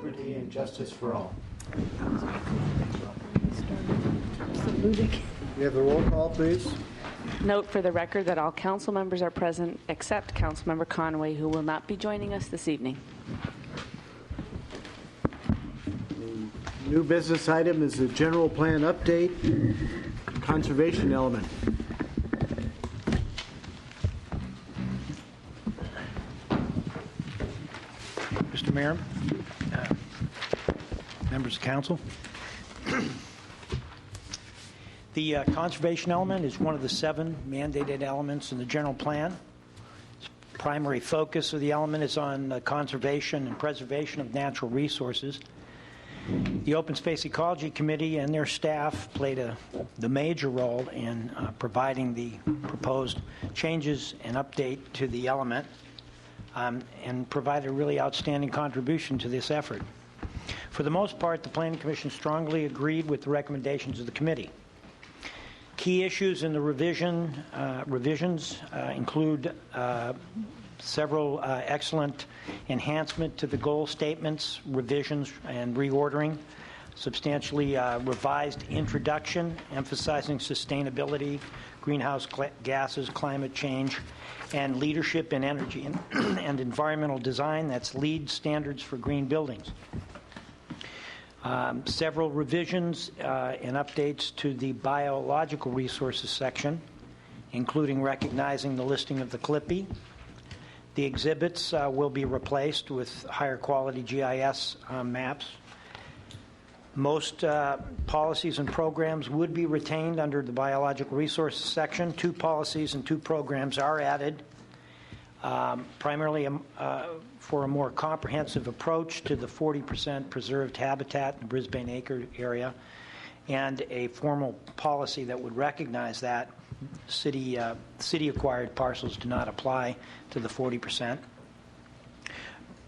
liberty and justice for all. We have a roll call, please. Note for the record that all council members are present except Councilmember Conway, who will not be joining us this evening. The new business item is the general plan update, conservation element. Mr. Mayor, members of council. The conservation element is one of the 7 mandated elements in the general plan. Its primary focus of the element is on conservation and preservation of natural resources. The Open Space Ecology Committee and their staff played the major role in providing the proposed changes and update to the element and provided a really outstanding contribution to this effort. For the most part, the Planning Commission strongly agreed with the recommendations of the committee. Key issues in the revisions include several excellent enhancement to the goal statements, revisions, and reordering, substantially revised introduction emphasizing sustainability, greenhouse gases, climate change, and leadership in energy and environmental design. That's LEED standards for green buildings. Several revisions and updates to the biological resources section, including recognizing the listing of the CLIPI. The exhibits will be replaced with higher quality GIS maps. Most policies and programs would be retained under the biological resources section. 2 policies and 2 programs are added, primarily for a more comprehensive approach to the 40% preserved habitat in the Brisbane acre area, and a formal policy that would recognize that city-acquired parcels do not apply to the 40%.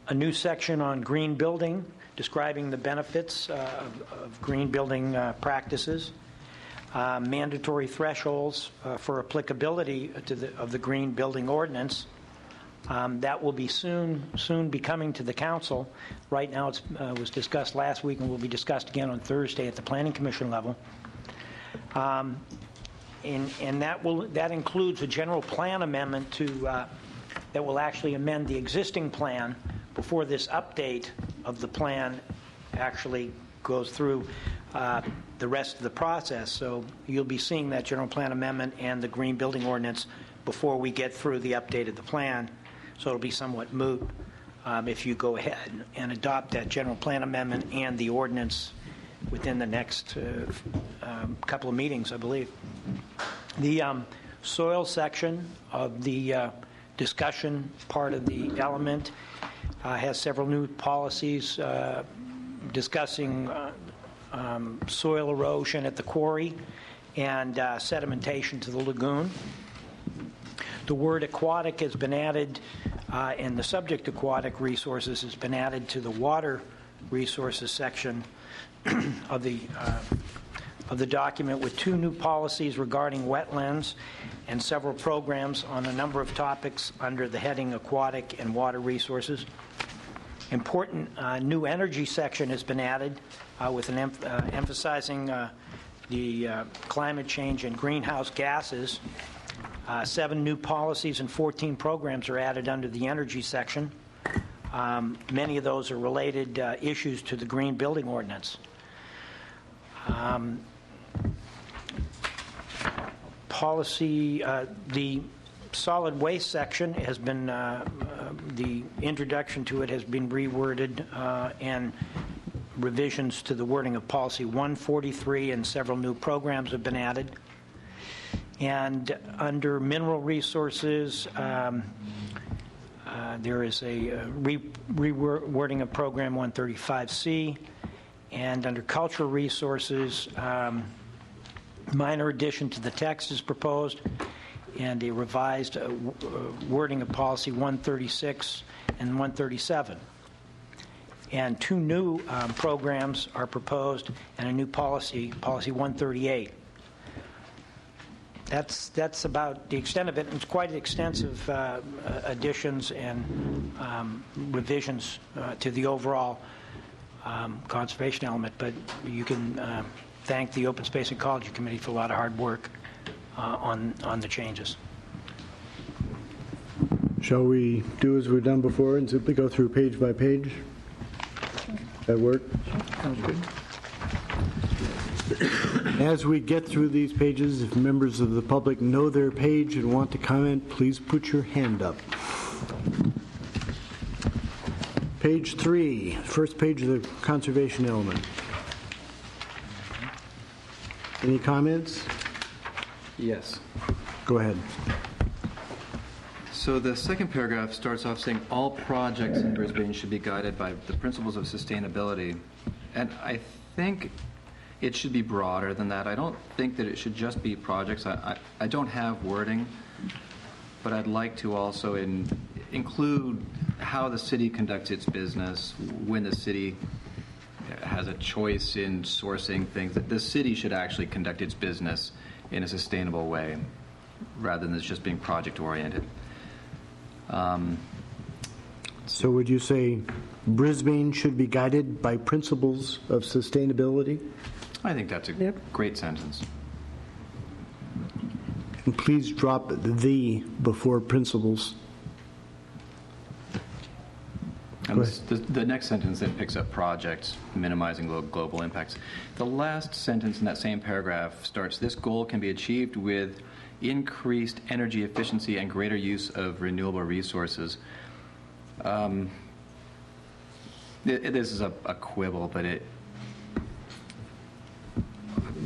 A new section on green building, describing the benefits of green building practices. Mandatory thresholds for applicability of the green building ordinance. That will be soon be coming to the council. Right now it was discussed last week and will be discussed again on Thursday at the Planning Commission level. And that includes a general plan amendment that will actually amend the existing plan before this update of the plan actually goes through the rest of the process. So you'll be seeing that general plan amendment and the green building ordinance before we get through the update of the plan. So it'll be somewhat moot if you go ahead and adopt that general plan amendment and the ordinance within the next couple of meetings, I believe. The soil section of the discussion part of the element has several new policies discussing soil erosion at the quarry and sedimentation to the lagoon. The word aquatic has been added, and the subject aquatic resources has been added to the water resources section of the document, with 2 new policies regarding wetlands and several programs on a number of topics under the heading aquatic and water resources. Important new energy section has been added with an emphasizing the climate change and greenhouse gases. 7 new policies and 14 programs are added under the energy section. Many of those are related issues to the green building ordinance. The solid waste section has been, the introduction to it has been reworded and revisions to the wording of policy 143 and several new programs have been added. And under mineral resources, there is a rewording of program 135C. And under cultural resources, minor addition to the text is proposed, and a revised wording of policy 136 and 137. And 2 new programs are proposed, and a new policy 138. That's about the extent of it. It's quite extensive additions and revisions to the overall conservation element, but you can thank the Open Space and Ecology Committee for a lot of hard work on the changes. Shall we do as we've done before and simply go through page by page? That work? Sounds good. As we get through these pages, if members of the public know their page and want to comment, please put your hand up. Page 3, first page of the conservation element. Any comments? Yes. Go ahead. So the second paragraph starts off saying all projects in Brisbane should be guided by the principles of sustainability. And I think it should be broader than that. I don't think that it should just be projects. I don't have wording, but I'd like to also include how the city conducts its business, when the city has a choice in sourcing things, that the city should actually conduct its business in a sustainable way rather than just being project-oriented. So would you say Brisbane should be guided by principles of sustainability? I think that's a great sentence. And please drop the before principles. And the next sentence then picks up projects, minimizing global impacts. The last sentence in that same paragraph starts, this goal can be achieved with increased energy efficiency and greater use of renewable resources. This is a quibble, but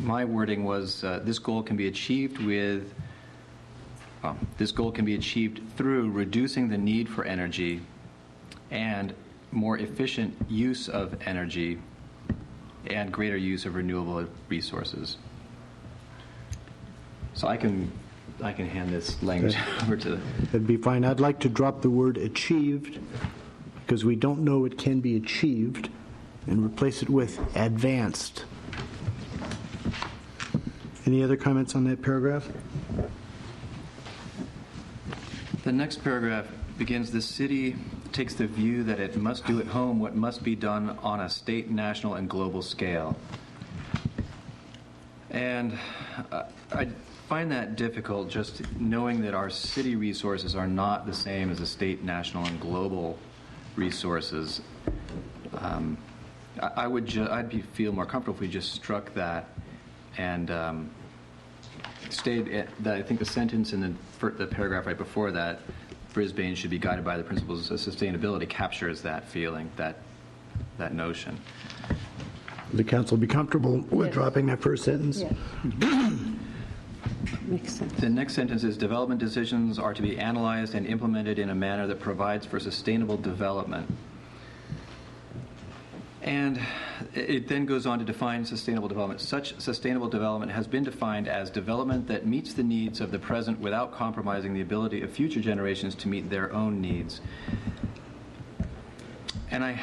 my wording was this goal can be achieved through reducing the need for energy and more efficient use of energy and greater use of renewable resources. So I can hand this language over to the... That'd be fine. I'd like to drop the word achieved because we don't know it can be achieved and replace it with advanced. Any other comments on that paragraph? The next paragraph begins, the city takes the view that it must do at home what must be done on a state, national, and global scale. And I find that difficult, just knowing that our city resources are not the same as the state, national, and global resources. I'd feel more comfortable if we just struck that and stayed at that. I think the sentence in the paragraph right before that, Brisbane should be guided by the principles of sustainability, captures that feeling, that notion. The council be comfortable with dropping that first sentence? Yes. Makes sense. The next sentence is development decisions are to be analyzed and implemented in a manner that provides for sustainable development. And it then goes on to define sustainable development. Such sustainable development has been defined as development that meets the needs of the present without compromising the ability of future generations to meet their own needs. And I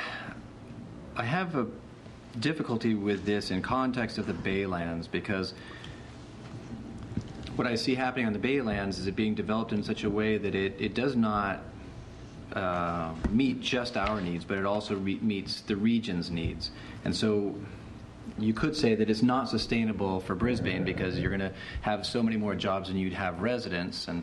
have a difficulty with this in context of the Baylands, because what I see happening on the Baylands is it being developed in such a way that it does not meet just our needs, but it also meets the region's needs. And so you could say that it's not sustainable for Brisbane because you're going to have so many more jobs than you'd have residents, and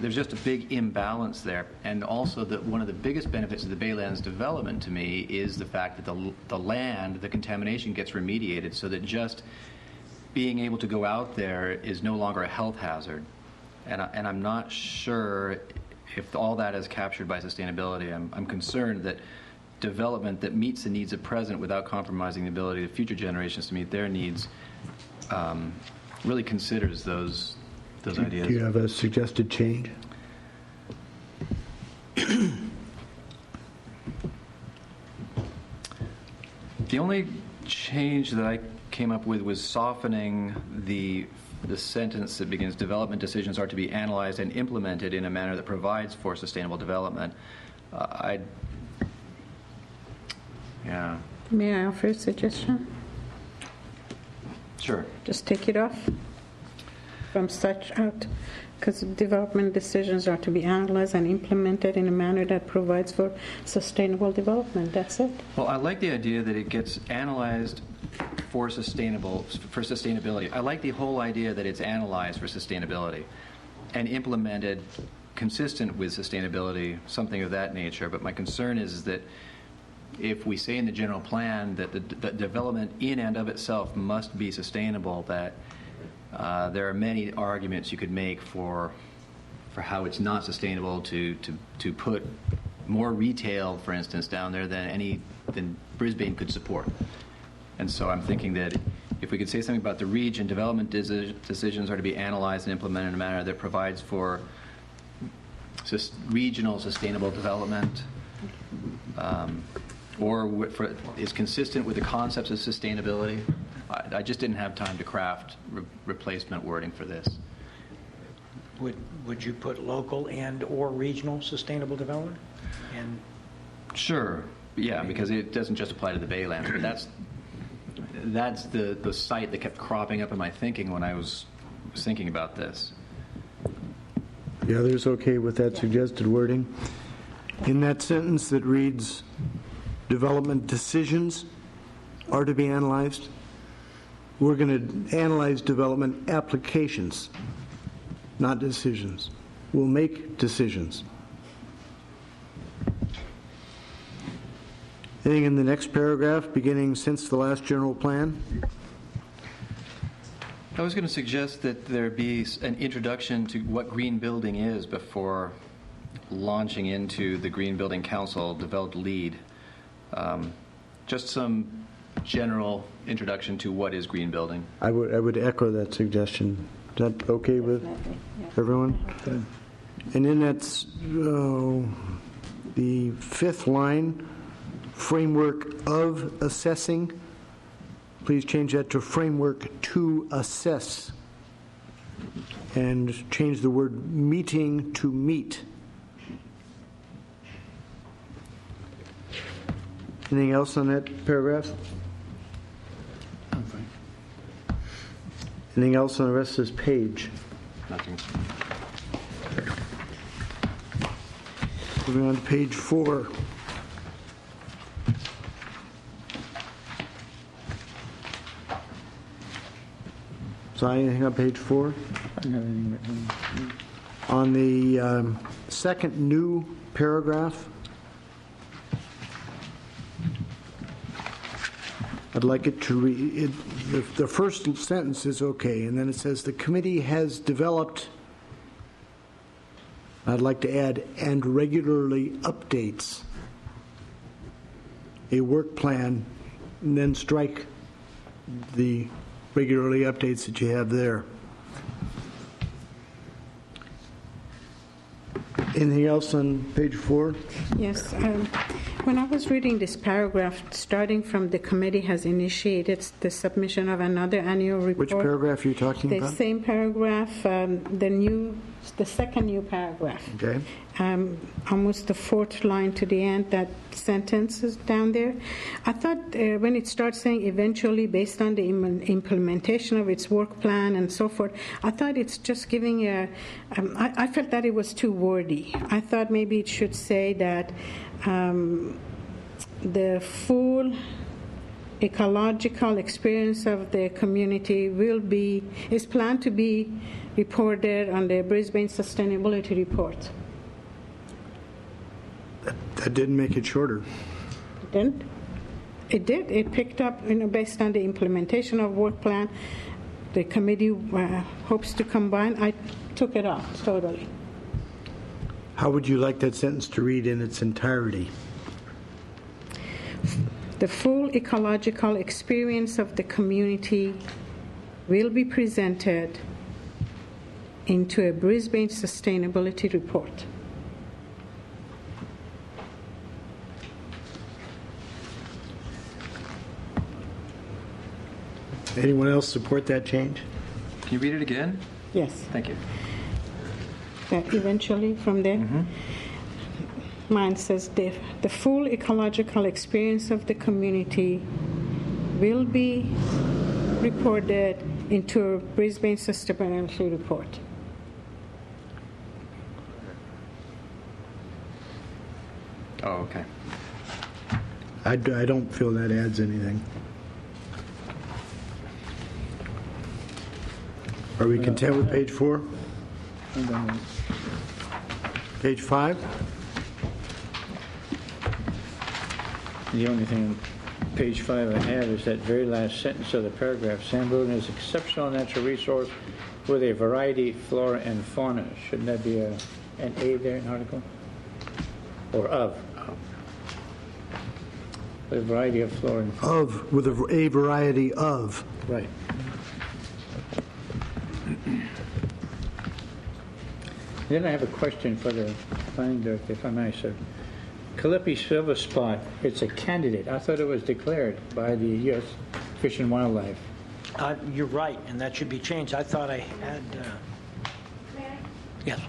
there's just a big imbalance there. And also that one of the biggest benefits of the Baylands development to me is the fact that the land, the contamination gets remediated, so that just being able to go out there is no longer a health hazard. And I'm not sure if all that is captured by sustainability. I'm concerned that development that meets the needs of present without compromising the ability of future generations to meet their needs really considers those ideas. Do you have a suggested change? The only change that I came up with was softening the sentence that begins, development decisions are to be analyzed and implemented in a manner that provides for sustainable development. May I offer a suggestion? Sure. Just take it off from such out. Because development decisions are to be analyzed and implemented in a manner that provides for sustainable development. That's it. Well, I like the idea that it gets analyzed for sustainability. I like the whole idea that it's analyzed for sustainability and implemented consistent with sustainability, something of that nature. But my concern is that if we say in the general plan that the development in and of itself must be sustainable, that there are many arguments you could make for how it's not sustainable to put more retail, for instance, down there than Brisbane could support. And so I'm thinking that if we could say something about the region, development decisions are to be analyzed and implemented in a manner that provides for regional sustainable development, or is consistent with the concepts of sustainability. I just didn't have time to craft replacement wording for this. Would you put local and or regional sustainable development? And sure, yeah, because it doesn't just apply to the Baylands, but that's the site that kept cropping up in my thinking when I was thinking about this. The others okay with that suggested wording? In that sentence that reads, development decisions are to be analyzed, we're going to analyze development applications, not decisions. We'll make decisions. Anything in the next paragraph, beginning since the last general plan? I was going to suggest that there be an introduction to what green building is before launching into the Green Building Council developed lead. Just some general introduction to what is green building. I would echo that suggestion. Is that okay with everyone? Okay. And then that's the fifth line, framework of assessing. Please change that to framework to assess. And change the word meeting to meet. Anything else on that paragraph? I'm fine. Anything else on the rest of this page? Nothing. Moving on to page 4. So anything on page 4? I don't have anything written. On the second new paragraph, I'd like it to read, the first sentence is okay, and then it says the committee has developed, I'd like to add, and regularly updates a work plan, and then strike the regularly updates that you have there. Anything else on page 4? Yes. When I was reading this paragraph, starting from the committee has initiated the submission of another annual report. Which paragraph are you talking about? The same paragraph, the second new paragraph. Okay. Almost the fourth line to the end, that sentence is down there. I thought when it starts saying eventually based on the implementation of its work plan and so forth, I thought it's just giving I felt that it was too wordy. I thought maybe it should say that the full ecological experience of the community is planned to be reported on the Brisbane Sustainability Report. That didn't make it shorter. It didn't? It did. It picked up, based on the implementation of work plan, the committee hopes to combine. I took it off totally. How would you like that sentence to read in its entirety? The full ecological experience of the community will be presented into a Brisbane Sustainability Report. Anyone else support that change? Can you read it again? Yes. Thank you. That eventually from there. Mm-hmm. Mine says the full ecological experience of the community will be reported into a Brisbane Sustainability Report. Oh, okay. I don't feel that adds anything. Are we content with page 4? I'm done with it. Page 5? The only thing on page 5 I have is that very last sentence of the paragraph. San Bruno is exceptional natural resource with a variety of flora and fauna. Shouldn't that be an A there, an article? Or of? A variety of flora and fauna. Of, with a variety of. Right. Then I have a question for the planning director, if I may, sir. Calliope Silver Spot, it's a candidate. I thought it was declared by the U.S. Fish and Wildlife. You're right, and that should be changed. I thought I had... May I? Yes.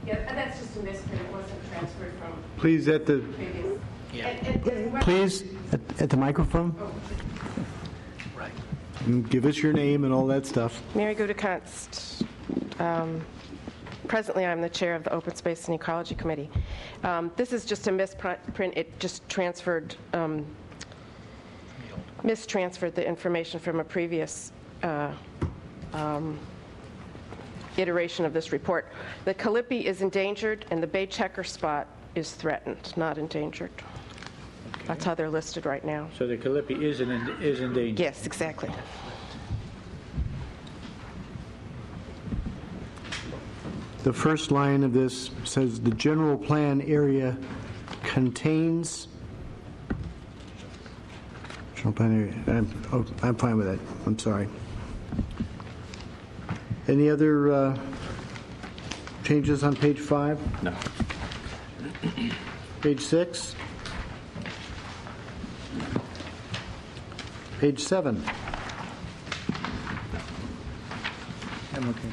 Yeah, that's just a misprint. It wasn't transferred from Please, at the previous. Yeah. And please at the microphone. Right. And give us your name and all that stuff. Mary Gudekunst. Presently, I'm the chair of the Open Space and Ecology Committee. This is just a misprint. It just transferred, mistransferred the information from a previous iteration of this report. The Calliope is endangered, and the Bay Checker Spot is threatened, not endangered. Okay. That's how they're listed right now. So the Calliope is endangered? Yes, exactly. The first line of this says the general plan area contains. General plan area. I'm fine with that. I'm sorry. Any other changes on page 5? No. Page 6? Page 7? I'm okay.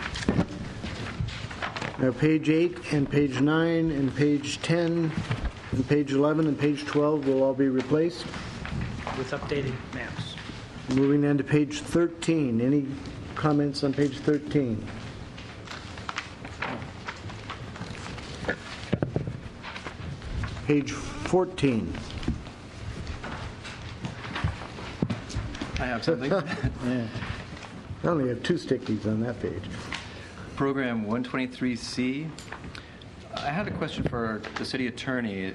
Now, page 8 and page 9 and page 10 and page 11 and page 12 will all be replaced. With updated maps. Moving then to page 13. Any comments on page 13? Page 14. I have something. Yeah. I only have 2 stickies on that page. Program 123C. I had a question for the city attorney.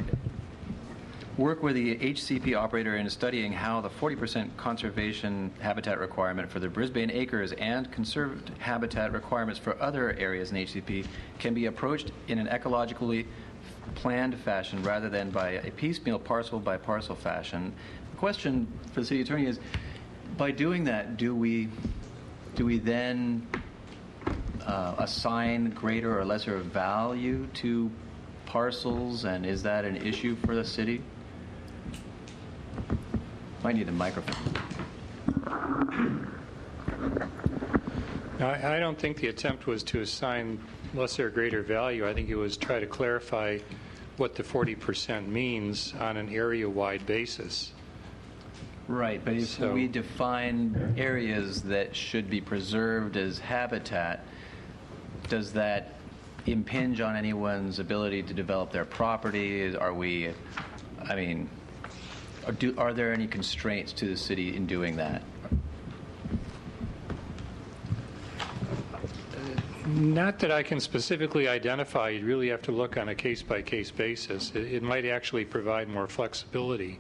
Work with the HCP operator in studying how the 40% conservation habitat requirement for the Brisbane acres and conserved habitat requirements for other areas in HCP can be approached in an ecologically planned fashion rather than by a piecemeal parcel by parcel fashion. The question for the city attorney is, by doing that, do we then assign greater or lesser value to parcels, and is that an issue for the city? Might need a microphone. I don't think the attempt was to assign lesser or greater value. I think it was try to clarify what the 40% means on an area-wide basis. Right, but if we define areas that should be preserved as habitat, does that impinge on anyone's ability to develop their property? Are there any constraints to the city in doing that? Not that I can specifically identify. You really have to look on a case-by-case basis. It might actually provide more flexibility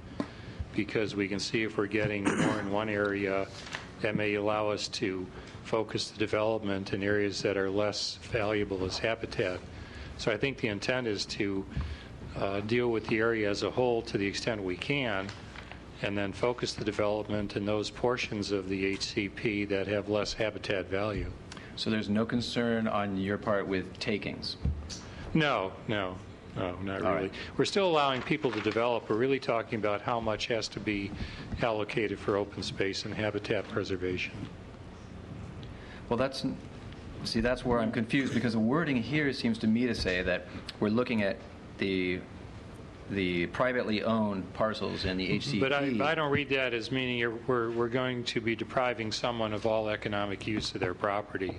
because we can see if we're getting more in one area that may allow us to focus the development in areas that are less valuable as habitat. So I think the intent is to deal with the area as a whole to the extent we can, and then focus the development in those portions of the HCP that have less habitat value. So there's no concern on your part with takings? No, not really. Right. We're still allowing people to develop. We're really talking about how much has to be allocated for open space and habitat preservation. Well, that's where I'm confused, because the wording here seems to me to say that we're looking at the privately owned parcels in the HCP. But I don't read that as meaning we're going to be depriving someone of all economic use of their property.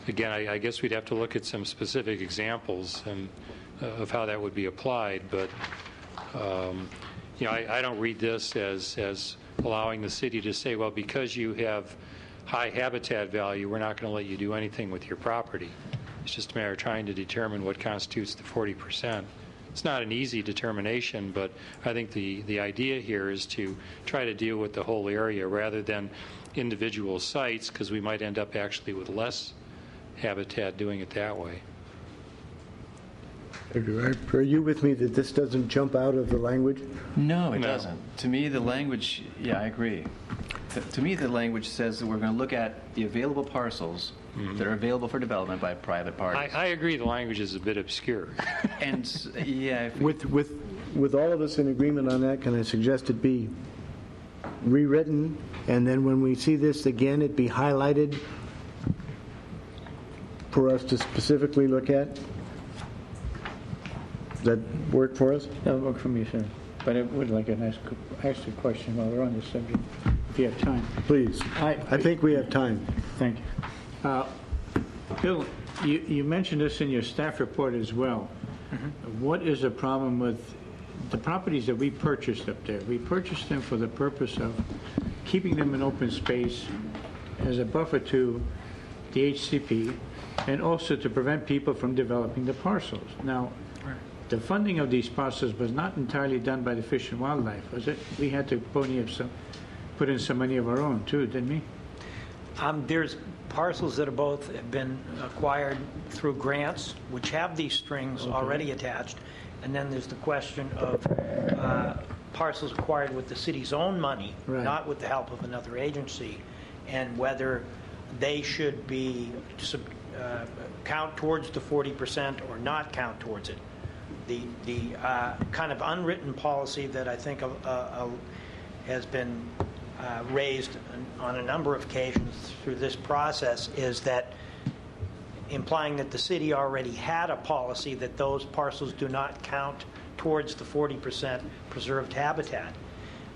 Again, I guess we'd have to look at some specific examples, and of how that would be applied. But I don't read this as allowing the city to say, well, because you have high habitat value, we're not going to let you do anything with your property. It's just a matter of trying to determine what constitutes the 40%. It's not an easy determination, but I think the idea here is to try to deal with the whole area rather than individual sites, because we might end up actually with less habitat doing it that way. Are you with me that this doesn't jump out of the language? No, it No. doesn't. To me, the language, I agree. To me, the language says that we're going to look at the available parcels that are available for development by private parties. I agree the language is a bit obscure. And, if we- With all of us in agreement on that, can I suggest it be rewritten, and then when we see this again, it be highlighted for us to specifically look at? Does that work for us? That would work for me, sir. But I would like to ask a question while we're on this subject, if you have time. Please. I think we have time. Thank you. Bill, you mentioned this in your staff report as well. What is the problem with the properties that we purchased up there? We purchased them for the purpose of keeping them in open space as a buffer to the HCP and also to prevent people from developing the parcels. Now, the funding of these parcels was not entirely done by the Fish and Wildlife, was it? We had to put in some money of our own too, didn't we? There's parcels that have been acquired through grants, which have these strings already attached. And then there's the question of parcels acquired with the city's own money, Right. not with the help of another agency, and whether they should be count towards the 40% or not count towards it. The kind of unwritten policy that I think has been raised on a number of occasions through this process is that implying that the city already had a policy that those parcels do not count towards the 40% preserved habitat.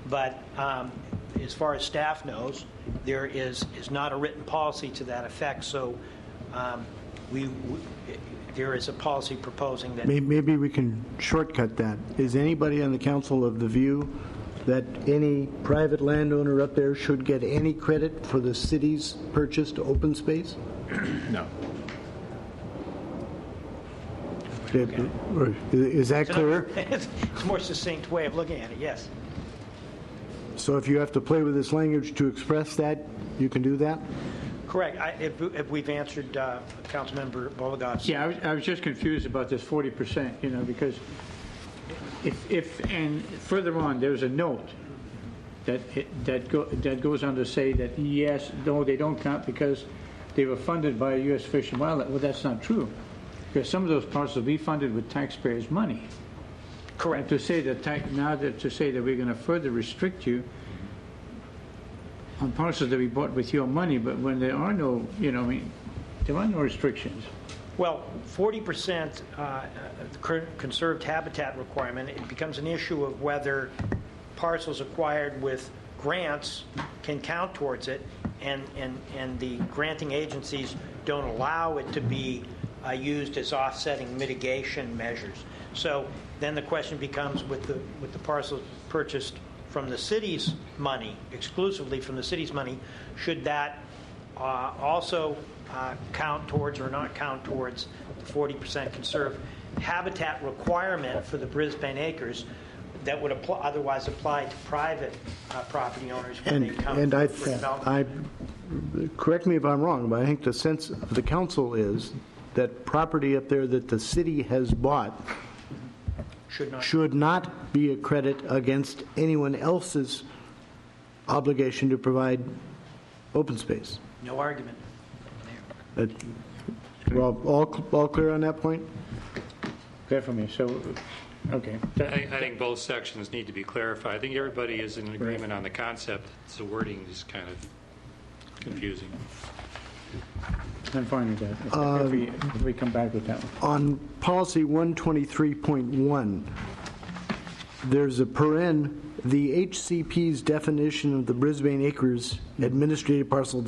But as far as staff knows, there is not a written policy to that effect. So there is a policy proposing that. Maybe we can shortcut that. Is anybody on the council of the view that any private landowner up there should get any credit for the city's purchased open space? no. Is that clear? It's a more succinct way of looking at it, yes. So if you have to play with this language to express that, you can do that? Correct. If we've answered Councilmember Bologov's. Yeah, I was just confused about this 40%, because and further on, there's a note that goes on to say that yes, no, they don't count because they were funded by U.S. Fish and Wildlife. Well, that's not true, because some of those parcels will be funded with taxpayers' money. Correct. And to say that to say that we're going to further restrict you on parcels that we bought with your money, but when there are no, there are no restrictions. Well, 40% conserved habitat requirement, it becomes an issue of whether parcels acquired with grants can count towards it, and the granting agencies don't allow it to be used as offsetting mitigation measures. So then the question becomes with the parcels purchased from the city's money, exclusively from the city's money, should that also count towards or not count towards the 40% conserved habitat requirement for the Brisbane acres that would otherwise apply to private property owners when they come for development? Correct me if I'm wrong, but I think the sense of the council is that property up there that the city has bought should not be a credit against anyone else's obligation to provide open space. No argument. We're all clear on that point? Clear for me. So, okay. I think both sections need to be clarified. I think everybody is in agreement on the concept. It's the wording is kind of confusing. I'm fine with that. If we come back with that one. On policy 123.1, there's a paren, the HCP's definition of the Brisbane acres administrative parcel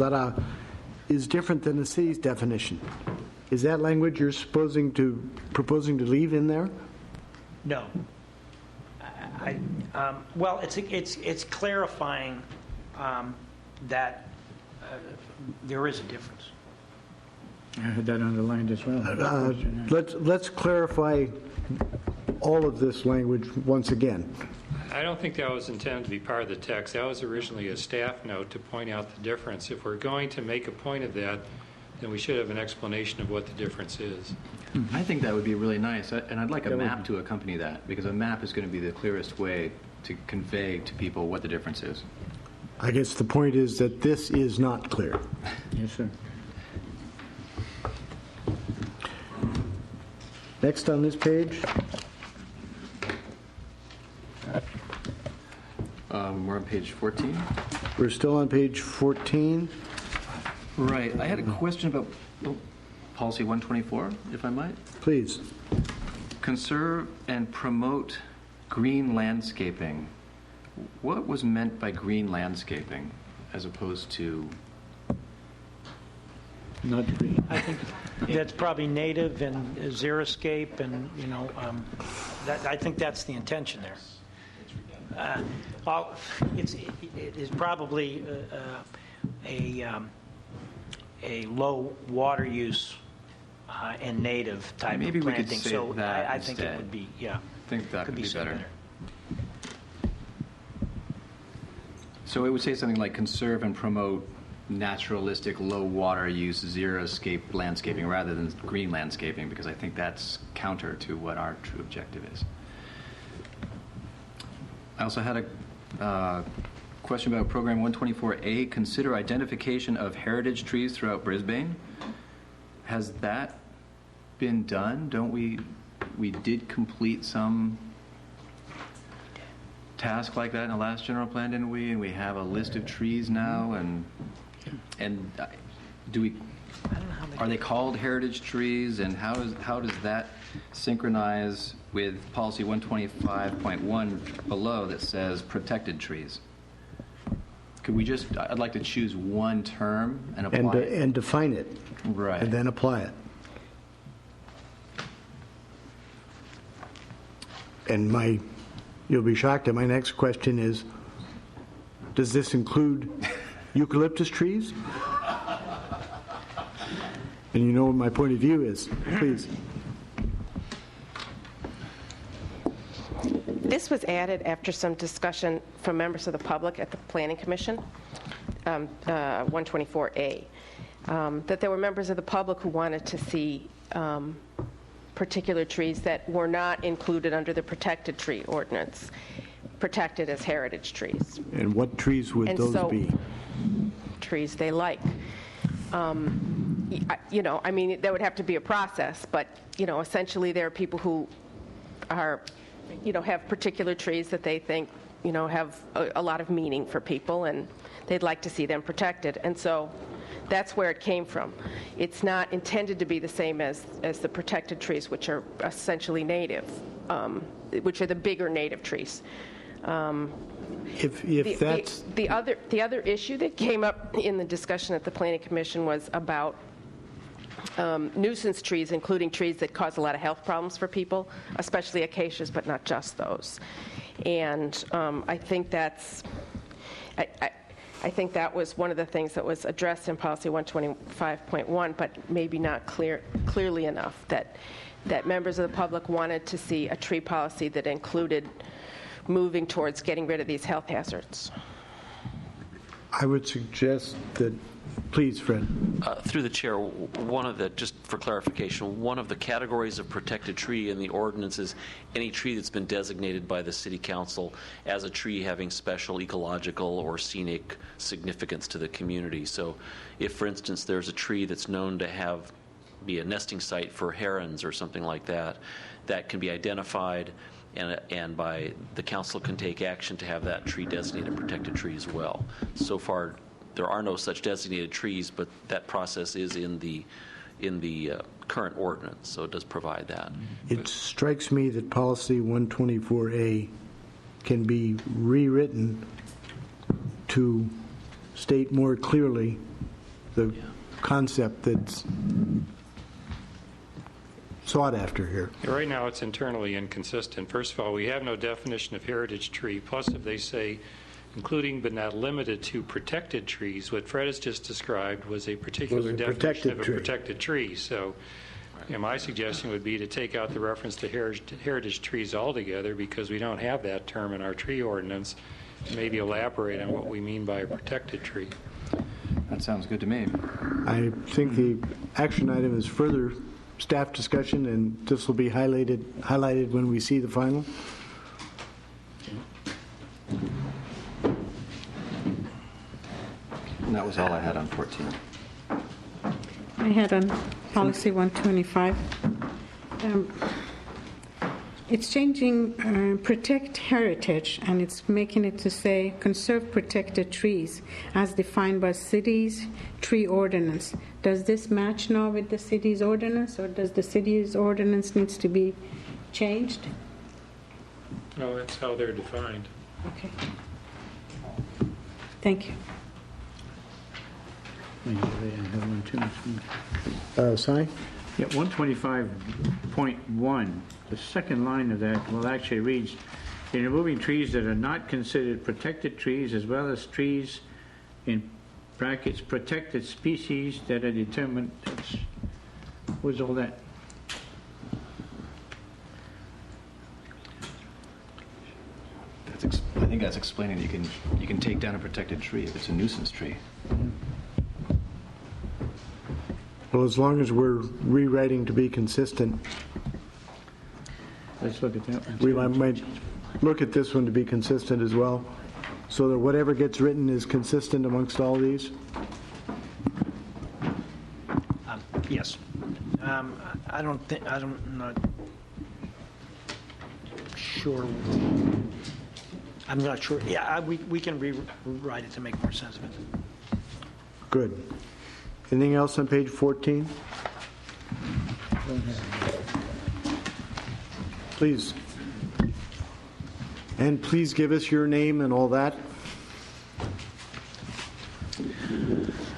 is different than the city's definition. Is that language you're proposing to leave in there? No. Well, it's clarifying that there is a difference. I had that underlined as well. Let's clarify all of this language once again. I don't think that was intended to be part of the text. That was originally a staff note to point out the difference. If we're going to make a point of that, then we should have an explanation of what the difference is. I think that would be really nice, and I'd like a map to accompany that, because a map is going to be the clearest way to convey to people what the difference is. I guess the point is that this is not clear. Yes, sir. Next on this page. We're on page 14. We're still on page 14. Right. I had a question about policy 124, if I might. Please. Conserve and promote green landscaping. What was meant by green landscaping as opposed to... Not green. I think that's probably native and xeriscape, and I think that's the intention there. It is probably a low water use and native type Maybe of we planting. could say So that I think it instead. would be, yeah. I think that could be said better. So it would say something like conserve and promote naturalistic, low water use, xeriscape landscaping rather than green landscaping, because I think that's counter to what our true objective is. I also had a question about program 124A, consider identification of heritage trees throughout Brisbane. Has that been done? Don't we did complete some task like that in the last general plan, didn't we? And we have a list of trees now, and do we, are they called heritage trees, and how does that synchronize with policy 125.1 below that says protected trees? Could we just, I'd like to choose one term and apply it. And define it. Right. And then apply it. And you'll be shocked that my next question is, does this include eucalyptus trees? And you know what my point of view is. Please. This was added after some discussion from members of the public at the Planning Commission, 124A, that there were members of the public who wanted to see particular trees that were not included under the protected tree ordinance, protected as heritage trees. And what trees would And those so, be? Trees they like. I mean, there would have to be a process, but, essentially there are people who are, have particular trees that they think, have a lot of meaning for people, and they'd like to see them protected. And so that's where it came from. It's not intended to be the same as the protected trees, which are essentially native, which are the bigger native trees. If that's... The other issue that came up in the discussion at the Planning Commission was about nuisance trees, including trees that cause a lot of health problems for people, especially acacias, but not just those. And I think that's... I think that was one of the things that was addressed in policy 125.1, but maybe not clearly enough, that members of the public wanted to see a tree policy that included moving towards getting rid of these health hazards. I would suggest that, please, Fred. Through the chair, just for clarification, one of the categories of protected tree in the ordinance is any tree that's been designated by the City Council as a tree having special ecological or scenic significance to the community. So if, for instance, there's a tree that's known to be a nesting site for herons or something like that, that can be identified, and by the council can take action to have that tree designated a protected tree as well. So far, there are no such designated trees, but that process is in the current ordinance, so it does provide that. It strikes me that policy 124A can be rewritten to state more clearly the concept that's sought after here. Right now, it's internally inconsistent. First of all, we have no definition of heritage tree. Plus, if they say including but not limited to protected trees, what Fred has just described was a particular definition of a protected tree. So, my suggestion would be to take out the reference to heritage trees altogether, because we don't have that term in our tree ordinance. Maybe elaborate on what we mean by a protected tree. That sounds good to me. I think the action item is further staff discussion, and this will be highlighted when we see the final. And that was all I had on 14. I had on policy 125. It's changing protect heritage, and it's making it to say conserve protected trees as defined by city's tree ordinance. Does this match now with the city's ordinance, or does the city's ordinance needs to be changed? No, that's how they're defined. Okay. Thank you. Si? Yeah, 125.1, the second line of that, well, actually reads, in removing trees that are not considered protected trees, as well as trees, in brackets, protected species that are determined, what's all that? I think that's explaining you can take down a protected tree if it's a nuisance tree. Well, as long as we're rewriting to be consistent, Let's look at that one. we might look at this one to be consistent as well, so that whatever gets written is consistent amongst all these. Yes. I'm not sure. I'm not sure. Yeah, we can rewrite it to make more sense of it. Good. Anything else on page 14? Please. And please give us your name and all that.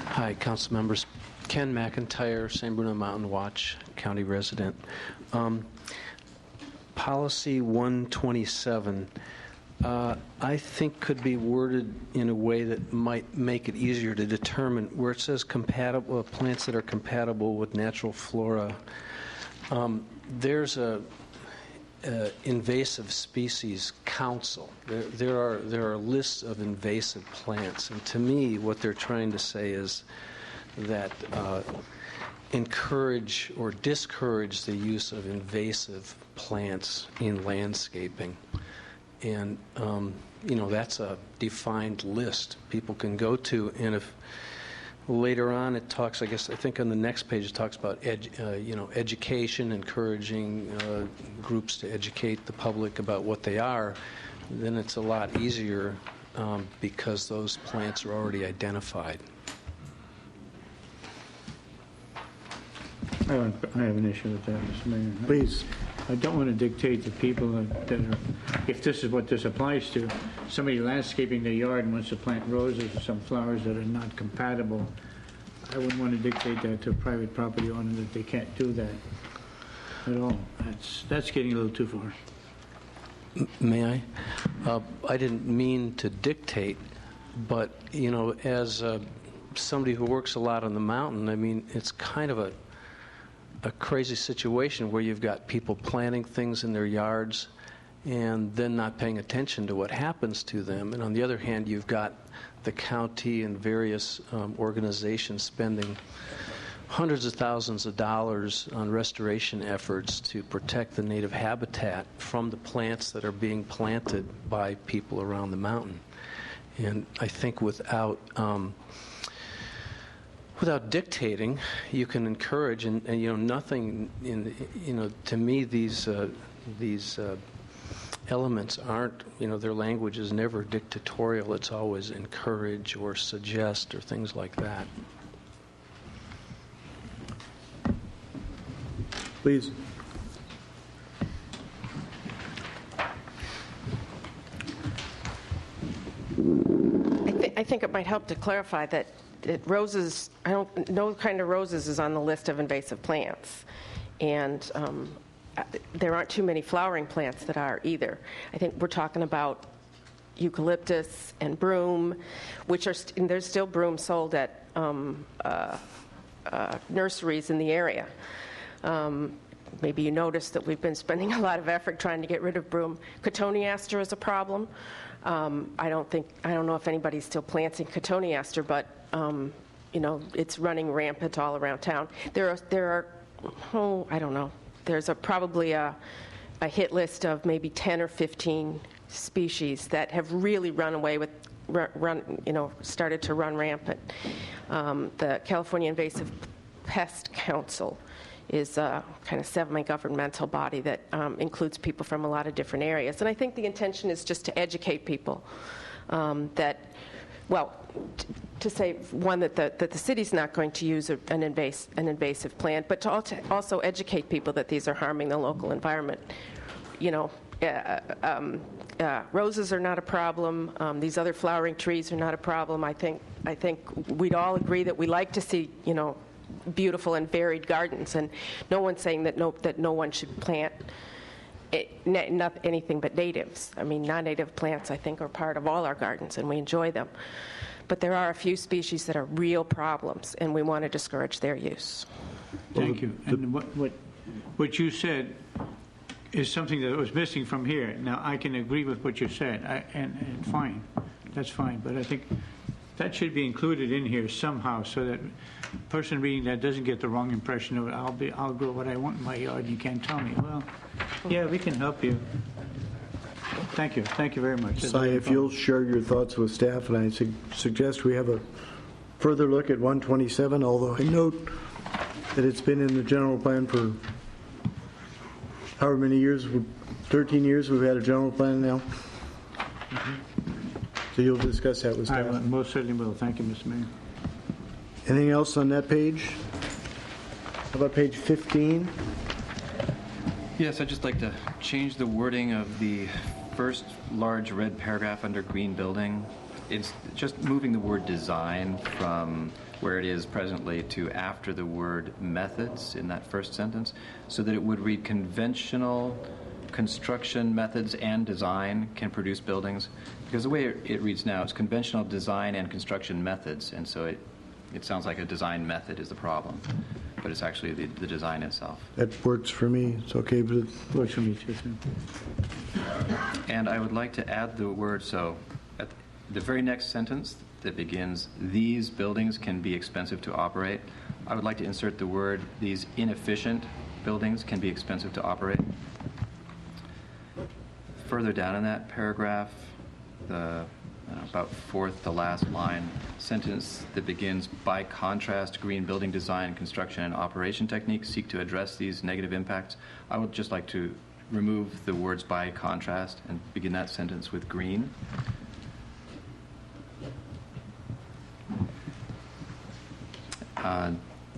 Hi, council members. Ken McIntyre, San Bruno Mountain Watch, county resident. Policy 127, I think could be worded in a way that might make it easier to determine where it says compatible plants that are compatible with natural flora. There's a invasive species council. There are lists of invasive plants, and to me, what they're trying to say is that encourage or discourage the use of invasive plants in landscaping. And, that's a defined list people can go to. And if later on it talks, I think on the next page it talks about, education, encouraging groups to educate the public about what they are, then it's a lot easier because those plants are already identified. I have an issue with that, Mr. Mayor. Please. I don't want to dictate to people that are, if this is what this applies to, somebody landscaping their yard and wants to plant roses or some flowers that are not compatible, I wouldn't want to dictate that to a private property owner that they can't do that at all. That's getting a little too far. May I? I didn't mean to dictate, but, as somebody who works a lot on the mountain, I mean, it's kind of a crazy situation where you've got people planting things in their yards and then not paying attention to what happens to them. And on the other hand, you've got the county and various organizations spending hundreds of thousands of dollars on restoration efforts to protect the native habitat from the plants that are being planted by people around the mountain. And I think without dictating, you can encourage, and nothing in, to me, these elements aren't, their language is never dictatorial. It's always encourage or suggest or things like that. Please. I think it might help to clarify that roses, no kind of roses is on the list of invasive plants. And there aren't too many flowering plants that are either. I think we're talking about eucalyptus and broom, which are, and there's still broom sold at nurseries in the area. Maybe you noticed that we've been spending a lot of effort trying to get rid of broom. Cotoneaster is a problem. I don't know if anybody's still planting cotoneaster, but you know, it's running rampant all around town. There are I don't know. There's probably a hit list of maybe 10 or 15 species that have really run away with, started to run rampant. The California Invasive Pest Council is a kind of semi-governmental body that includes people from a lot of different areas. And I think the intention is just to educate people that, well, to say, one, that the city's not going to use an invasive plant, but to also educate people that these are harming the local environment. You know, roses are not a problem. These other flowering trees are not a problem. I think we'd all agree that we like to see, you know, beautiful and varied gardens, and no one's saying that no one should plant not anything but natives. I mean, non-native plants, I think, are part of all our gardens, and we enjoy them. But there are a few species that are real problems, and we want to discourage their use. Thank you. And what you said is something that was missing from here. Now, I can agree with what you said, and fine. That's fine. But I think that should be included in here somehow, so that a person reading that doesn't get the wrong impression of it. I'll grow what I want in my yard, and you can't tell me. Well, yeah, we can help you. Thank you. Thank you very much. Si, if you'll share your thoughts with staff, and I suggest we have a further look at 127, although I note that it's been in the general plan for however many years, 13 years we've had a general plan now. So you'll discuss that with staff. I most certainly will. Thank you, Mr. Mayor. Anything else on that page? How about page 15? Yes, I'd just like to change the wording of the first large red paragraph under green building. It's just moving the word design from where it is presently to after the word methods in that first sentence, so that it would read conventional construction methods and design can produce buildings. Because the way it reads now, it's conventional design and construction methods, and so it sounds like a design method is the problem, but it's actually the design itself. That works for me. It's okay, but it Works for me too. And I would like to add the word, so at the very next sentence that begins, these buildings can be expensive to operate, I would like to insert the word, these inefficient buildings can be expensive to operate. Further down in that paragraph, about fourth to last line, sentence that begins, by contrast, green building design, construction, and operation techniques seek to address these negative impacts. I would just like to remove the words by contrast and begin that sentence with green.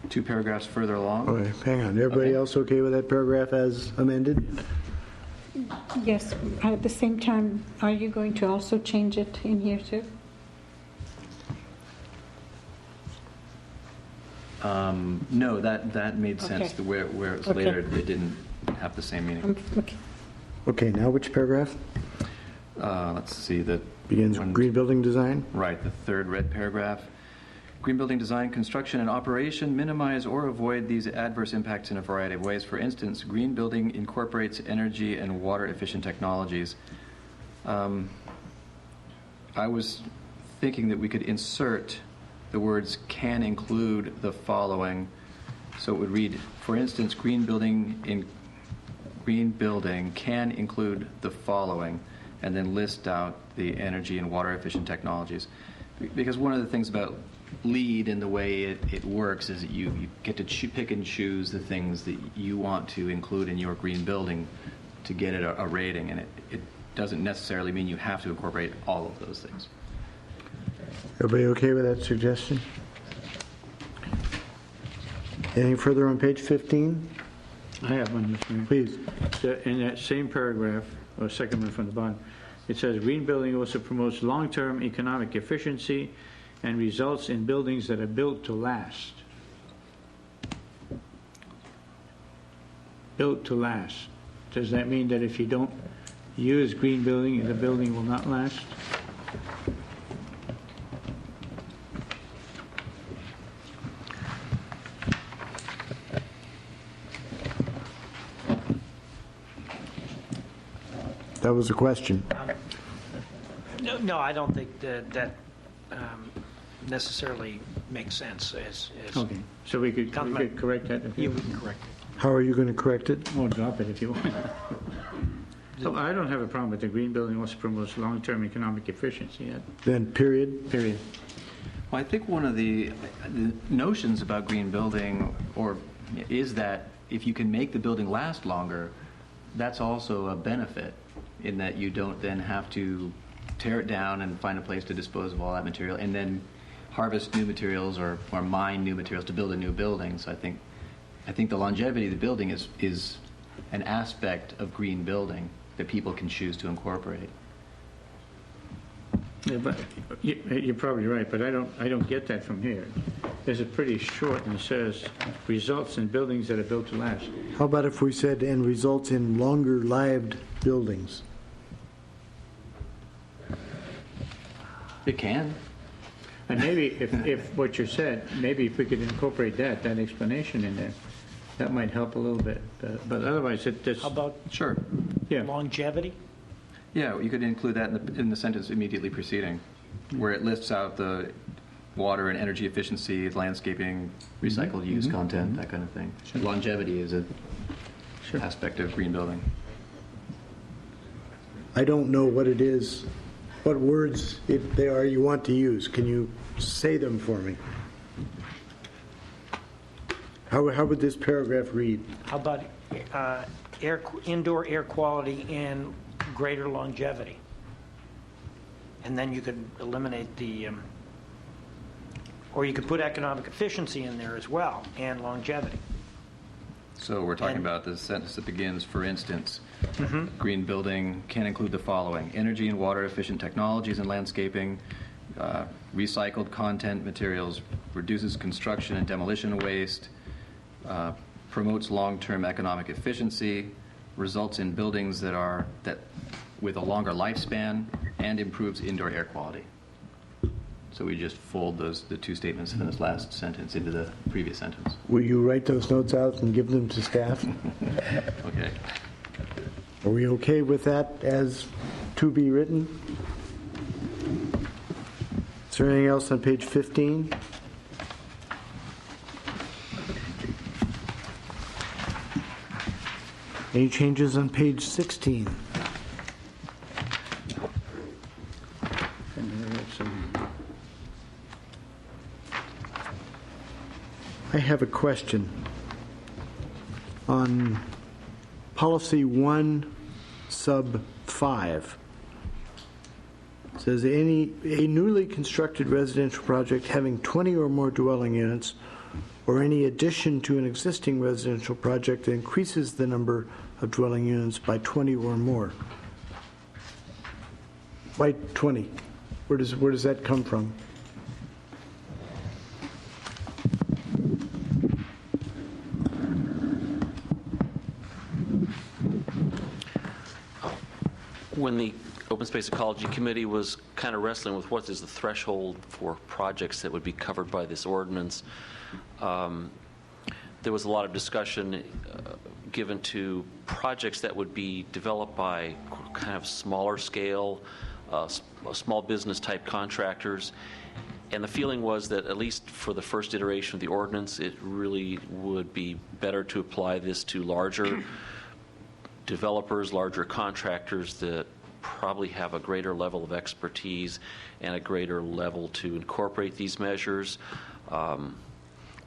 Two paragraphs further along. all right, hang on. Everybody else okay with that paragraph as amended? Yes, at the same time, are you going to also change it in here too? No, that made sense. Okay. The where it's Okay. later, it didn't have the same meaning. Okay. Okay, now which paragraph? Let's see. Begins one- green building design? Right, the third red paragraph. Green building design, construction, and operation minimize or avoid these adverse impacts in a variety of ways. For instance, green building incorporates energy and water efficient technologies. I was thinking that we could insert the words can include the following. So it would read, for instance, green building can include the following, and then list out the energy and water efficient technologies. Because one of the things about LEED and the way it works is that you get to pick and choose the things that you want to include in your green building to get it a rating, and it doesn't necessarily mean you have to incorporate all of those things. Everybody okay with that suggestion? Anything further on page 15? I have one, Mr. Mayor. Please. So in that same paragraph, or second one from the bottom, it says green building also promotes long-term economic efficiency and results in buildings that are built to last. built to last. Does that mean that if you don't use green building, the building will not last? That was a question. No, I don't think that necessarily makes sense. Okay, so we could correct that? Yeah, we can correct it. How are you going to correct it? Or drop it if you want. So I don't have a problem with the green building also promotes long-term economic efficiency. Then period? Period. Well, I think one of the notions about green building is that if you can make the building last longer, that's also a benefit in that you don't then have to tear it down and find a place to dispose of all that material and then harvest new materials or mine new materials to build a new building. So I think the longevity of the building is an aspect of green building that people can choose to incorporate. Yeah, but you're probably right, but I don't get that from here. There's a pretty short and it says results in buildings that are built to last. How about if we said and results in longer-lived buildings? It can. And maybe if what you said, maybe if we could incorporate that explanation in there, that might help a little bit. But otherwise, How about Sure. yeah. longevity? Yeah, you could include that in the sentence immediately preceding, where it lists out the water and energy efficiency, landscaping, recycled use content, that kind of thing. Sure. Longevity is an aspect of green building. I don't know what it is, what words they are you want to use. Can you say them for me? How would this paragraph read? How about indoor air quality and greater longevity? And then you could eliminate the, or you could put economic efficiency in there as well, and longevity. So we're talking about the sentence that begins, for instance, green building can include the following: energy and water efficient technologies and landscaping, recycled content materials, reduces construction and demolition waste, promotes long-term economic efficiency, results in buildings that with a longer lifespan, and improves indoor air quality. So we just fold the two statements in this last sentence into the previous sentence. Will you write those notes out and give them to staff? Okay. Are we okay with that as to be written? Is there anything else on page 15? Any changes on page 16? I have a question on policy 1 sub 5. It says a newly constructed residential project having 20 or more dwelling units or any addition to an existing residential project that increases the number of dwelling units by 20 or more. Why 20? Where does that come from? When the Open Space Ecology Committee was kind of wrestling with what is the threshold for projects that would be covered by this ordinance, there was a lot of discussion given to projects that would be developed by kind of smaller scale, small business type contractors. And the feeling was that at least for the first iteration of the ordinance, it really would be better to apply this to larger developers, larger contractors that probably have a greater level of expertise and a greater level to incorporate these measures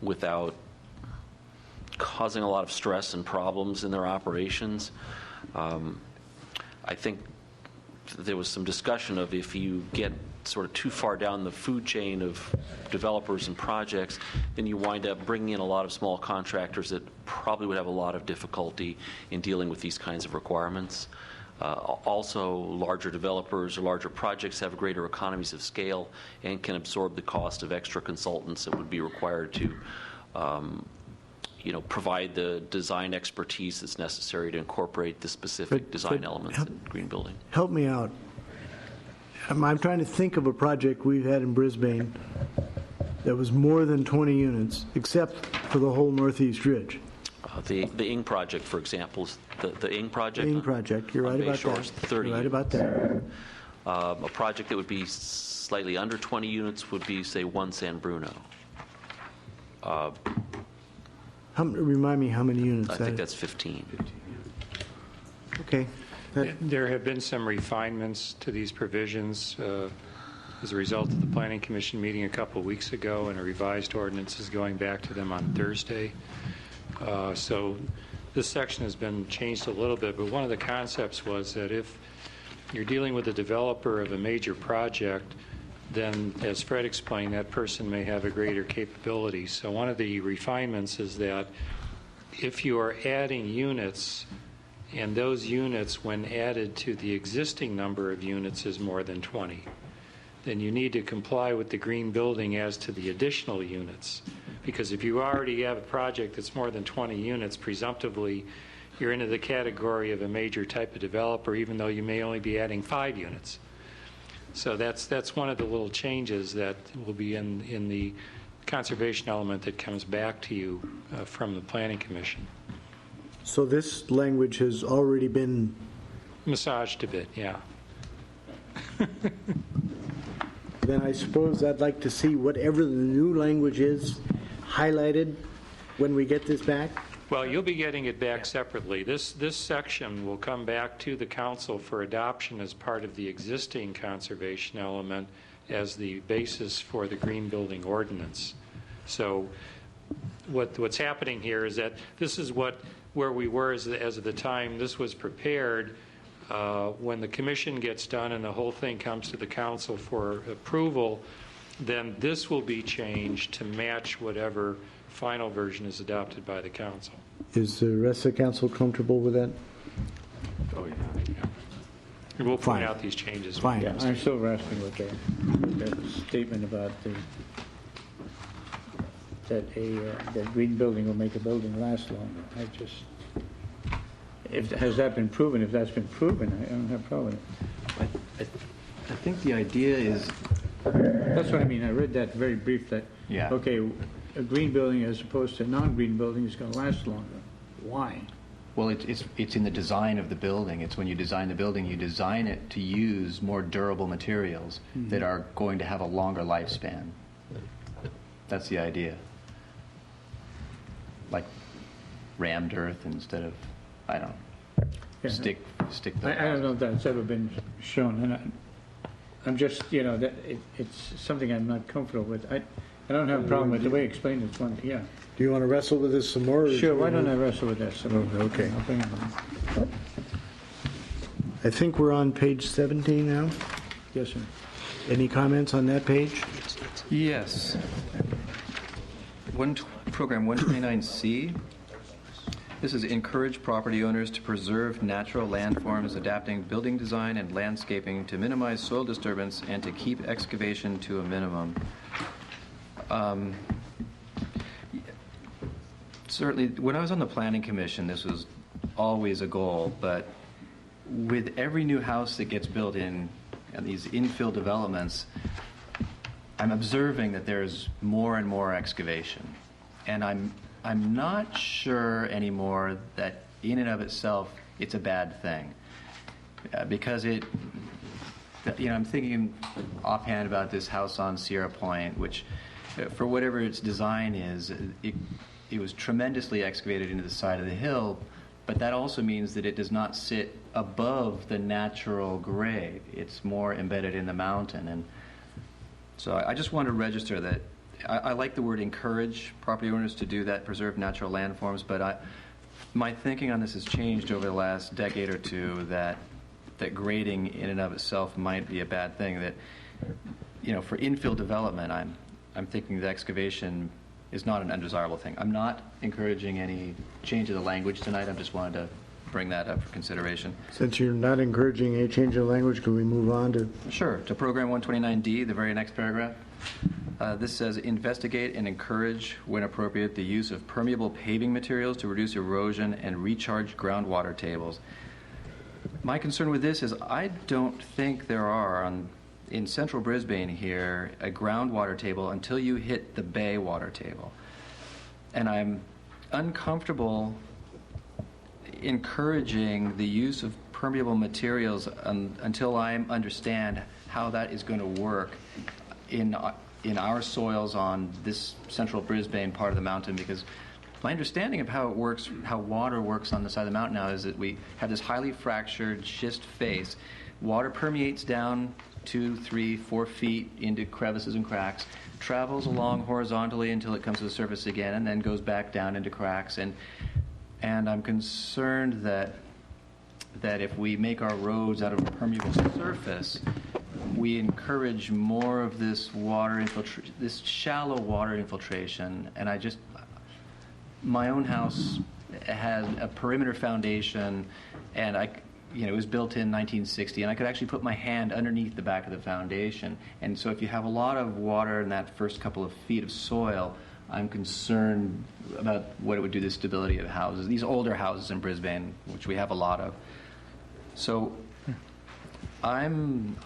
without causing a lot of stress and problems in their operations. I think there was some discussion of if you get sort of too far down the food chain of developers and projects, then you wind up bringing in a lot of small contractors that probably would have a lot of difficulty in dealing with these kinds of requirements. Also, larger developers or larger projects have greater economies of scale and can absorb the cost of extra consultants that would be required to provide the design expertise that's necessary to incorporate the specific design elements in green building. Help me out. I'm trying to think of a project we've had in Brisbane that was more than 20 units, except for the whole Northeast Ridge. The Ing project, for example, is the Ing project. Ing project, you're right about that. 30 You're right about that. A project that would be slightly under 20 units would be, say, One San Bruno. Remind me how many units I that think is. that's 15. Okay. There have been some refinements to these provisions as a result of the Planning Commission meeting a couple of weeks ago, and a revised ordinance is going back to them on Thursday. So this section has been changed a little bit, but one of the concepts was that if you're dealing with a developer of a major project, then, as Fred explained, that person may have a greater capability. So one of the refinements is that if you are adding units, and those units, when added to the existing number of units, is more than 20, then you need to comply with the green building as to the additional units. Because if you already have a project that's more than 20 units, presumptively, you're into the category of a major type of developer, even though you may only be adding 5 units. So that's one of the little changes that will be in the conservation element that comes back to you from the Planning Commission. So this language has already been Massaged a bit, yeah. Then I suppose I'd like to see whatever the new language is highlighted when we get this back. Well, you'll be getting it back separately. This section will come back to the council for adoption as part of the existing conservation element as the basis for the green building ordinance. So what's happening here is that this is where we were as of the time this was prepared. When the commission gets done and the whole thing comes to the council for approval, then this will be changed to match whatever final version is adopted by the council. Is the rest of the council comfortable with that? Oh, yeah. And we'll point out these changes. Fine. Yeah, I'm still wrestling with that statement about that green building will make a building last longer. Has that been proven? If that's been proven, I don't have a problem. I think the idea is... That's what I mean. I read that very brief that, Yeah. okay, a green building as opposed to a non-green building is going to last longer. Why? Well, it's in the design of the building. It's when you design the building, you design it to use more durable materials that are going to have a longer lifespan. That's the idea. Like rammed earth instead of, I don't know, Yeah, stick. I don't know if that's ever been shown, and I'm just, that it's something I'm not comfortable with. I don't have a problem with the way you explained this one. Yeah. Do you want to wrestle with this some more? Sure. Why don't I wrestle with this? Okay. I'll bring it on. I think we're on page 17 now. Yes, sir. Any comments on that page? Yes. Program 129C. This is encourage property owners to preserve natural landforms, adapting building design and landscaping to minimize soil disturbance and to keep excavation to a minimum. Certainly, when I was on the Planning Commission, this was always a goal, but with every new house that gets built in these infill developments, I'm observing that there's more and more excavation. And I'm not sure anymore that in and of itself it's a bad thing. Because I'm thinking offhand about this house on Sierra Point, which for whatever its design is, it was tremendously excavated into the side of the hill, but that also means that it does not sit above the natural grade. It's more embedded in the mountain. And so I just want to register that I like the word encourage property owners to do that, preserve natural landforms, but my thinking on this has changed over the last decade or two, that grading in and of itself might be a bad thing. That, for infill development, I'm thinking that excavation is not an undesirable thing. I'm not encouraging any change of the language tonight. I just wanted to bring that up for consideration. Since you're not encouraging a change of language, can we move on to... Sure. To Program 129D, the very next paragraph. This says, investigate and encourage, when appropriate, the use of permeable paving materials to reduce erosion and recharge groundwater tables. My concern with this is I don't think there are, in central Brisbane here, a groundwater table until you hit the bay water table. And I'm uncomfortable encouraging the use of permeable materials until I understand how that is going to work in our soils on this central Brisbane part of the mountain, because my understanding of how it works, how water works on the side of the mountain now, is that we have this highly fractured schist face. Water permeates down 2, 3, 4 feet into crevices and cracks, travels along horizontally until it comes to the surface again, and then goes back down into cracks. And I'm concerned that if we make our roads out of a permeable surface, we encourage more of this this shallow water infiltration. And my own house has a perimeter foundation, and it was built in 1960, and I could actually put my hand underneath the back of the foundation. And so if you have a lot of water in that first couple of feet of soil, I'm concerned about what it would do to the stability of houses, these older houses in Brisbane, which we have a lot of. So I'm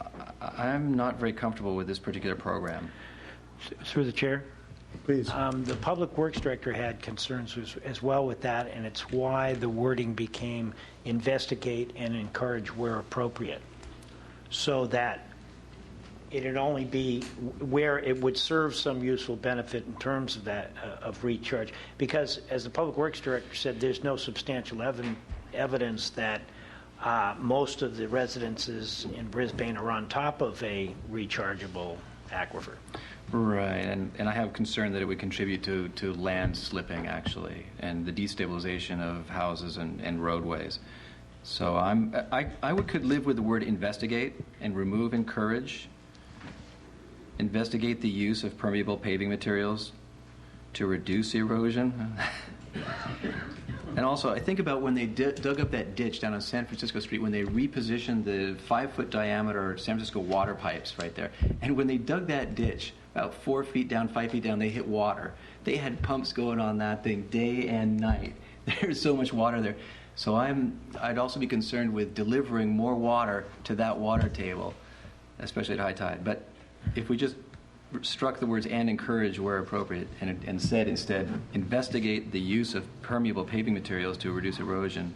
not very comfortable with this particular program. Through the chair. Please. The Public Works Director had concerns as well with that, and it's why the wording became investigate and encourage where appropriate, so that it'd only be where it would serve some useful benefit in terms of that of recharge. Because, as the Public Works Director said, there's no substantial evidence that most of the residences in Brisbane are on top of a rechargeable aquifer. Right, and I have concern that it would contribute to land slipping, actually, and the destabilization of houses and roadways. So I could live with the word investigate and remove encourage. Investigate the use of permeable paving materials to reduce erosion. And also, I think about when they dug up that ditch down on San Francisco Street, when they repositioned the 5-foot diameter San Francisco water pipes right there. And when they dug that ditch, about 4 feet down, 5 feet down, they hit water. They had pumps going on that thing day and night. There's so much water there. So I'd also be concerned with delivering more water to that water table, especially at high tide. But if we just struck the words and encourage where appropriate and said instead, investigate the use of permeable paving materials to reduce erosion.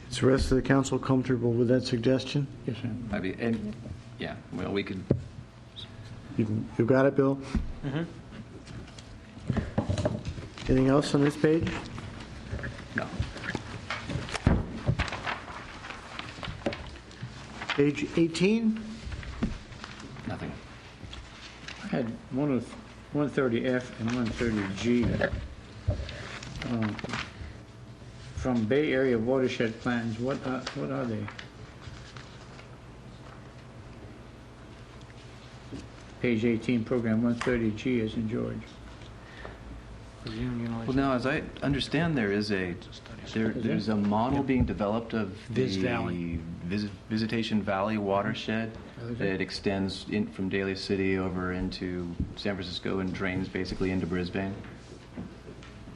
Is the rest of the council comfortable with that suggestion? Yes, sir. Yeah, well, we could. You've got it, Bill? Mm-hmm. Anything else on this page? No. Page 18? Nothing. I had 130F and 130G. From Bay Area watershed plans, what are they? Page 18, program 130G is in George. Well, now, as I understand, there's a model being developed of the Visitation Valley watershed that extends from Daly City over into San Francisco and drains basically into Brisbane.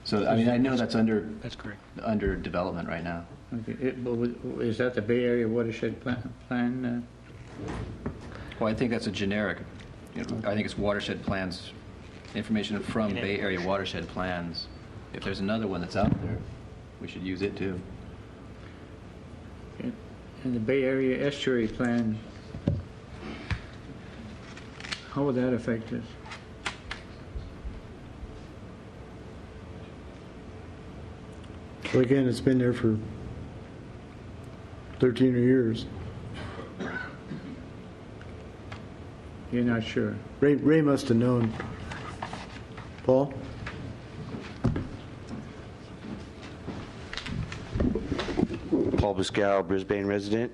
So, I mean, I know that's correct. Under development right now. Okay. Is that the Bay Area watershed plan? Well, I think that's a generic. I think it's watershed plans, information from Bay Area watershed plans. If there's another one that's out there, we should use it too. Okay. And the Bay Area estuary plan, how would that affect us? Well, again, it's been there for 13 years. You're not sure? Ray must have known. Paul? Paul Buscal, Brisbane resident.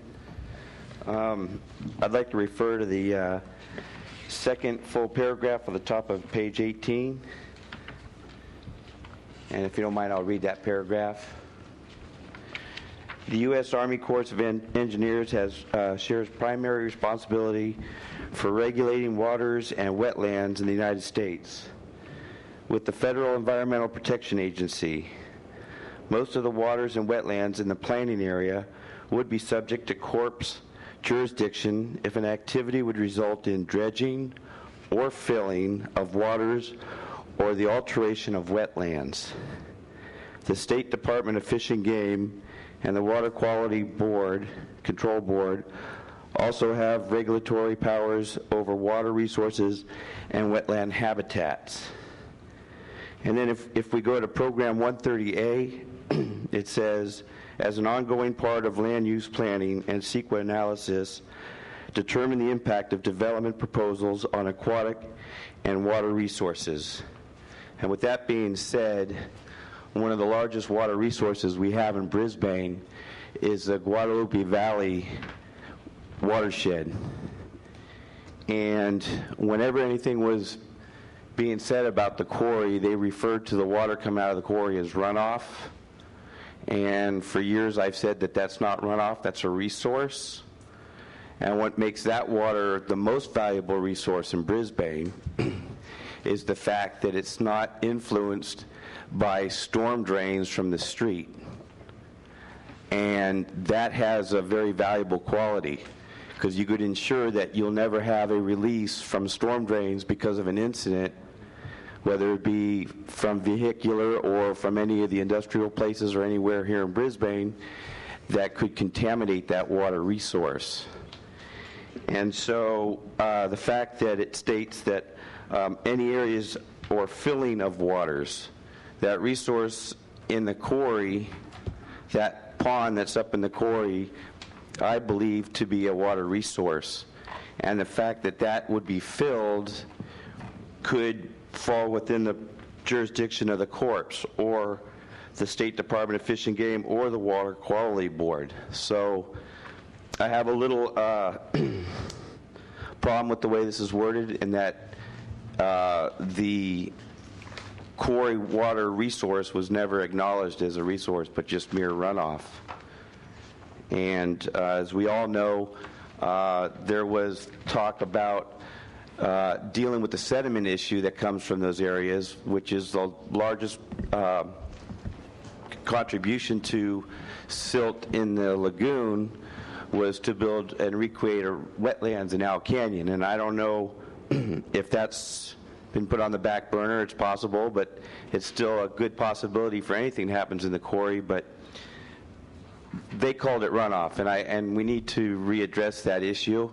I'd like to refer to the second full paragraph at the top of page 18. And if you don't mind, I'll read that paragraph. The U.S. Army Corps of Engineers shares primary responsibility for regulating waters and wetlands in the United States. With the Federal Environmental Protection Agency, most of the waters and wetlands in the planning area would be subject to Corps jurisdiction if an activity would result in dredging or filling of waters or the alteration of wetlands. The State Department of Fish and Game and the Water Quality Control Board also have regulatory powers over water resources and wetland habitats. And then if we go to Program 130A, it says, as an ongoing part of land use planning and CEQA analysis, determine the impact of development proposals on aquatic and water resources. And with that being said, one of the largest water resources we have in Brisbane is the Guadalupe Valley watershed. And whenever anything was being said about the quarry, they referred to the water coming out of the quarry as runoff. And for years I've said that that's not runoff, that's a resource. And what makes that water the most valuable resource in Brisbane is the fact that it's not influenced by storm drains from the street. And that has a very valuable quality, because you could ensure that you'll never have a release from storm drains because of an incident, whether it be from vehicular or from any of the industrial places or anywhere here in Brisbane, that could contaminate that water resource. And so the fact that it states that any areas or filling of waters, that resource in the quarry, that pond that's up in the quarry, I believe to be a water resource. And the fact that that would be filled could fall within the jurisdiction of the Corps or the State Department of Fish and Game or the Water Quality Board. So I have a little problem with the way this is worded, in that the quarry water resource was never acknowledged as a resource, but just mere runoff. And as we all know, there was talk about dealing with the sediment issue that comes from those areas, which is the largest contribution to silt in the lagoon, was to build and recreate wetlands in Owl Canyon. And I don't know if that's been put on the back burner. It's possible, but it's still a good possibility for anything that happens in the quarry. But they called it runoff, and we need to readdress that issue,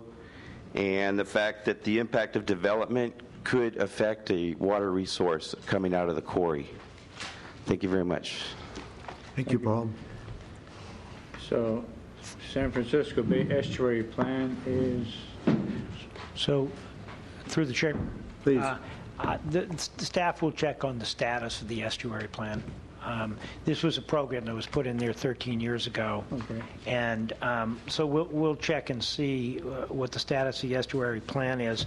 and the fact that the impact of development could affect a water resource coming out of the quarry. Thank you very much. Thank you, Paul. So San Francisco Bay Estuary Plan is... So, through the chair, Please. The staff will check on the status of the estuary plan. This was a program that was put in there 13 years ago. Okay. And so we'll check and see what the status of the estuary plan is.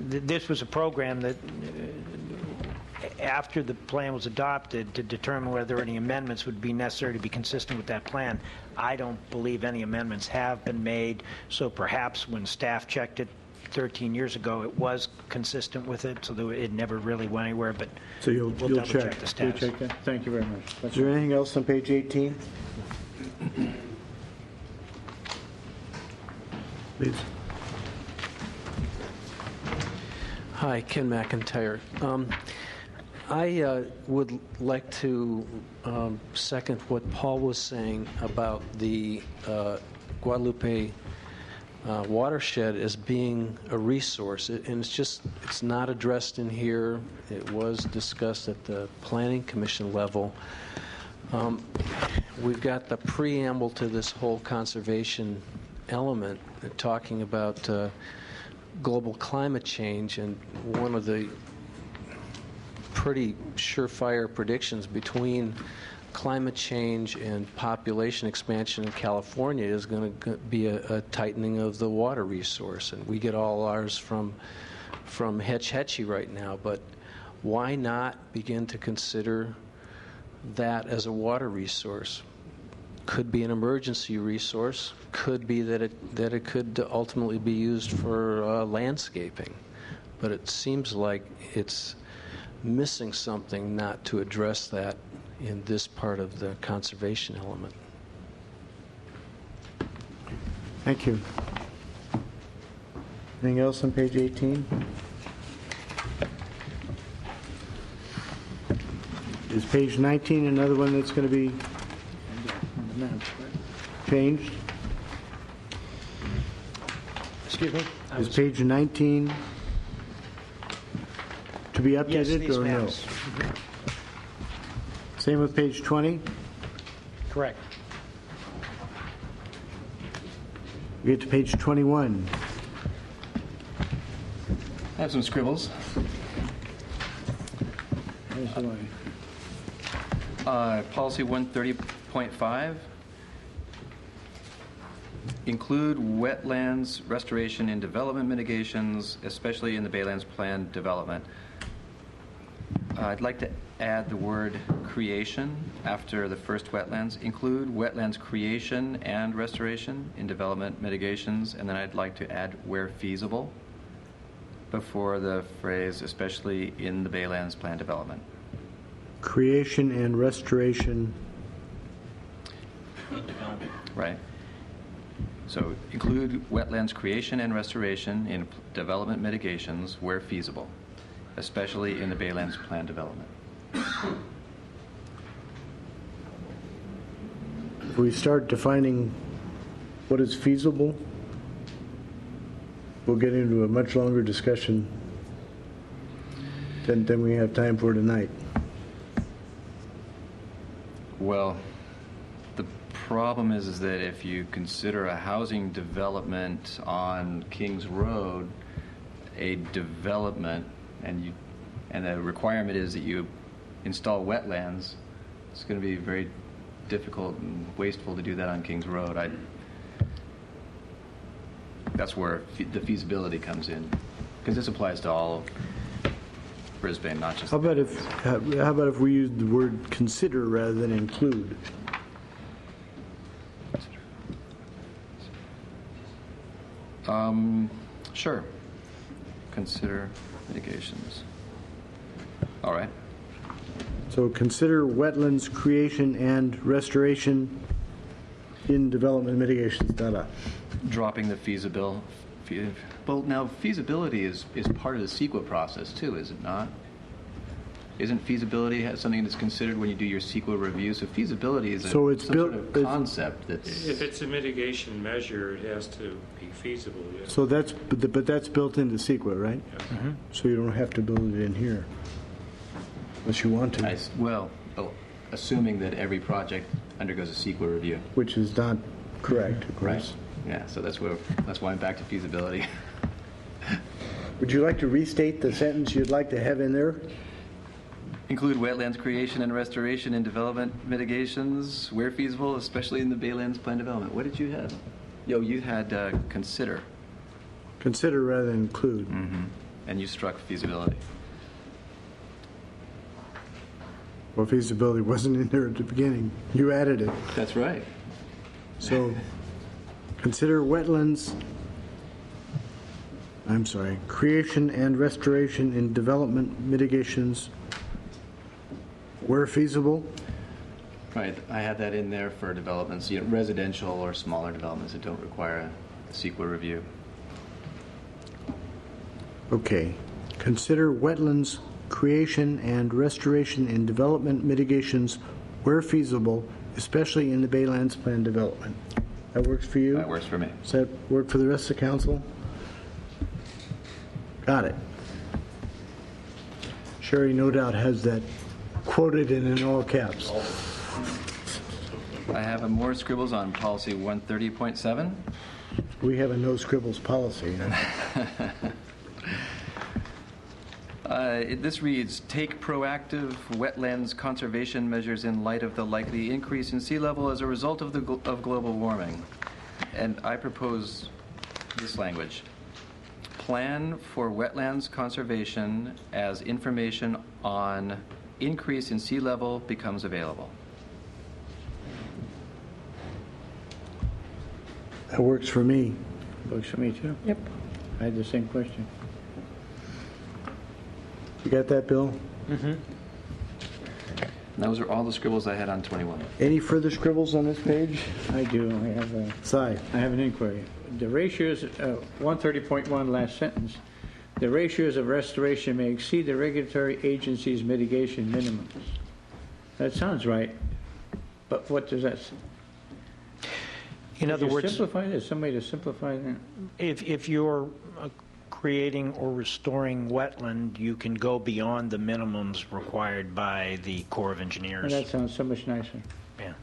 This was a program that, after the plan was adopted, to determine whether any amendments would be necessary to be consistent with that plan. I don't believe any amendments have been made, so perhaps when staff checked it 13 years ago, it was consistent with it, so it never really went anywhere, but So you'll double check. check the status. You'll check that? Thank you very much. Is there anything else on page 18? Please. Hi, Ken McIntyre. I would like to second what Paul was saying about the Guadalupe watershed as being a resource, and it's not addressed in here. It was discussed at the Planning Commission level. We've got the preamble to this whole conservation element talking about global climate change, and one of the pretty surefire predictions between climate change and population expansion in California is going to be a tightening of the water resource, and we get all ours from Hetch Hetchy right now. But why not begin to consider that as a water resource? could be an emergency resource, could be that it could ultimately be used for landscaping. But it seems like it's missing something not to address that in this part of the conservation element. Thank you. Anything else on page 18? Is page 19 another one that's going to be changed? Excuse me? Is page 19 to be Yes, updated these or no? maps. Same with page 20? Correct. We get to page 21. I have some scribbles. Policy 130.5. Include wetlands restoration in development mitigations, especially in the Baylands Plan development. I'd like to add the word creation after the first wetlands. Include wetlands creation and restoration in development mitigations, and then I'd like to add where feasible before the phrase especially in the Baylands Plan development. Creation and restoration. Right. So include wetlands creation and restoration in development mitigations where feasible, especially in the Baylands Plan development. If we start defining what is feasible, we'll get into a much longer discussion than we have time for tonight. Well, the problem is that if you consider a housing development on Kings Road a development, and the requirement is that you install wetlands, it's going to be very difficult and wasteful to do that on Kings Road. That's where the feasibility comes in, because this applies to all of Brisbane, not just. How about if we use the word consider rather than include? Sure. Consider mitigations. All right. So consider wetlands creation and restoration in development mitigations, Dropping the feasibility. Well, now feasibility is part of the CEQA process too, is it not? Isn't feasibility something that's considered when you do your CEQA review? So feasibility is So it's some built- sort of concept that's. If it's a mitigation measure, it has to be feasible, yes. So but that's built into CEQA, right? Yes. So you don't have to build it in here, unless you want to, Assuming that every project undergoes a CEQA review. which is not correct, of course. Right. Yeah, so that's why I'm back to feasibility. Would you like to restate the sentence you'd like to have in there? Include wetlands creation and restoration in development mitigations where feasible, especially in the Baylands Plan development. What did you have? You had consider. Consider rather than include. Mm-hmm. And you struck feasibility. Well, feasibility wasn't in there at the beginning. You added it. That's right. So consider wetlands, creation and restoration in development mitigations where feasible. Right. I had that in there for developments, residential or smaller developments that don't require a CEQA review. Okay. Consider wetlands creation and restoration in development mitigations where feasible, especially in the Baylands Plan development. That works for you? That works for me. Does that work for the rest of the council? Got it. Sherry no doubt has that quoted in all caps. I have more scribbles on policy 130.7. We have a no scribbles policy. This reads, take proactive wetlands conservation measures in light of the likely increase in sea level as a result of global warming. And I propose this language. Plan for wetlands conservation as information on increase in sea level becomes available. That works for me. Works for me, too. Yep. I had the same question. You got that, Bill? Those are all the scribbles I had on 21. Any further scribbles on this page? I do. I have an inquiry. The ratios, 130.1, last sentence, the ratios of restoration may exceed the regulatory agency's mitigation minimums. That sounds right, but what does that say? In other words, simplify it? Is some way to simplify that? if you're creating or restoring wetland, you can go beyond the minimums required by the Corps of Engineers. Well, that sounds so much nicer. Yeah.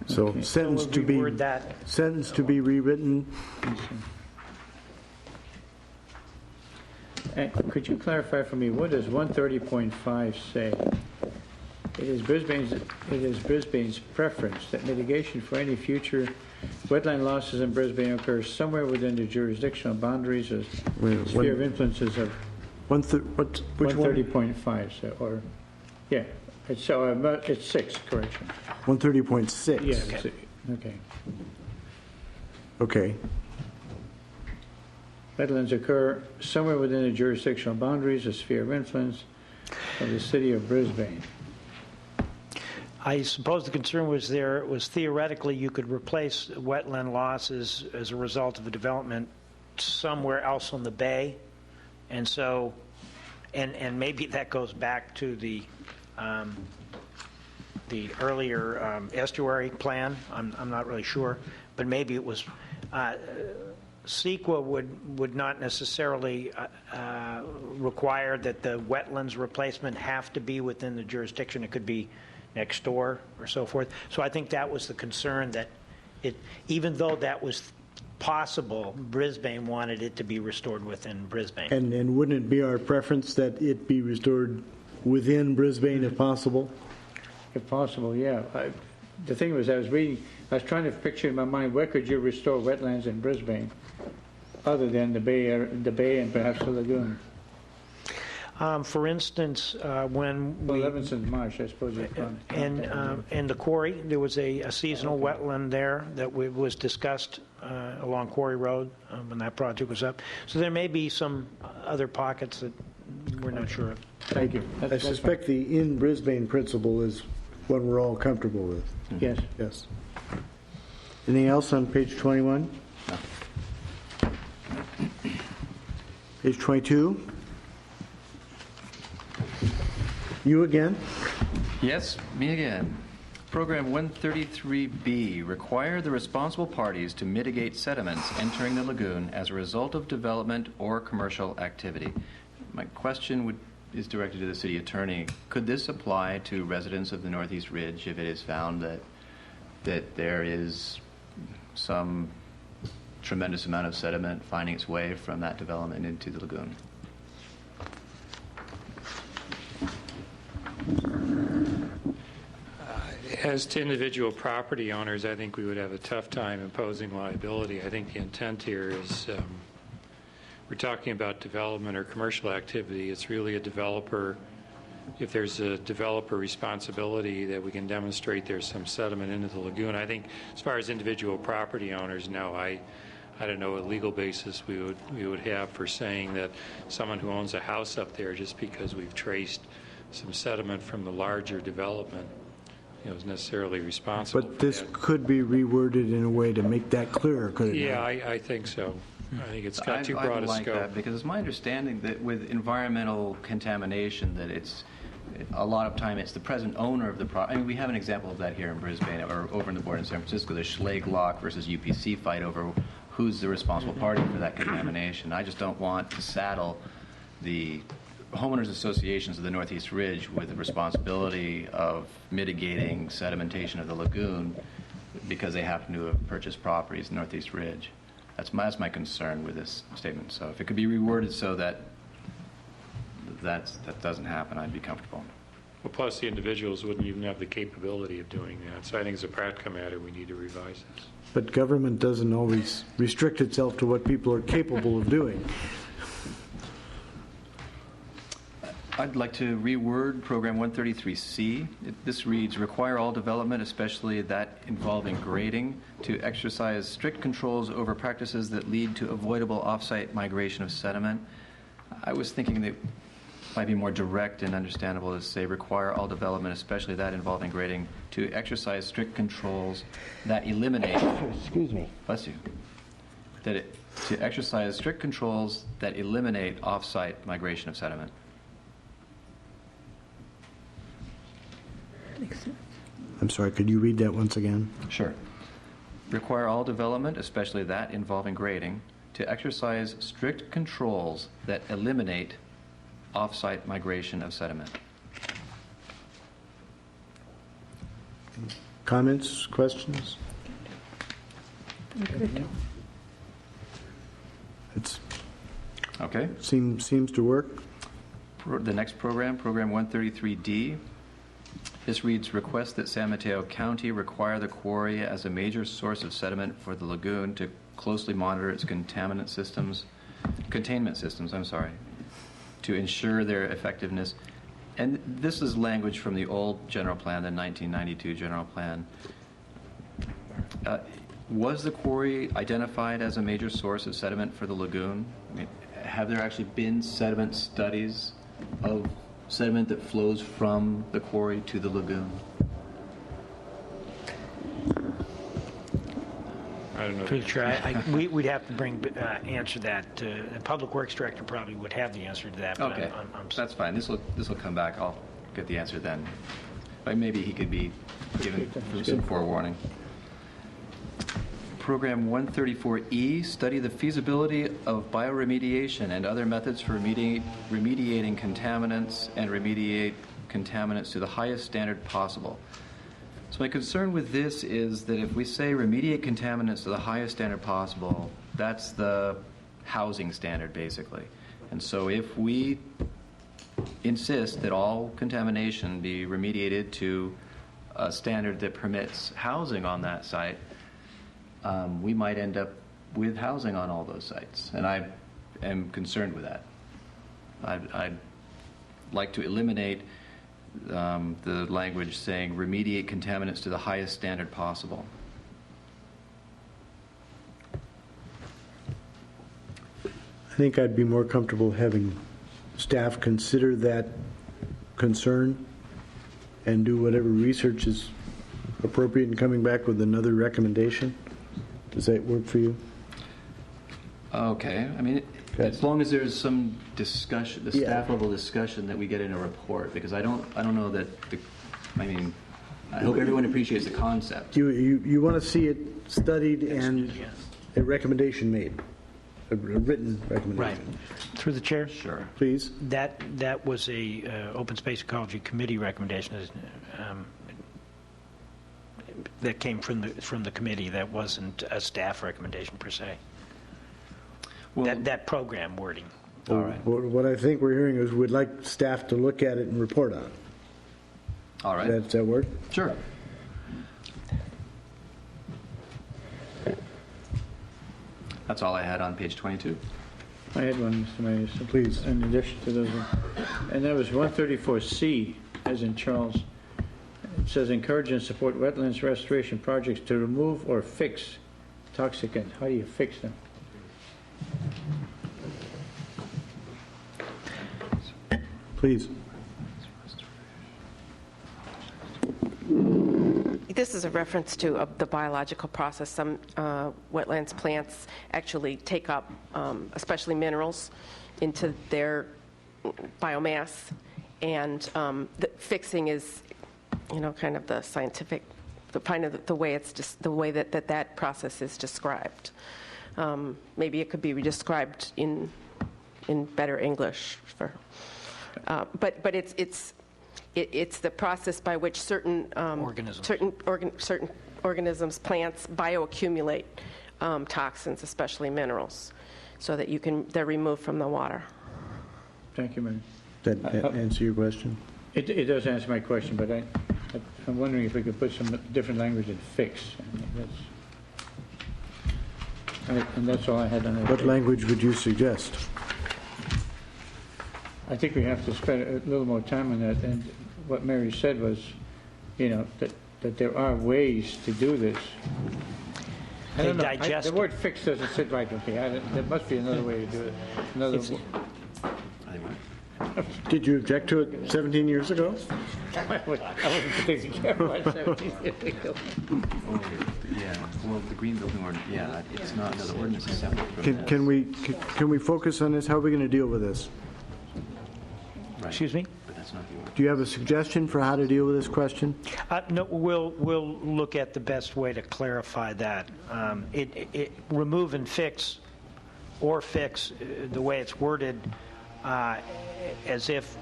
So sentence we'll to be reword that. sentence to be rewritten. Could you clarify for me, what does 130.5 say? It is Brisbane's preference that mitigation for any future wetland losses in Brisbane occurs somewhere within the jurisdictional boundaries or sphere of influences of Which one? 130.5. So, or yeah, it's 6. Correction. 130.6. Yeah. Okay. Okay. Wetlands occur somewhere within the jurisdictional boundaries or sphere of influence of the city of Brisbane. I suppose the concern was theoretically you could replace wetland losses as a result of a development somewhere else on the bay, and so, and maybe that goes back to the earlier estuary plan. I'm not really sure, but maybe it was. CEQA would not necessarily require that the wetlands replacement have to be within the jurisdiction. It could be next door or so forth. So I think that was the concern, that even though that was possible, Brisbane wanted it to be restored within Brisbane. And wouldn't it be our preference that it be restored within Brisbane if possible? If possible, yeah. The thing was, I was trying to picture in my mind, where could you restore wetlands in Brisbane other than the bay and perhaps the lagoon? For instance, when well, Levinson Marsh, I suppose. And the quarry, there was a seasonal wetland there that was discussed along Quarry Road when that project was up. So there may be some other pockets that we're not sure of. Thank you. I suspect the in Brisbane principle is one we're all comfortable with. Yes. Yes. Anything else on page 21? No. Page 22. You again? Yes, me again. Program 133B, require the responsible parties to mitigate sediments entering the lagoon as a result of development or commercial activity. My question is directed to the city attorney. Could this apply to residents of the Northeast Ridge if it is found that there is some tremendous amount of sediment finding its way from that development into the lagoon? As to individual property owners, I think we would have a tough time imposing liability. I think the intent here is we're talking about development or commercial activity. It's really a developer. If there's a developer responsibility that we can demonstrate there's some sediment into the lagoon. I think as far as individual property owners, no, I don't know what legal basis we would have for saying that someone who owns a house up there, just because we've traced some sediment from the larger development, is necessarily responsible. But this could be reworded in a way to make that clearer, could it yeah, not? I think so. I think it's got too broad a like scope. that, because it's my understanding that with environmental contamination, that a lot of time it's the present owner of the property. I mean, we have an example of that here in Brisbane, or over in the border in San Francisco, the Schlegel Lock versus UPC fight over who's the responsible party for that contamination. I just don't want to saddle the homeowners associations of the Northeast Ridge with the responsibility of mitigating sedimentation of the lagoon because they happen to have purchased properties in Northeast Ridge. That's my concern with this statement. So if it could be reworded so that doesn't happen, I'd be comfortable. Well, plus the individuals wouldn't even have the capability of doing that. So I think as a practical matter, we need to revise this. But government doesn't always restrict itself to what people are capable of doing. I'd like to reword Program 133C. This reads, require all development, especially that involving grading, to exercise strict controls over practices that lead to avoidable off-site migration of sediment. I was thinking that it might be more direct and understandable to say require all development, especially that involving grading, to exercise strict controls that eliminate... Excuse me. Bless you. To exercise strict controls that eliminate off-site migration of sediment. I'm sorry, could you read that once again? Sure. Require all development, especially that involving grading, to exercise strict controls that eliminate off-site migration of sediment. Comments, questions? It's Okay. seems to work. The next program, Program 133D. This reads, request that San Mateo County require the quarry as a major source of sediment for the lagoon to closely monitor its containment systems, to ensure their effectiveness. And this is language from the old general plan, the 1992 general plan. Was the quarry identified as a major source of sediment for the lagoon? I mean, have there actually been sediment studies of sediment that flows from the quarry to the lagoon? I don't know. Through the chair, we'd have to answer that. The Public Works Director probably would have the answer to that. But Okay, I'm that's fine. This will come back. I'll get the answer then. But maybe he could be given some forewarning. Program 134E, study the feasibility of bioremediation and other methods for remediating contaminants and remediate contaminants to the highest standard possible. So my concern with this is that if we say remediate contaminants to the highest standard possible, that's the housing standard basically. And so if we insist that all contamination be remediated to a standard that permits housing on that site, we might end up with housing on all those sites, and I am concerned with that. I'd like to eliminate the language saying remediate contaminants to the highest standard possible. I think I'd be more comfortable having staff consider that concern and do whatever research is appropriate in coming back with another recommendation. Does that work for you? Okay. I mean, as long as there's some discussion, the staff level discussion that we get in a report, because I don't know that I hope everyone appreciates the concept. You want to see it studied and a recommendation made, a written recommendation. Right. Through the chair? Sure. Please. That was a Open Space Ecology Committee recommendation. That came from the committee. That wasn't a staff recommendation per se. Well, that program wording. all right. What I think we're hearing is we'd like staff to look at it and report on it. All right. Does that work? Sure. That's all I had on page 22. I had one, Mr. Mayor. So Please. In addition to those, and that was 134C, as in Charles. It says encourage and support wetlands restoration projects to remove or fix toxicants. How do you fix them? Please. This is a reference to the biological process. Some wetlands plants actually take up, especially minerals, into their biomass, and the fixing is, kind of the scientific, the way it's just the way that process is described. Maybe it could be described in better English but it's the process by which certain organisms, plants, bioaccumulate toxins, especially minerals, so that they're removed from the water. Thank you, Mayor. Does that answer your question? It does answer my question, but I'm wondering if we could put some different language in fix. And that's all I had on that. What language would you suggest? I think we have to spend a little more time on that. And what Mary said was, that there are ways to do this. I don't know. The word fix doesn't sit right with me. There must be another way to do it. Did you object to it 17 years ago? I wasn't particularly careful about 17 years ago. Yeah, well, the green building ordinance, it's not, the ordinance is separate from this. Can we focus on this? How are we going to deal with this? Right. Excuse me? But that's not the ordinance. Do you have a suggestion for how to deal with this question? No, we'll look at the best way to clarify that. Remove and fix, or fix, the way it's worded, as if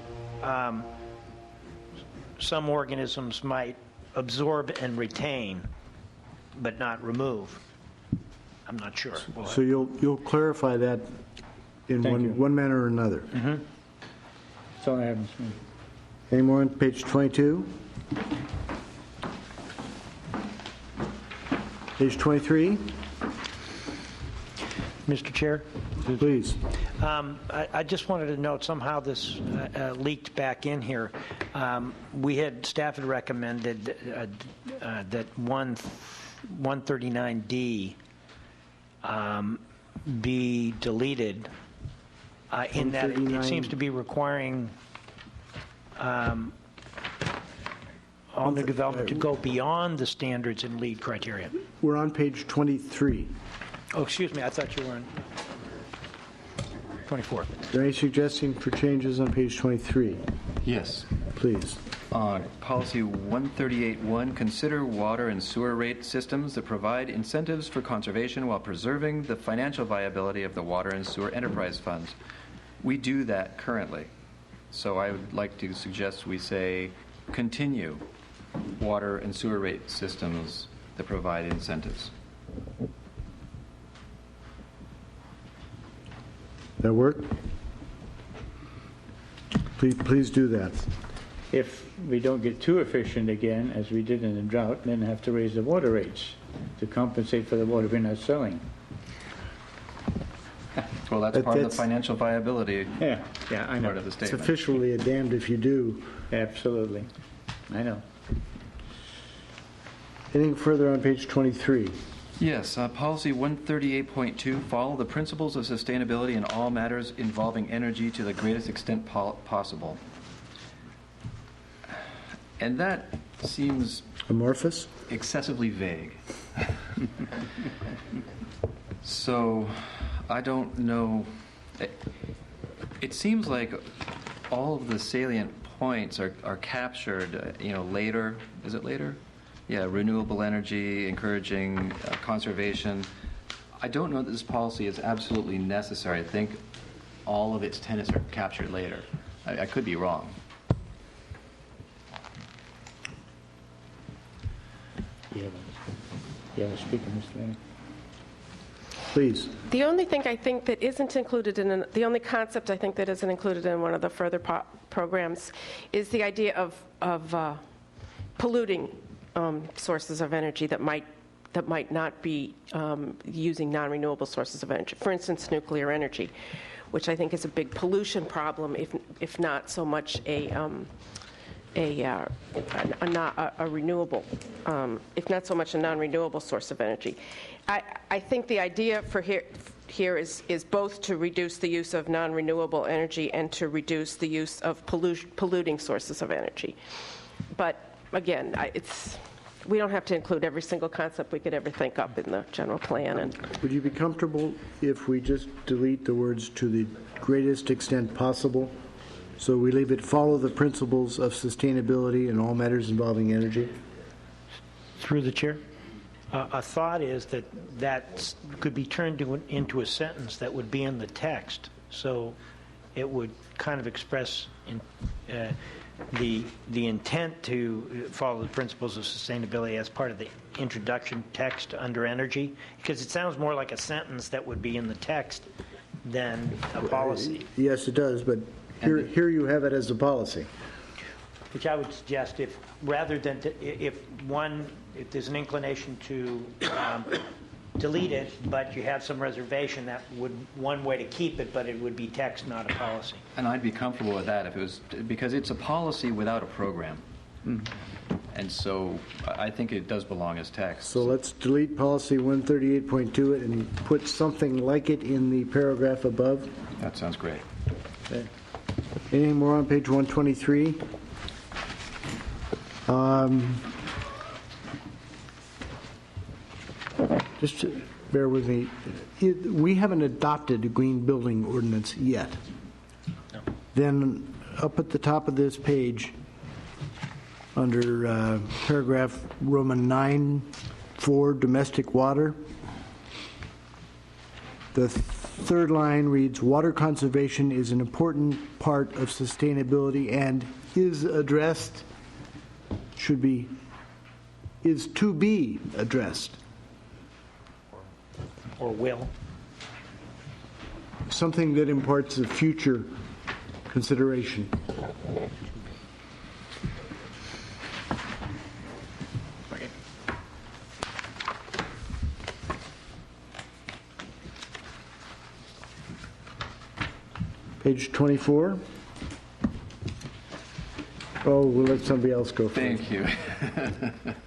some organisms might absorb and retain, but not remove. I'm not sure. So you'll clarify that in one manner or another. Mm-hmm. That's all I have, Mr. Mayor. Any more on page 22? Page 23? Mr. Chair? Please. I just wanted to note, somehow this leaked back in here. Staff had recommended that 139D be deleted, in that it seems to be requiring all new development to go beyond the standards and lead criteria. We're on page 23. Oh, excuse me, I thought you were on 24. Are there any suggestions for changes on page 23? Yes. Please. On policy 138.1, consider water and sewer rate systems that provide incentives for conservation while preserving the financial viability of the water and sewer enterprise funds. We do that currently. So I would like to suggest we say continue water and sewer rate systems that provide incentives. That work? Please do that. If we don't get too efficient again, as we did in the drought, then have to raise the water rates to compensate for the water we're not selling. Well, that's part of the financial viability. Yeah, I know. Part of the statement. It's officially a damned if you do. Absolutely. I know. Anything further on page 23? Yes, policy 138.2, follow the principles of sustainability in all matters involving energy to the greatest extent possible. And that seems amorphous, excessively vague. So I don't know. It seems like all of the salient points are captured, later. Is it later? Yeah, renewable energy, encouraging conservation. I don't know that this policy is absolutely necessary. I think all of its tenets are captured later. I could be wrong. You have a speaker, Mr. Mayor. Please. The only thing I think that isn't included the only concept I think that isn't included in one of the further programs is the idea of polluting sources of energy that might not be using non-renewable sources of energy. For instance, nuclear energy, which I think is a big pollution problem, if not so much a renewable, if not so much a non-renewable source of energy. I think the idea for here is both to reduce the use of non-renewable energy and to reduce the use of polluting sources of energy. But again, we don't have to include every single concept we could ever think up in the general plan. Would you be comfortable if we just delete the words "to the greatest extent possible"? So we leave it, follow the principles of sustainability in all matters involving energy? Through the chair. A thought is that could be turned into a sentence that would be in the text. So it would kind of express the intent to follow the principles of sustainability as part of the introduction text under energy, because it sounds more like a sentence that would be in the text than a policy. Yes, it does, but here you have it as a policy. Which I would suggest, if rather than if there's an inclination to delete it, but you have some reservation that would, one way to keep it, but it would be text, not a policy. And I'd be comfortable with that if it was, because it's a policy without a program. And so I think it does belong as text. So let's delete policy 138.2 and put something like it in the paragraph above. That sounds great. Okay. Anything more on page 123? Just bear with me. We haven't adopted a green building ordinance yet. No. Then up at the top of this page, under paragraph Roman 9:4, domestic water, the third line reads, water conservation is an important part of sustainability and is addressed, is to be addressed. Or will. Something that imparts a future consideration. Page 24. Oh, we'll let somebody else go first. Thank you.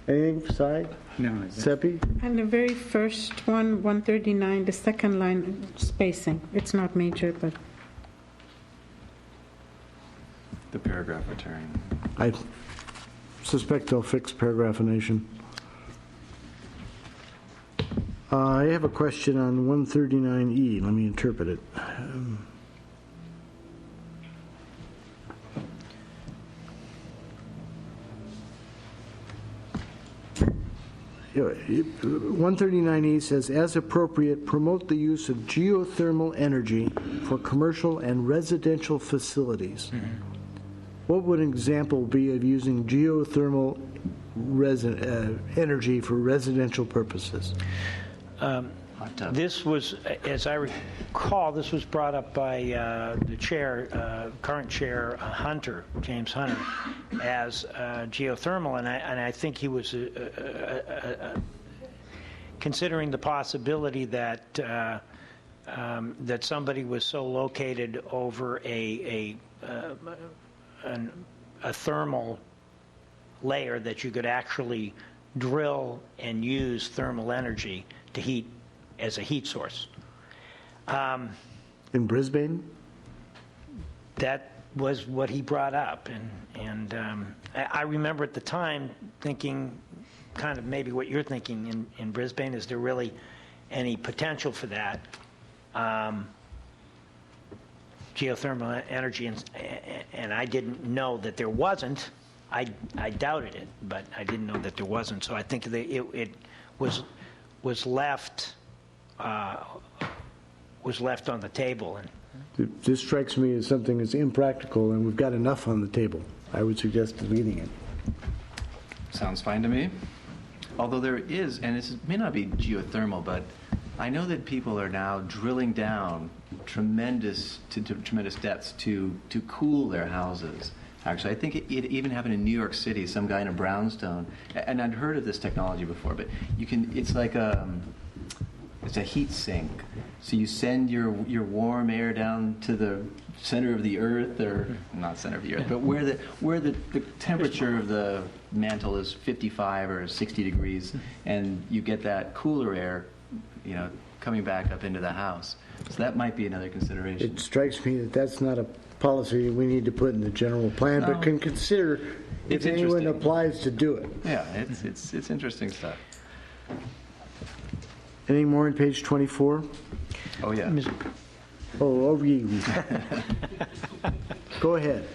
Anything, Si? No. Seppi? And the very first one, 139, the second line, spacing. It's not major, but The paragraph return. I suspect they'll fix paragraphination. I have a question on 139E. Let me interpret it. Yeah, 139E says, as appropriate, promote the use of geothermal energy for commercial and residential facilities. What would an example be of using geothermal energy for residential purposes? This was, as I recall, this was brought up by the chair, current chair, Hunter, James Hunter, as geothermal, and I think he was considering the possibility that that somebody was so located over a thermal layer that you could actually drill and use thermal energy to heat as a heat source. In Brisbane? That was what he brought up, and I remember at the time thinking kind of maybe what you're thinking in Brisbane. Is there really any potential for that? Geothermal energy, and I didn't know that there wasn't. I doubted it, but I didn't know that there wasn't. So I think that it was left on the table. And This strikes me as something that's impractical, and we've got enough on the table. I would suggest deleting it. Sounds fine to me. Although there is, and this may not be geothermal, but I know that people are now drilling down tremendous depths to cool their houses. Actually, I think it even happened in New York City. Some guy in a brownstone, and I'd heard of this technology before, but you can. It's like it's a heat sink. So you send your warm air down to the center of the earth, or not center of the earth, but where the temperature of the mantle is 55 or 60 degrees, and you get that cooler air, coming back up into the house. So that might be another consideration. It strikes me that that's not a policy we need to put in the general plan, but can consider if anyone applies to do it. Yeah, it's interesting stuff. Anything more on page 24? Oh, yeah. Go ahead.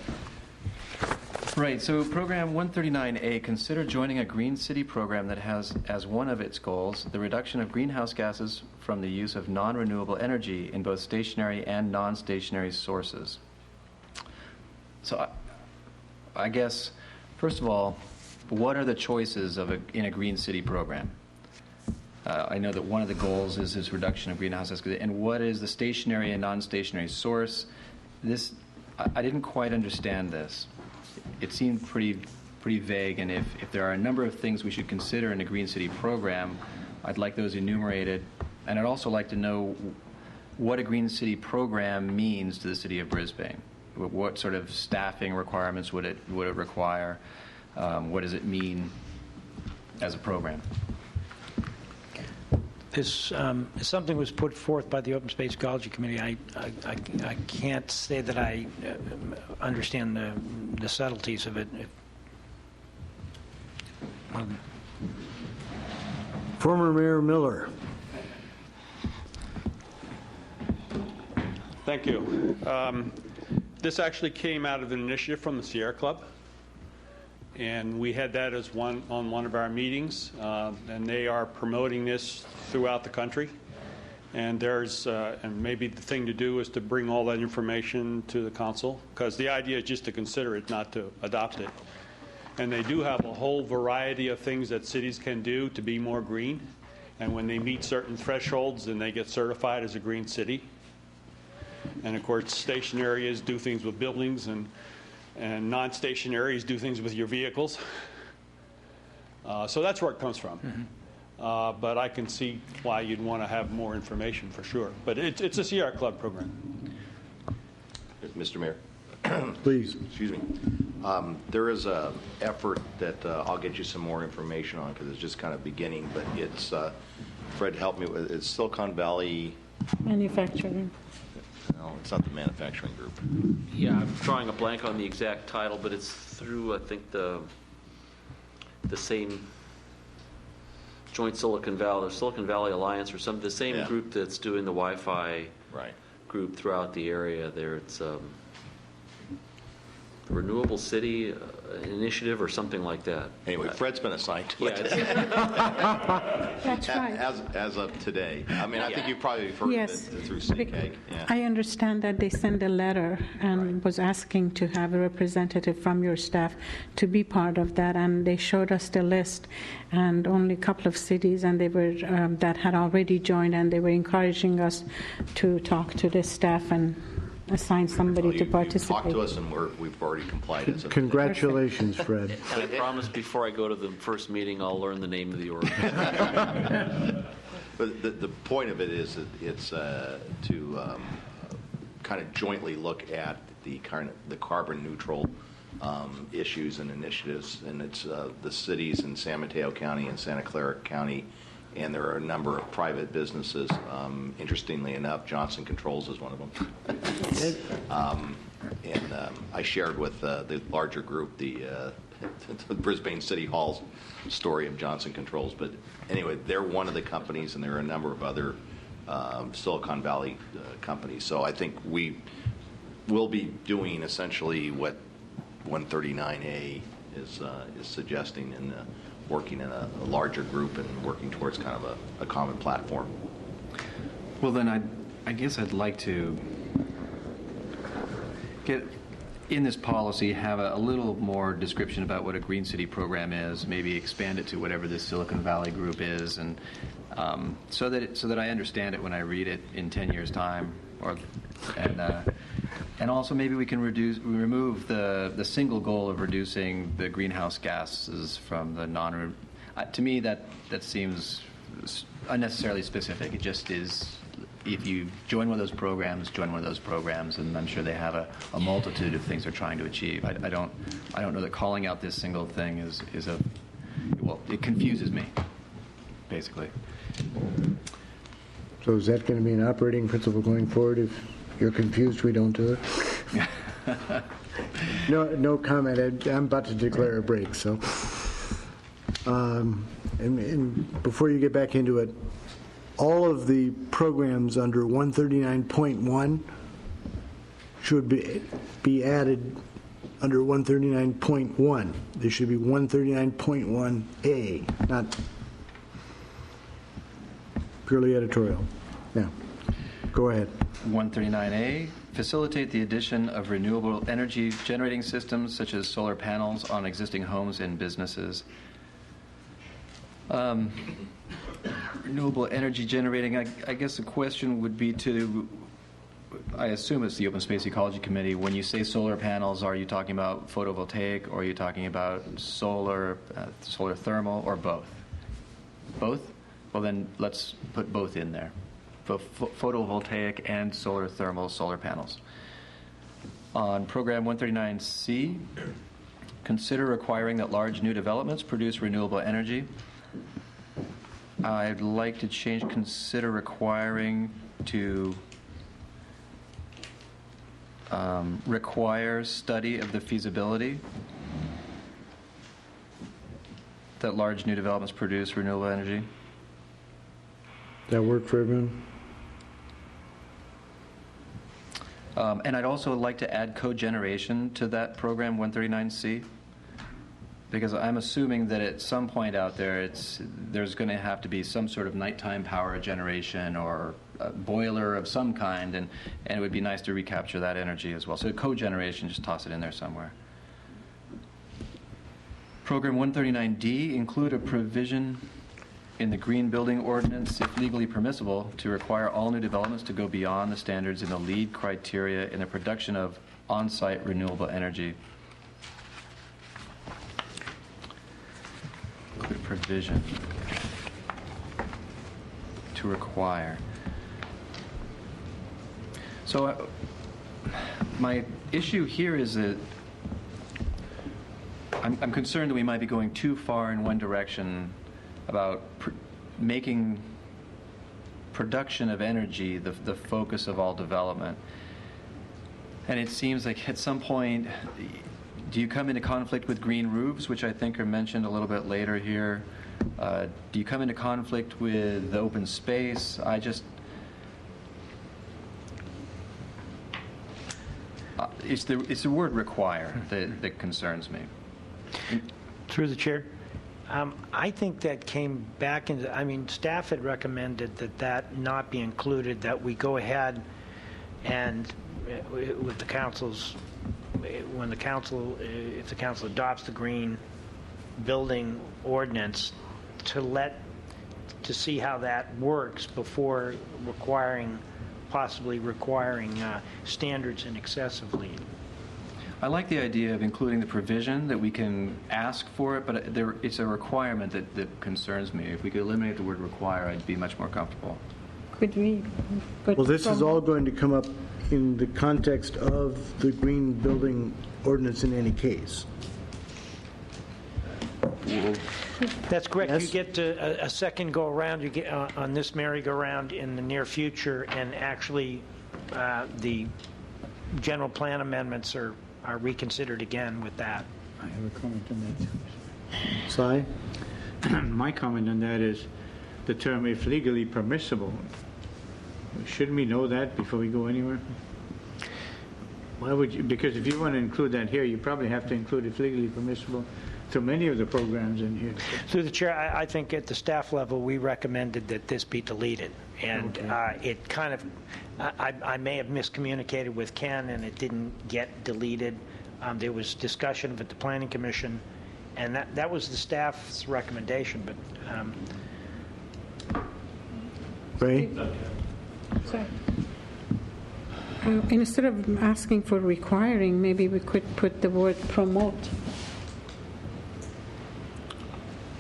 Right, so program 139A, consider joining a green city program that has as one of its goals the reduction of greenhouse gases from the use of non-renewable energy in both stationary and non-stationary sources. So I guess, first of all, what are the choices in a green city program? I know that one of the goals is this reduction of greenhouse gases, and what is the stationary and non-stationary source? I didn't quite understand this. It seemed pretty vague, and if there are a number of things we should consider in a green city program, I'd like those enumerated, and I'd also like to know what a Green City program means to the city of Brisbane. What sort of staffing requirements would it require? What does it mean as a program? This something was put forth by the Open Space Ecology Committee. I can't say that I understand the subtleties of it. Former Mayor Miller. Thank you. This actually came out of an initiative from the Sierra Club, and we had that as on one of our meetings, and they are promoting this throughout the country. And and maybe the thing to do is to bring all that information to the council, because the idea is just to consider it, not to adopt it. And they do have a whole variety of things that cities can do to be more green. And when they meet certain thresholds, then they get certified as a green city. And of course, station areas do things with buildings, and non-station areas do things with your vehicles. So that's where it comes from. Mm-hmm. But I can see why you'd want to have more information for sure. But it's a Sierra Club program. Mr. Mayor. Please. Excuse me. There is a effort that I'll get you some more information on, because it's just kind of beginning, but it's, Fred helped me with, it's Silicon Valley. Manufacturing. No, it's not the manufacturing group. Yeah, I'm drawing a blank on the exact title, but it's through, I think, the same joint Silicon Valley Alliance or the same group that's doing the Wi-Fi group throughout the area there. It's Renewable City Initiative or something like that. Anyway, Fred's been assigned to it. That's right. As of today. I mean, I think you've probably heard it through CK. Yeah. I understand that they sent a letter and was asking to have a representative from your staff to be part of that, and they showed us the list, and only a couple of cities, and they were that had already joined, and they were encouraging us to talk to the staff and assign somebody to participate. Talk to us, and we've already complied. Congratulations, Fred. And I promise before I go to the first meeting, I'll learn the name of the organization. But the point of it is that it's to kind of jointly look at the carbon neutral issues and initiatives, and it's the cities in San Mateo County and Santa Clara County. And there are a number of private businesses. Interestingly enough, Johnson Controls is one of them. I shared with the larger group the Brisbane City Hall's story of Johnson Controls. But anyway, they're one of the companies, and there are a number of other Silicon Valley companies. So I think we will be doing essentially what 139A is suggesting in working in a larger group and working towards kind of a common platform. Well, then I guess I'd like to get in this policy, have a little more description about what a Green City program is, maybe expand it to whatever this Silicon Valley group is, and so that I understand it when I read it in 10 years' time, and also maybe we can remove the single goal of reducing the greenhouse gases from the to me that seems unnecessarily specific. It just is, if you join one of those programs, and I'm sure they have a multitude of things they're trying to achieve. I don't know that calling out this single thing it confuses me, basically. So is that going to be an operating principle going forward? If you're confused, we don't do it? No comment. I'm about to declare a break. So, and before you get back into it, all of the programs under 139.1 should be added under 139.1. There should be 139.1A, not purely editorial. Yeah. Go ahead. 139A, facilitate the addition of renewable energy generating systems such as solar panels on existing homes and businesses. Renewable energy generating, I guess the question would be I assume it's the Open Space Ecology Committee. When you say solar panels, are you talking about photovoltaic, or are you talking about solar thermal, or both? Both? Well, then let's put both in there. Photovoltaic and solar thermal solar panels. On program 139C, consider requiring that large new developments produce renewable energy. I'd like to change consider requiring to require study of the feasibility that large new developments produce renewable energy. That work for everyone? And I'd also like to add cogeneration to that program 139C, because I'm assuming that at some point out there there's going to have to be some sort of nighttime power generation or a boiler of some kind, and it would be nice to recapture that energy as well. So cogeneration, just toss it in there somewhere. Program 139D, include a provision in the Green Building Ordinance, if legally permissible, to require all new developments to go beyond the standards in the LEED criteria in the production of on-site renewable energy. Include a provision to require. So my issue here is that I'm concerned that we might be going too far in one direction about making production of energy the focus of all development. And it seems like at some point, do you come into conflict with green roofs, which I think are mentioned a little bit later here? Do you come into conflict with the open space? It's the word require that concerns me. Through the chair. I think that came back into, staff had recommended that not be included, that we go ahead and with the council's, if the council adopts the green building ordinance, to see how that works before possibly requiring standards in excess of LEED. I like the idea of including the provision that we can ask for it, but it's a requirement that concerns me. If we could eliminate the word require, I'd be much more comfortable. Could we? Well, this is all going to come up in the context of the Green Building Ordinance in any case. That's correct. Yes? You get a second go around. You get on this merry-go-round in the near future, and actually, the general plan amendments are reconsidered again with that. I have a comment on that. Si? My comment on that is the term "if legally permissible." Shouldn't we know that before we go anywhere? Why would you? Because if you want to include that here, you probably have to include "if legally permissible" to many of the programs in here. Through the chair, I think at the staff level, we recommended that this be deleted. And it kind of, I may have miscommunicated with Ken, and it didn't get deleted. There was discussion of it at the Planning Commission, and that was the staff's recommendation. But Ray? Sorry. Instead of asking for requiring, maybe we could put the word promote.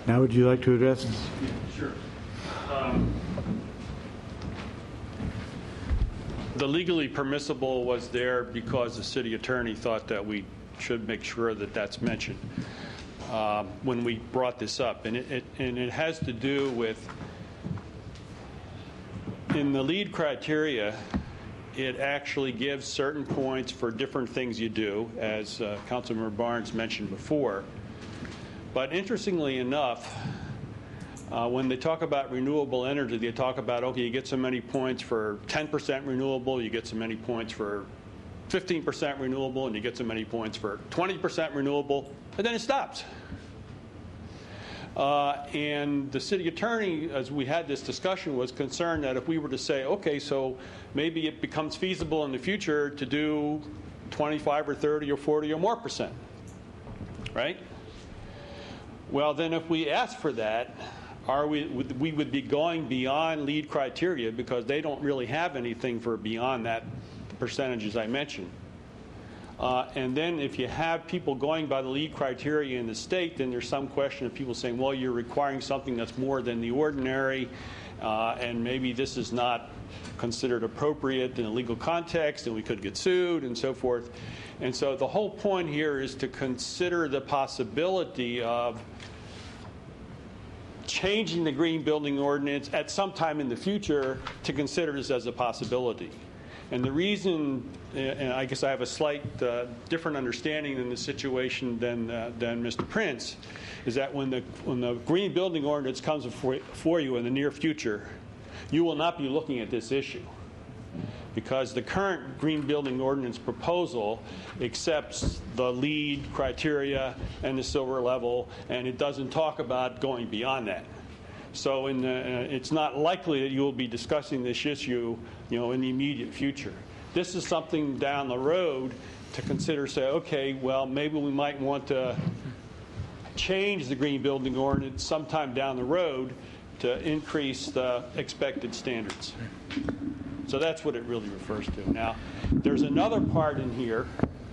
Now would you like to address? Sure. The legally permissible was there because the city attorney thought that we should make sure that that's mentioned when we brought this up. And it has to do with, in the LEED criteria, it actually gives certain points for different things you do, as Councilmember Barnes mentioned before. But interestingly enough, when they talk about renewable energy, they talk about, okay, you get so many points for 10% renewable, you get so many points for 15% renewable, and you get so many points for 20% renewable, and then it stops. And the city attorney, as we had this discussion, was concerned that if we were to say, okay, so maybe it becomes feasible in the future to do 25 or 30 or 40 or more percent, right? Well, then if we ask for that, we would be going beyond LEED criteria, because they don't really have anything for beyond that percentages I mentioned. And then if you have people going by the LEED criteria in the state, then there's some question of people saying, well, you're requiring something that's more than the ordinary, and maybe this is not considered appropriate in a legal context, and we could get sued and so forth. And so the whole point here is to consider the possibility of changing the green building ordinance at some time in the future to consider this as a possibility. And the reason, and I guess I have a slight different understanding in the situation than Mr. Prince, is that when the green building ordinance comes before you in the near future, you will not be looking at this issue, because the current green building ordinance proposal accepts the LEED criteria and the silver level, and it doesn't talk about going beyond that. So it's not likely that you will be discussing this issue, in the immediate future. This is something down the road to consider. Say, okay, well, maybe we might want to change the green building ordinance sometime down the road to increase the expected standards. So that's what it really refers to. Now, there's another part in here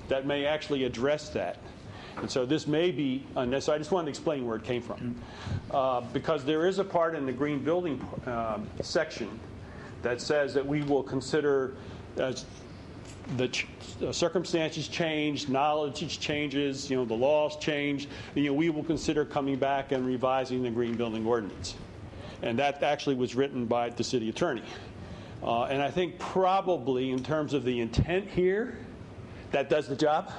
that may actually address that. And so this may be, so I just wanted to explain where it came from. Because there is a part in the green building section that says that we will consider as the circumstances change, knowledge changes, the laws change, we will consider coming back and revising the green building ordinance. And that actually was written by the city attorney. And I think probably in terms of the intent here, that does the job.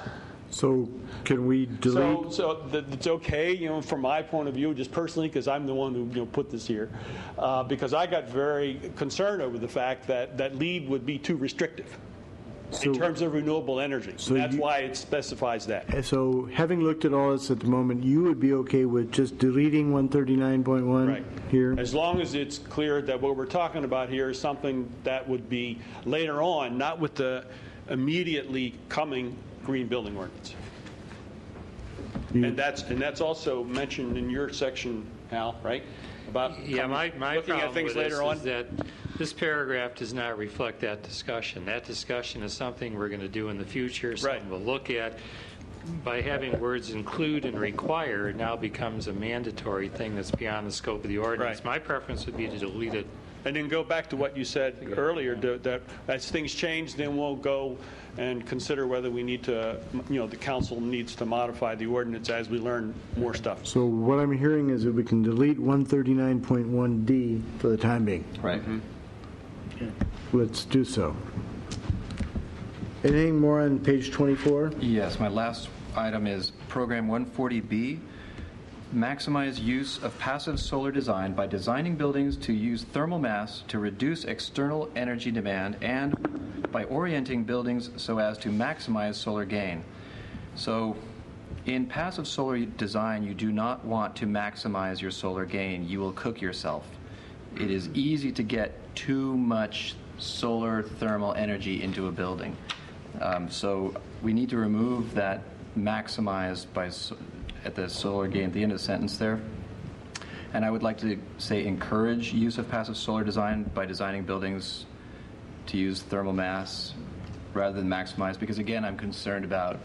So can we delete? So it's okay, from my point of view, just personally, because I'm the one who put this here, because I got very concerned over the fact that LEED would be too restrictive in terms of renewable energy. So that's why it specifies that. So having looked at all this at the moment, you would be okay with just deleting 139.1 here? As long as it's clear that what we're talking about here is something that would be later on, not with the immediately coming green building ordinance. And that's also mentioned in your section, Al, right? About my looking at things later on. Is that this paragraph does not reflect that discussion. That discussion is something we're going to do in the future, something we'll look at. By having words include and require, it now becomes a mandatory thing that's beyond the scope of the ordinance. My preference would be to delete it. And then go back to what you said earlier, that as things change, then we'll go and consider whether we need to, the council needs to modify the ordinance as we learn more stuff. So what I'm hearing is that we can delete 139.1D for the time being. Right. Let's do so. Anything more on page 24? Yes, my last item is Program 140B. Maximize use of passive solar design by designing buildings to use thermal mass to reduce external energy demand and by orienting buildings so as to maximize solar gain. So in passive solar design, you do not want to maximize your solar gain. You will cook yourself. It is easy to get too much solar thermal energy into a building. So we need to remove that maximized by at the solar gain at the end of the sentence there. And I would like to say encourage use of passive solar design by designing buildings to use thermal mass rather than maximize, because again, I'm concerned about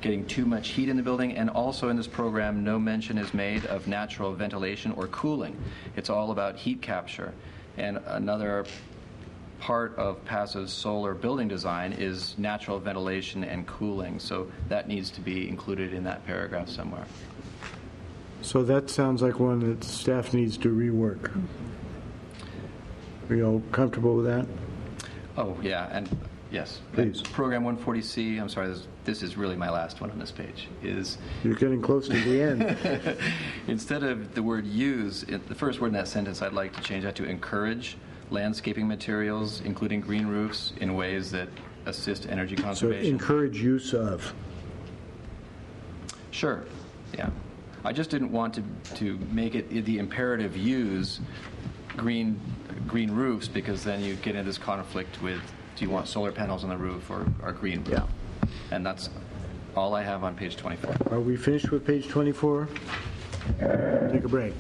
getting too much heat in the building. And also in this program, no mention is made of natural ventilation or cooling. It's all about heat capture. And another part of passive solar building design is natural ventilation and cooling. So that needs to be included in that paragraph somewhere. So that sounds like one that staff needs to rework. Are you all comfortable with that? Oh, yeah, and yes. Please. Program 140C, I'm sorry, this is really my last one on this page, is... You're getting close to the end. Instead of the word use, the first word in that sentence, I'd like to change that to encourage landscaping materials, including green roofs, in ways that assist energy conservation. So encourage use of. Sure, yeah. I just didn't want to make it the imperative use green roofs, because then you get into this conflict with, do you want solar panels on the roof or green roof? Yeah. And that's all I have on page 24. Are we finished with page 24? Take a break.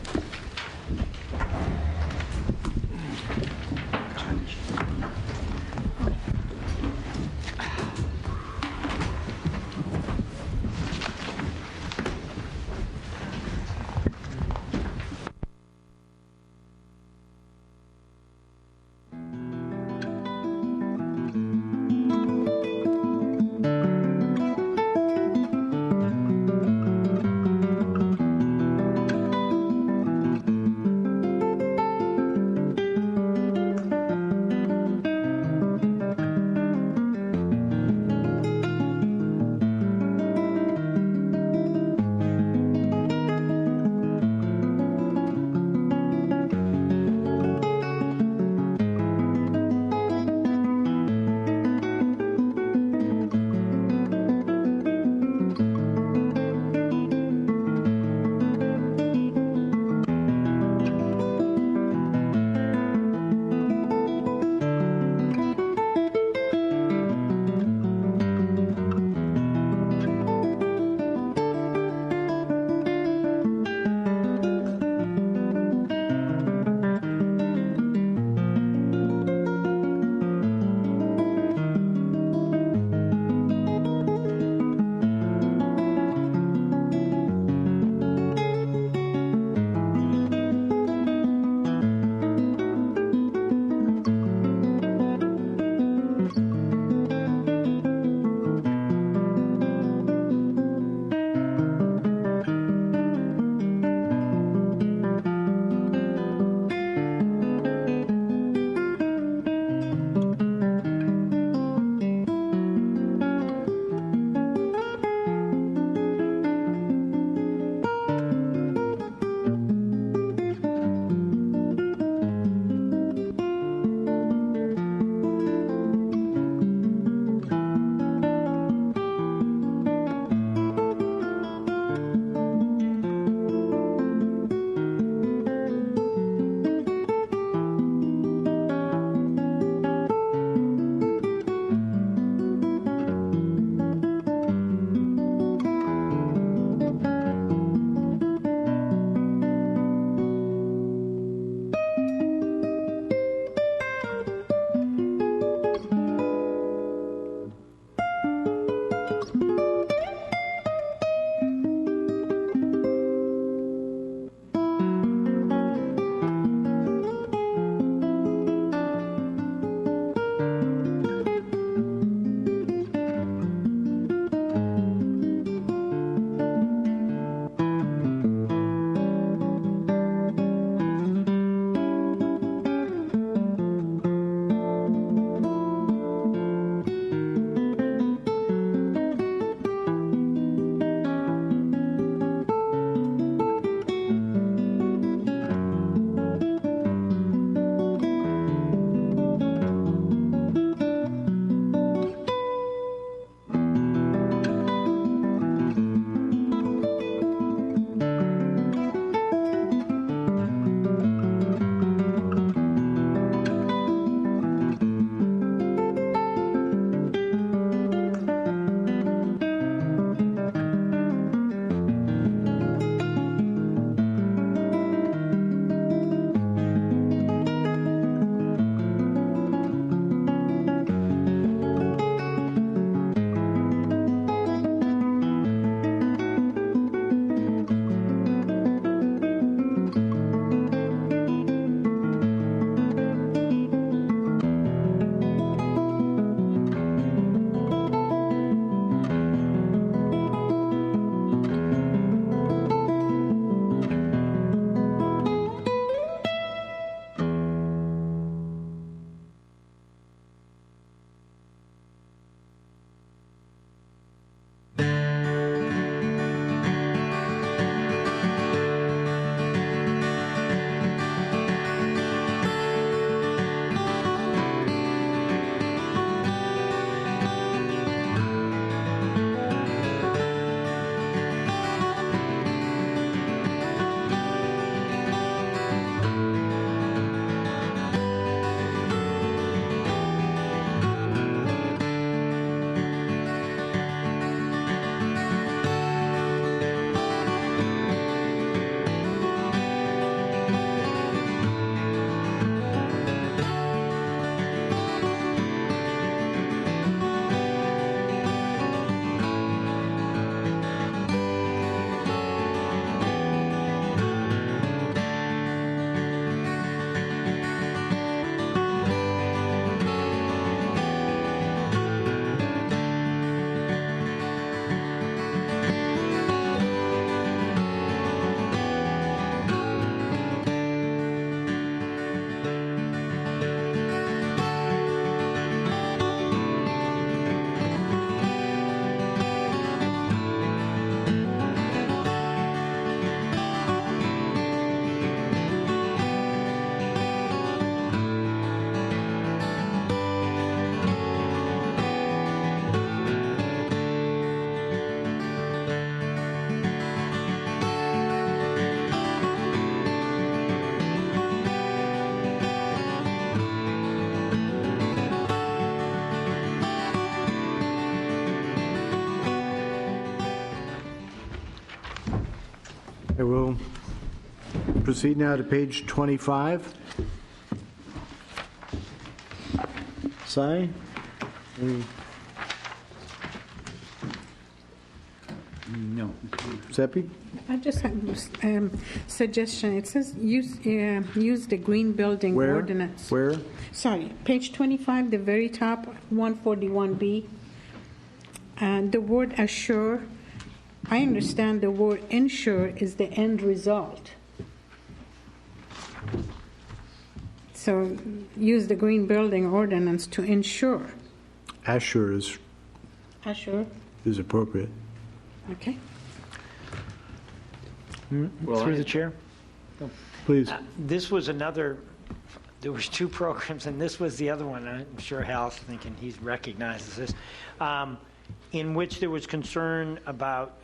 we'll proceed now to page 25. Si? No. Seppi? I just have a suggestion. It says use the green building Where? ordinance. Where? Sorry, page 25, the very top, 141B. The word assure, I understand the word ensure is the end result. So use the green building ordinance to ensure. Assure Assure, is appropriate. okay. Through the chair. Please. This was another, there was two programs, and this was the other one. I'm sure Hal's thinking he recognizes this, in which there was concern about,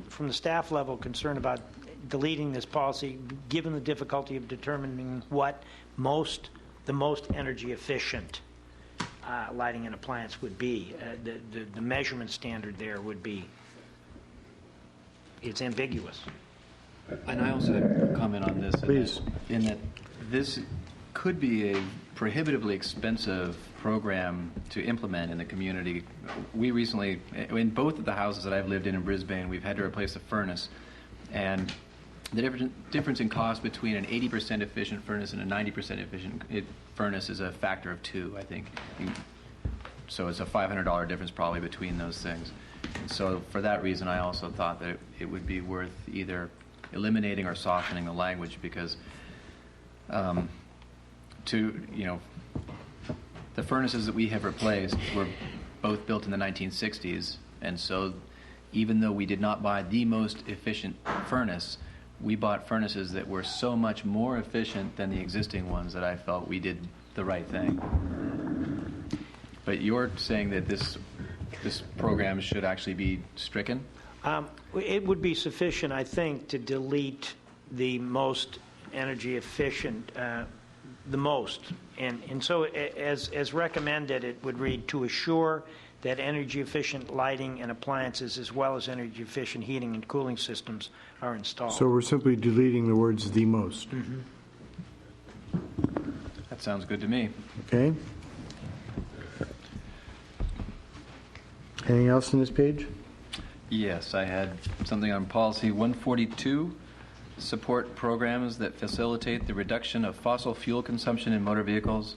from the staff level, concern about deleting this policy, given the difficulty of determining what the most energy efficient lighting and appliance would be. The measurement standard there would be, it's ambiguous. And I also have a comment on this. Please. In that this could be a prohibitively expensive program to implement in the community. We recently, in both of the houses that I've lived in Brisbane, we've had to replace a furnace. And the difference in cost between an 80% efficient furnace and a 90% efficient furnace is a factor of 2, I think. So it's a $500 difference probably between those things. And so for that reason, I also thought that it would be worth either eliminating or softening the language, because the furnaces that we have replaced were both built in the 1960s, and so even though we did not buy the most efficient furnace, we bought furnaces that were so much more efficient than the existing ones that I felt we did the right thing. But you're saying that this program should actually be stricken? It would be sufficient, I think, to delete the most energy efficient, the most. And so as recommended, it would read, to assure that energy efficient lighting and appliances as well as energy efficient heating and cooling systems are installed. So we're simply deleting the words "the most." Mm-hmm. That sounds good to me. Okay. Anything else on this page? Yes, I had something on policy 142, support programs that facilitate the reduction of fossil fuel consumption in motor vehicles.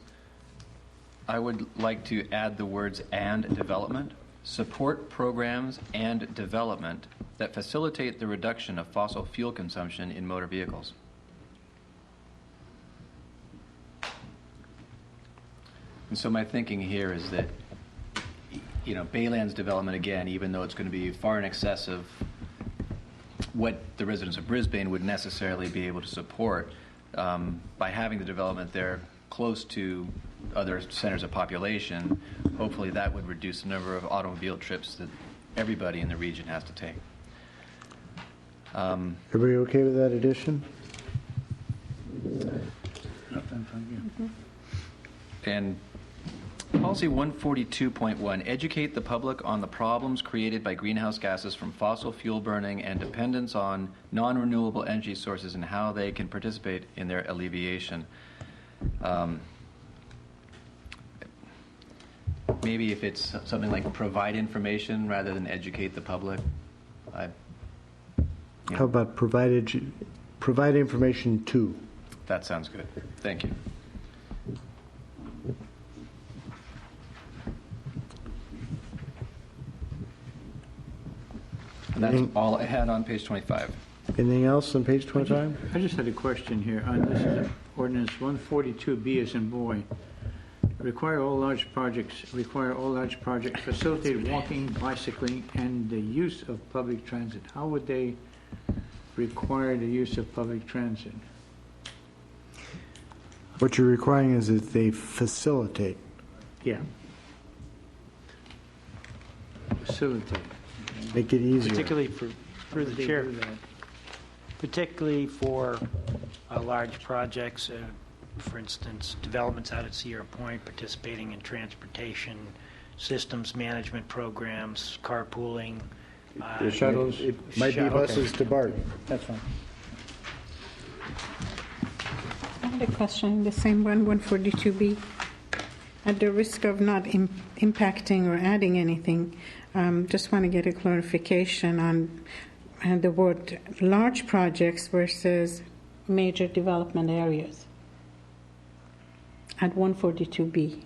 I would like to add the words "and development." Support programs and development that facilitate the reduction of fossil fuel consumption in motor vehicles. And so my thinking here is that, Baylands development, again, even though it's going to be far in excess of what the residents of Brisbane would necessarily be able to support, by having the development there close to other centers of population, hopefully that would reduce the number of automobile trips that everybody in the region has to take. Everybody okay with that addition? And policy 142.1, educate the public on the problems created by greenhouse gases from fossil fuel burning and dependence on non-renewable energy sources and how they can participate in their alleviation. Maybe if it's something like provide information rather than educate the public. How about provide information to? That sounds good. Thank you. And that's all I had on page 25. Anything else on page 25? I just had a question here. This is ordinance 142B as in boy. Require all large projects facilitate walking, bicycling, and the use of public transit. How would they require the use of public transit? What you're requiring is that they facilitate. Yeah. Facilitate. Make it easier. Particularly through the chair. Particularly for large projects, for instance, developments out at Sierra Point, participating in transportation systems management programs, carpooling, The shuttles? It might be buses to BART. That's fine. I had a question, the same one, 142B. At the risk of not impacting or adding anything, just want to get a clarification on the word large projects versus major development areas at 142B.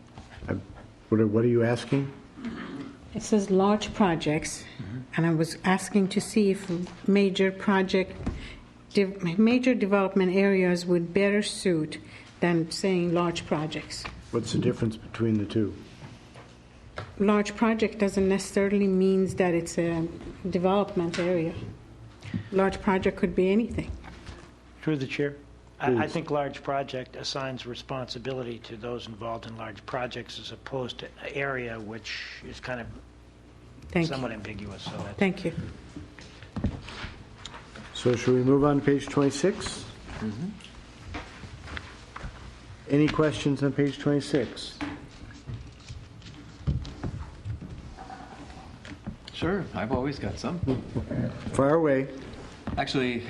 What are you asking? It says large projects, and I was asking to see if major development areas would better suit than saying large projects. What's the difference between the two? Large project doesn't necessarily mean that it's a development area. Large project could be anything. Through the chair. I think large project assigns responsibility to those involved in large projects as opposed to an area which is kind of somewhat ambiguous. So that's Thank you. So should we move on to page 26? Any questions on page 26? Sure, I've always got some. Fire away. Actually,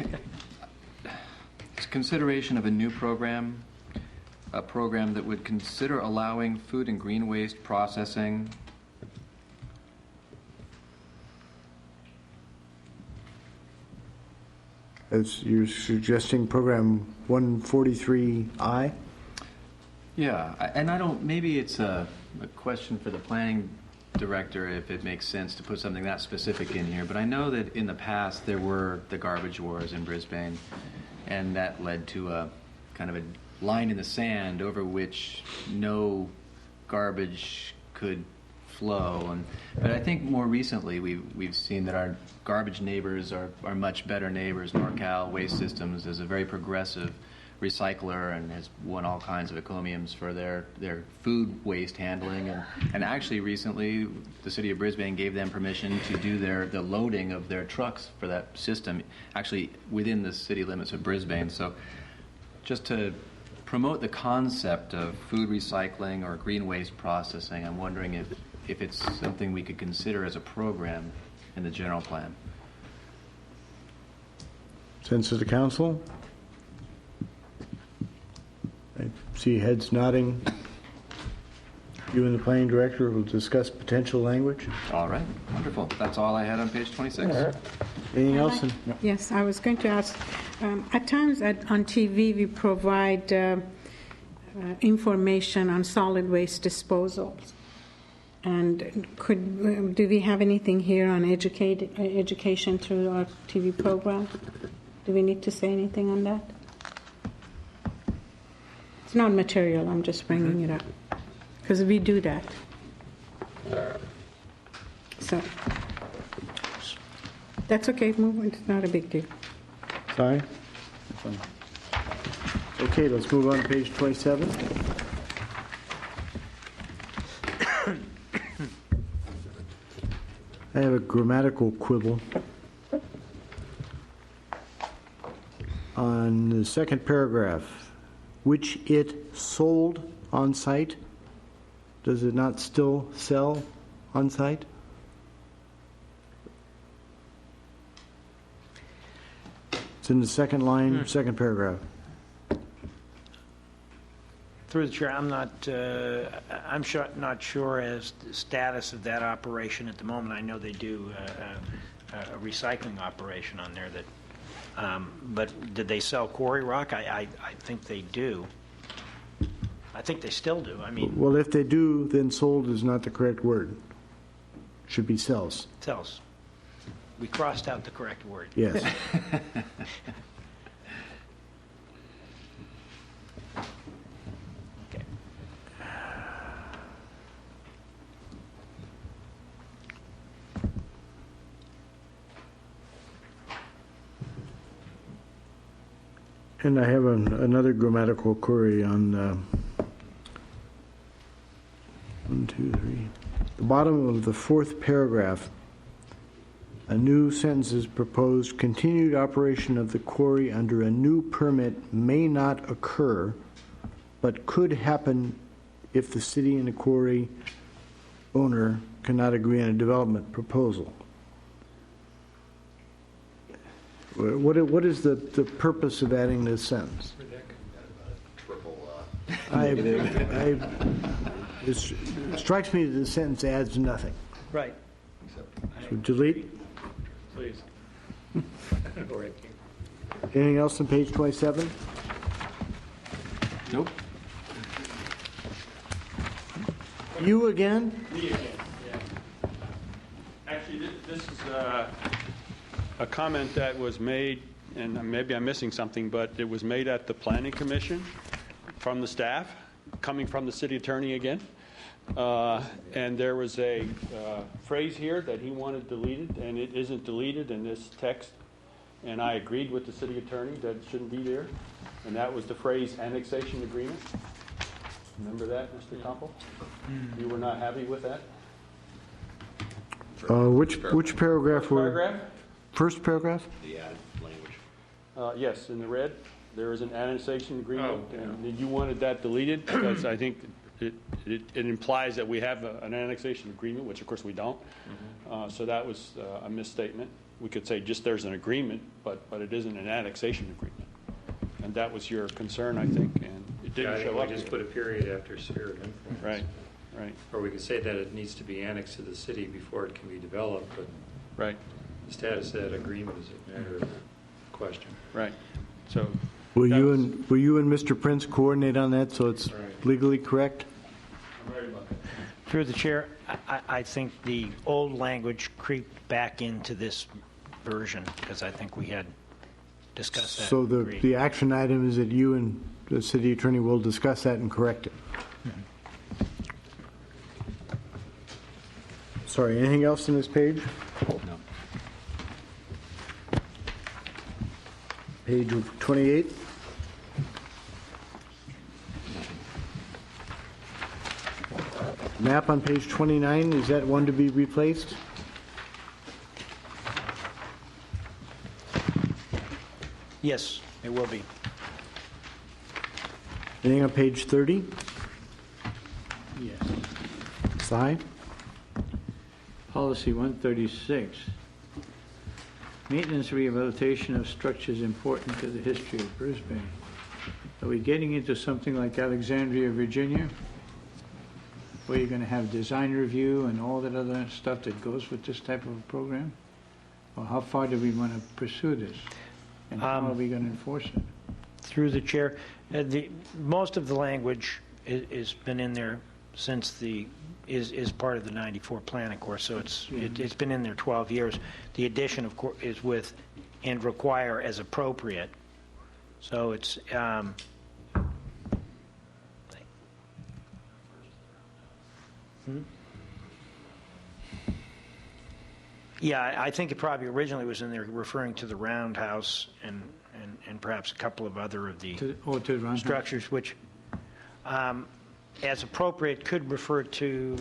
it's consideration of a new program, a program that would consider allowing food and green waste processing. As you're suggesting program 143I? Yeah, and I don't, maybe it's a question for the planning director if it makes sense to put something that specific in here, but I know that in the past there were the garbage wars in Brisbane, and that led to a kind of a line in the sand over which no garbage could flow. But I think more recently we've seen that our garbage neighbors are much better neighbors. NorCal Waste Systems is a very progressive recycler and has won all kinds of encomiums for their food waste handling. And actually recently the city of Brisbane gave them permission to do the loading of their trucks for that system actually within the city limits of Brisbane. So just to promote the concept of food recycling or green waste processing, I'm wondering if it's something we could consider as a program in the general plan. Sense of the council? I see heads nodding. You and the planning director will discuss potential language. All right, wonderful. That's all I had on page 26. Anything else? Yes, I was going to ask, at times on TV we provide information on solid waste disposals. And do we have anything here on education through our TV program? Do we need to say anything on that? It's not material, I'm just bringing it up. Because we do that. So, that's okay, move on. It's not a big deal. Sorry? Okay, let's move on to page 27. I have a grammatical quibble on the second paragraph, which it sold on site. Does it not still sell on site? It's in the second line, second paragraph. Through the chair, not sure as the status of that operation at the moment. I know they do a recycling operation on there. But did they sell quarry rock? I think they do. I think they still do. I mean, well, if they do, then sold is not the correct word. Should be sells. Sells. We crossed out the correct word. Yes. And I have another grammatical query on 1, 2, 3. The bottom of the fourth paragraph, a new sentence is proposed. Continued operation of the quarry under a new permit may not occur, but could happen if the city and the quarry owner cannot agree on a development proposal. What is the purpose of adding this sentence? It strikes me that the sentence adds nothing. Right. So delete. Please. Anything else on page 27? Nope. You again? Me again, yeah. Actually, this is a comment that was made, and maybe I'm missing something, but it was made at the Planning Commission from the staff, coming from the city attorney again. And there was a phrase here that he wanted deleted, and it isn't deleted in this text. And I agreed with the city attorney that it shouldn't be there. And that was the phrase annexation agreement. Remember that, Mr. Koppel? You were not happy with that? Which paragraph? Paragraph? First paragraph? The added language. Yes, in the red, there is an annexation agreement. Oh, yeah. And you wanted that deleted because I think it implies that we have an annexation agreement, which of course we don't. So that was a misstatement. We could say just there's an agreement, but it isn't an annexation agreement. And that was your concern, I think, and it didn't show up. We just here. put a period after sphere of influence. Right, right, Or we could say that it needs to be annexed to the city before it can be developed, but right, the status of that agreement is a matter of question. right. So Will you and Mr. Prince coordinate on that so it's legally correct? I'm right about that. Through the chair, I think the old language creeped back into this version because I think we had discussed that. So Agreed. the action item is that you and the city attorney will discuss that and correct it. Sorry, anything else on this page? No. Page 28. Map on page 29, is that one to be replaced? Yes, it will be. Anything on page 30? Yes. Si? Policy 136. Maintenance rehabilitation of structures important to the history of Brisbane. Are we getting into something like Alexandria, Virginia, where you're going to have design review and all that other stuff that goes with this type of a program? Or how far do we want to pursue this? And how are we going to enforce it? Through the chair, most of the language has been in there since is part of the 94 plan, of course, so it's been in there 12 years. The addition, of course, is with and require as appropriate. So it's yeah, I think it probably originally was in there referring to the roundhouse and perhaps a couple of other of the To the roundhouse? structures, which, as appropriate, could refer to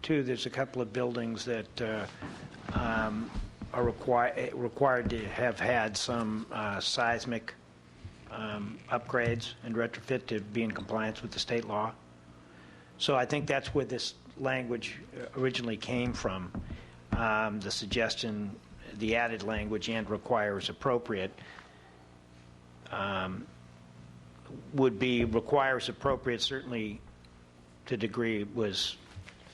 there's a couple of buildings that are required to have had some seismic upgrades and retrofit to be in compliance with the state law. So I think that's where this language originally came from. The suggestion, the added language, and requires appropriate, would be requires appropriate, certainly to a degree was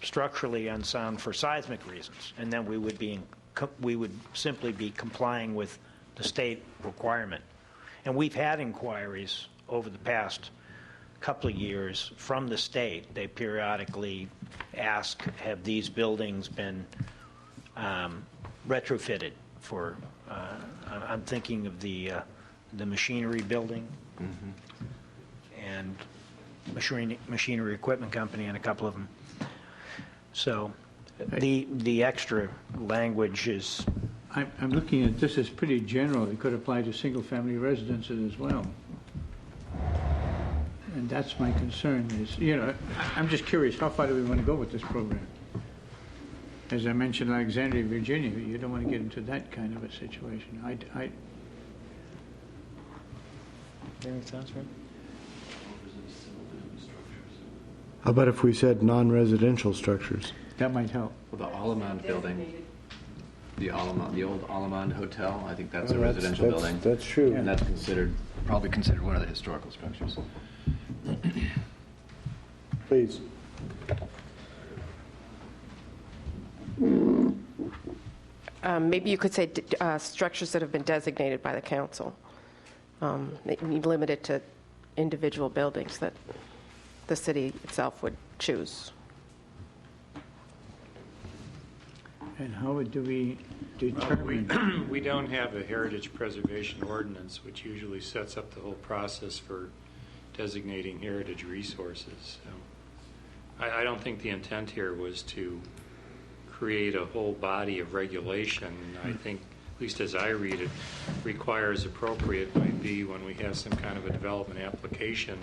structurally unsound for seismic reasons, and then we would simply be complying with the state requirement. And we've had inquiries over the past couple of years from the state. They periodically ask, have these buildings been retrofitted for, I'm thinking of the machinery building and machinery equipment company and a couple of them. So the extra language is... I'm looking at this as pretty general. It could apply to single-family residences as well. And that's my concern is, I'm just curious, how far do we want to go with this program? As I mentioned, Alexandria, Virginia, you don't want to get into that kind of a situation. How about if we said non-residential structures? That might help. Well, the Alamand building. the old Alamand Hotel. I think that's a Oh, residential building. That's true. And that's probably considered one of the historical structures. Please. Maybe you could say structures that have been designated by the council. Limit it to individual buildings that the city itself would choose. And how do we determine? We don't have a heritage preservation ordinance, which usually sets up the whole process for designating heritage resources. So I don't think the intent here was to create a whole body of regulation. I think, at least as I read it, requires appropriate might be when we have some kind of a development application.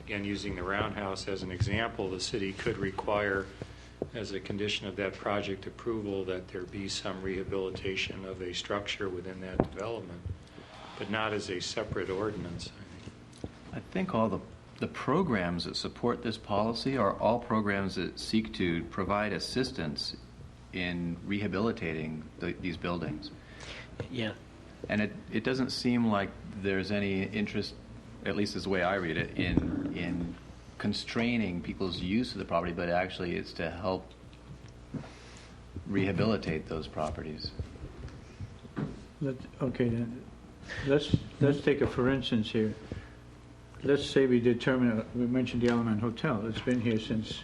Again, using the roundhouse as an example, the city could require as a condition of that project approval that there be some rehabilitation of a structure within that development, but not as a separate ordinance. I think all the programs that support this policy are all programs that seek to provide assistance in rehabilitating these buildings. Yeah. And it doesn't seem like there's any interest, at least as the way I read it, in constraining people's use of the property, but actually it's to help rehabilitate those properties. Okay, then let's take a for instance here. Let's say we mentioned the Alamand Hotel. It's been here since.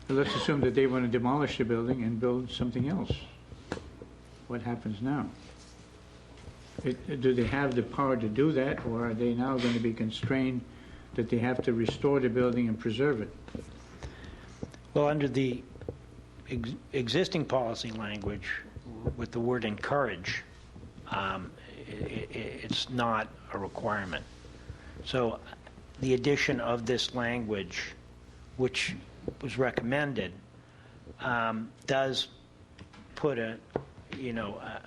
Let's assume that they want to demolish the building and build something else. What happens now? Do they have the power to do that, or are they now going to be constrained that they have to restore the building and preserve it? Well, under the existing policy language with the word encourage, it's not a requirement. So the addition of this language, which was recommended, does put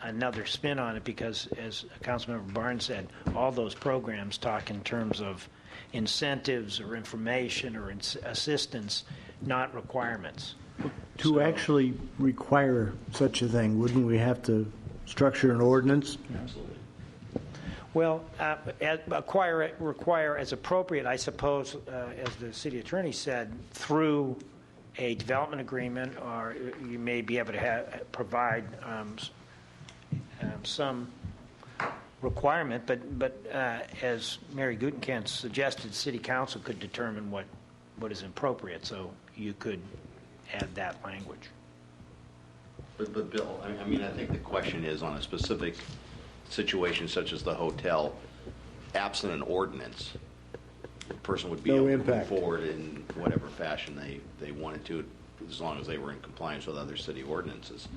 another spin on it, because as Councilmember Barnes said, all those programs talk in terms of incentives or information or assistance, not requirements. To actually require such a thing, wouldn't we have to structure an ordinance? Absolutely. Well, require as appropriate, I suppose, as the city attorney said, through a development agreement, or you may be able to provide some requirement, but as Mary Gutenkant suggested, City Council could determine what is appropriate, so you could add that language. But Bill, I mean, I think the question is on a specific situation such as the hotel, absent an ordinance, the person would be able to move forward in whatever fashion they wanted to, as long as they were in compliance with other city ordinances.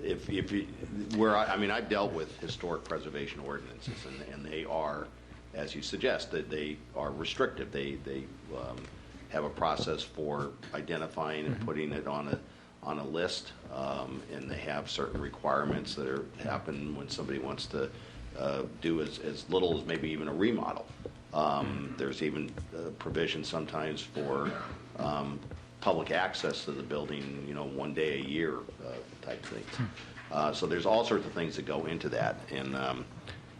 I've dealt with historic preservation ordinances, and they are, as you suggest, that they are restrictive. They have a process for identifying and putting it on a list, and they have certain requirements that happen when somebody wants to do as little as maybe even a remodel. There's even provision sometimes for public access to the building, one day a year type things. So there's all sorts of things that go into that, and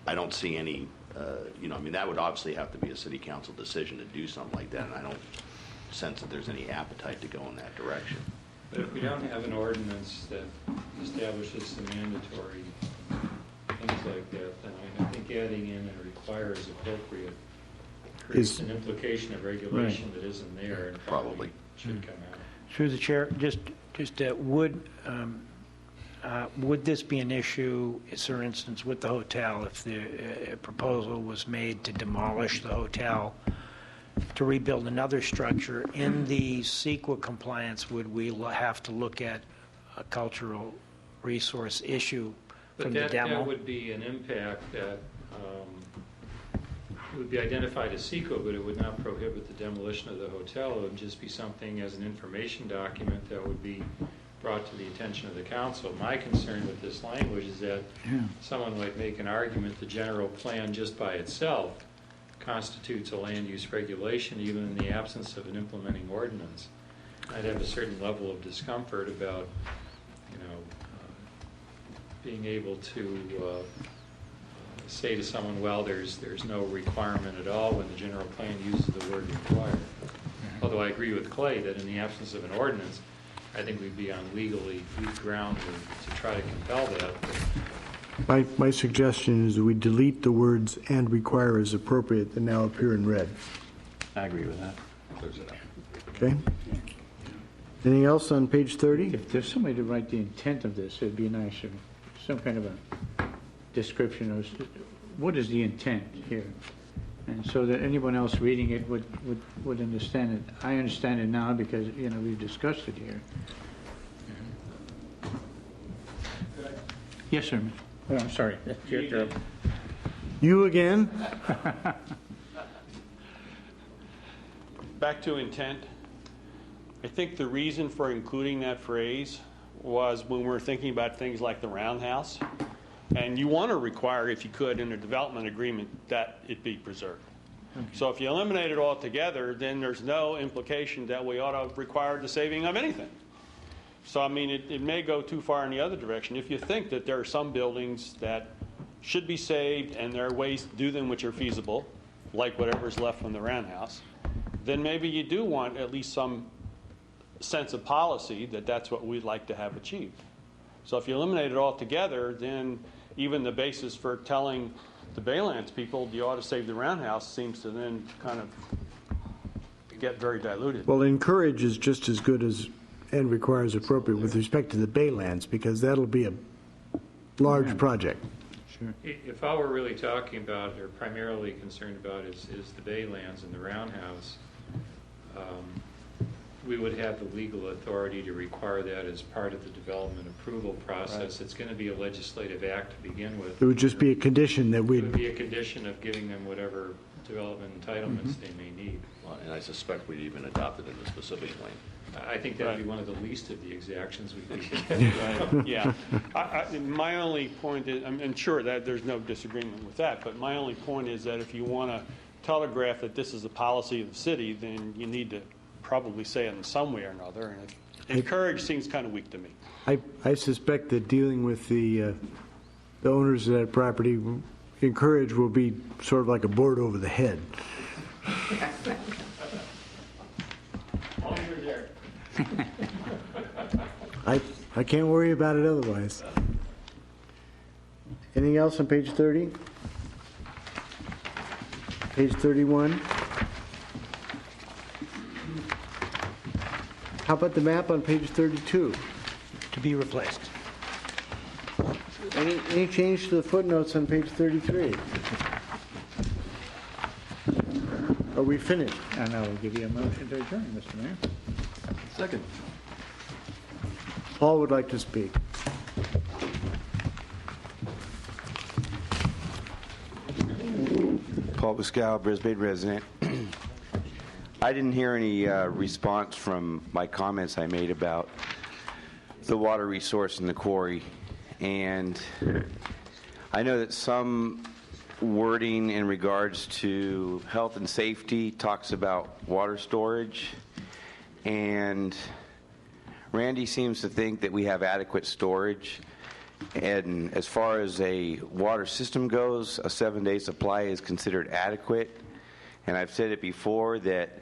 I don't see any, that would obviously have to be a city council decision to do something like that, and I don't sense that there's any appetite to go in that direction. But if we don't have an ordinance that establishes some mandatory things like that, then I think adding in and require is appropriate. Creates an implication of regulation that isn't there, and probably should come out. Through the chair, just would this be an issue, for instance, with the hotel, if the proposal was made to demolish the hotel to rebuild another structure? In the CEQA compliance, would we have to look at a cultural resource issue from the demo? That would be an impact that would be identified as CEQA, but it would not prohibit the demolition of the hotel. It would just be something as an information document that would be brought to the attention of the council. My concern with this language is that someone might make an argument the general plan just by itself constitutes a land use regulation, even in the absence of an implementing ordinance. I'd have a certain level of discomfort about, being able to say to someone, well, there's no requirement at all when the general plan uses the word required. Although I agree with Clay that in the absence of an ordinance, I think we'd be on legally weak ground to try to compel that. My suggestion is we delete the words "and require" as appropriate that now appear in red. I agree with that. Clears it up. Okay? Anything else on page 30? If there's somebody to write the intent of this, it'd be nice if some kind of a description of what is the intent here, and so that anyone else reading it would understand it. I understand it now because we've discussed it here. Yes, sir. Oh, I'm sorry. That's your turn. You again? Back to intent. I think the reason for including that phrase was when we're thinking about things like the roundhouse, and you want to require, if you could, in a development agreement that it be preserved. Okay. So if you eliminate it altogether, then there's no implication that we ought to require the saving of anything. So, I mean, it may go too far in the other direction. If you think that there are some buildings that should be saved and there are ways to do them which are feasible, like whatever's left from the roundhouse, then maybe you do want at least some sense of policy that that's what we'd like to have achieved. So if you eliminate it altogether, then even the basis for telling the Baylands people you ought to save the roundhouse seems to then kind of get very diluted. Well, encourage is just as good as "and requires" appropriate with respect to the Baylands, because that'll be a large project. Sure. If all we're really talking about or primarily concerned about is the Baylands and the roundhouse, we would have the legal authority to require that as part of the development approval process. Right. It's going to be a legislative act to begin with. It would just be a condition that we'd... It would be a condition of giving them whatever development entitlements they may need. Well, and I suspect we'd even adopt it in the specific plan. I think that would be one of the least of the exactions we'd be Right. Yeah. My only point is, I'm sure that there's no disagreement with that, but my only point is that if you want to telegraph that this is a policy of the city, then you need to probably say it in some way or another. And encourage seems kind of weak to me. I suspect that dealing with the owners of that property, encourage will be sort of like a board over the head. I can't worry about it otherwise. Anything else on page 30? Page 31? How about the map on page 32? To be replaced. Any change to the footnotes on page 33? Are we finished? And I will give you a motion to adjourn, Mr. Mayor. Second. Paul would like to speak. Paul Pascal, Brisbane resident. I didn't hear any response from my comments I made about the water resource in the quarry. And I know that some wording in regards to health and safety talks about water storage. And Randy seems to think that we have adequate storage. And as far as a water system goes, a 7-day supply is considered adequate. And I've said it before that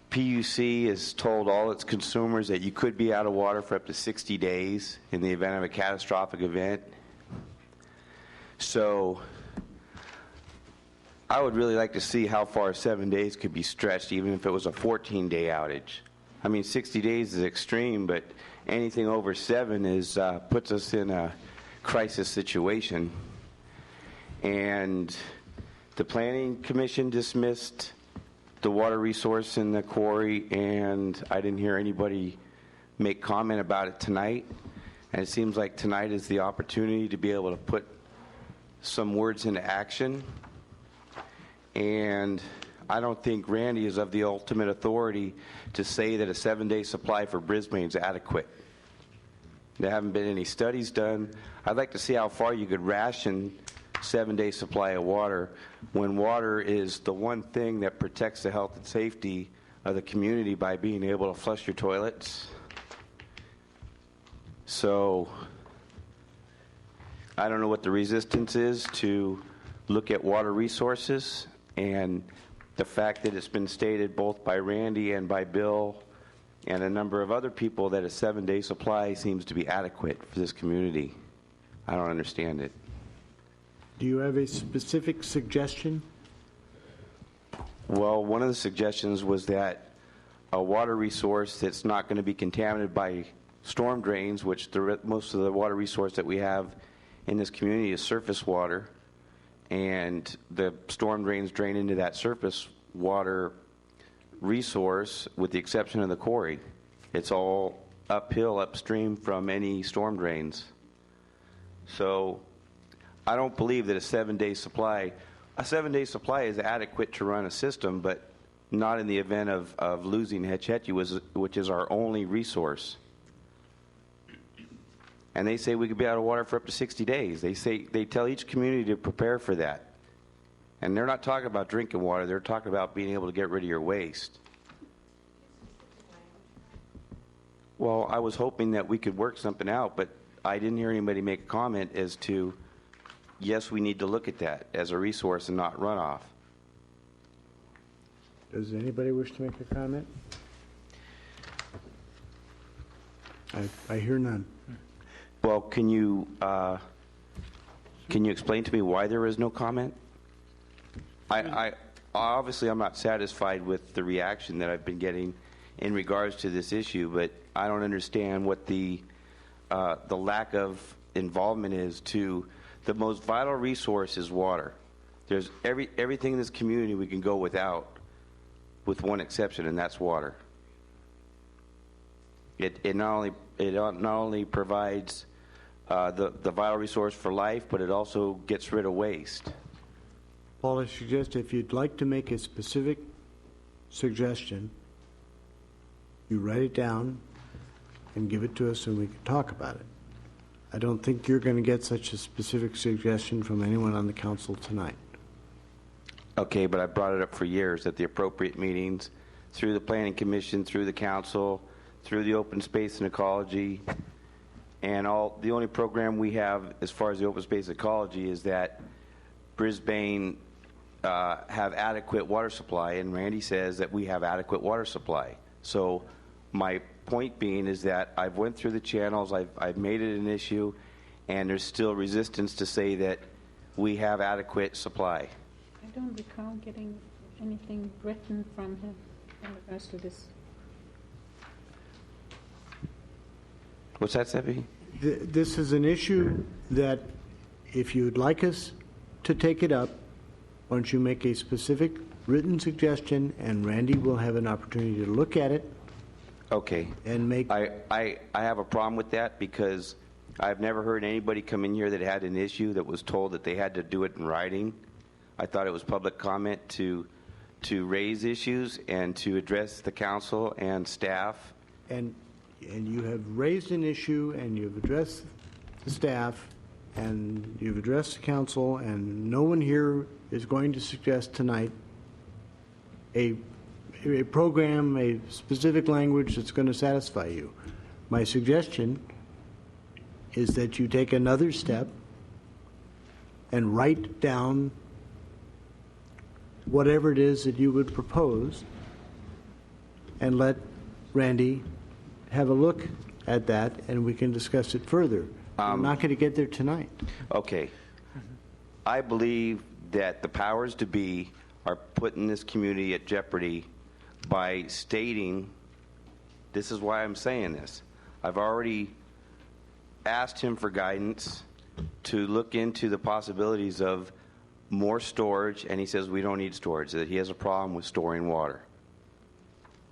PUC has told all its consumers that you could be out of water for up to 60 days in the event of a catastrophic event. So I would really like to see how far 7 days could be stretched, even if it was a 14-day outage. I mean, 60 days is extreme, but anything over 7 is puts us in a crisis situation. And the Planning Commission dismissed the water resource in the quarry, and I didn't hear anybody make comment about it tonight. And it seems like tonight is the opportunity to be able to put some words into action. And I don't think Randy is of the ultimate authority to say that a 7-day supply for Brisbane is adequate. There haven't been any studies done. I'd like to see how far you could ration 7-day supply of water when water is the one thing that protects the health and safety of the community by being able to flush your toilets. So I don't know what the resistance is to look at water resources, and the fact that it's been stated both by Randy and by Bill and a number of other people that a 7-day supply seems to be adequate for this community. I don't understand it. Do you have a specific suggestion? Well, one of the suggestions was that a water resource that's not going to be contaminated by storm drains, which most of the water resource that we have in this community is surface water, and the storm drains drain into that surface water resource with the exception of the quarry. It's all uphill, upstream from any storm drains. So I don't believe that a 7-day supply is adequate to run a system, but not in the event of losing Hetch Hetchy, which is our only resource. And they say we could be out of water for up to 60 days. They tell each community to prepare for that. And they're not talking about drinking water. They're talking about being able to get rid of your waste. Well, I was hoping that we could work something out, but I didn't hear anybody make a comment as to, yes, we need to look at that as a resource and not runoff. Does anybody wish to make a comment? I hear none. Well, can you explain to me why there is no comment? I obviously I'm not satisfied with the reaction that I've been getting in regards to this issue, but I don't understand what the lack of involvement is to the most vital resource is water. There's everything in this community we can go without, with one exception, and that's water. It not only provides the vital resource for life, but it also gets rid of waste. Paul, I suggest if you'd like to make a specific suggestion, you write it down and give it to us and we can talk about it. I don't think you're going to get such a specific suggestion from anyone on the council tonight. Okay, but I brought it up for years at the appropriate meetings, through the Planning Commission, through the council, through the Open Space and Ecology, and the only program we have as far as the open space ecology is that Brisbane have adequate water supply, and Randy says that we have adequate water supply. So my point being is that I've went through the channels, I've made it an issue, and there's still resistance to say that we have adequate supply. I don't recall getting anything written from him in regards to this. What's that, Seppi? This is an issue that if you'd like us to take it up, why don't you make a specific written suggestion, and Randy will have an opportunity to look at it. Okay. And make. I have a problem with that because I've never heard anybody come in here that had an issue that was told that they had to do it in writing. I thought it was public comment to raise issues and to address the council and staff. And you have raised an issue, and you've addressed the staff, and you've addressed the council, and no one here is going to suggest tonight a program, a specific language that's going to satisfy you. My suggestion is that you take another step and write down whatever it is that you would propose and let Randy have a look at that, and we can discuss it further. I'm not going to get there tonight. Okay. I believe that the powers to be are putting this community at jeopardy by stating, this is why I'm saying this. I've already asked him for guidance to look into the possibilities of more storage, and he says we don't need storage, that he has a problem with storing water.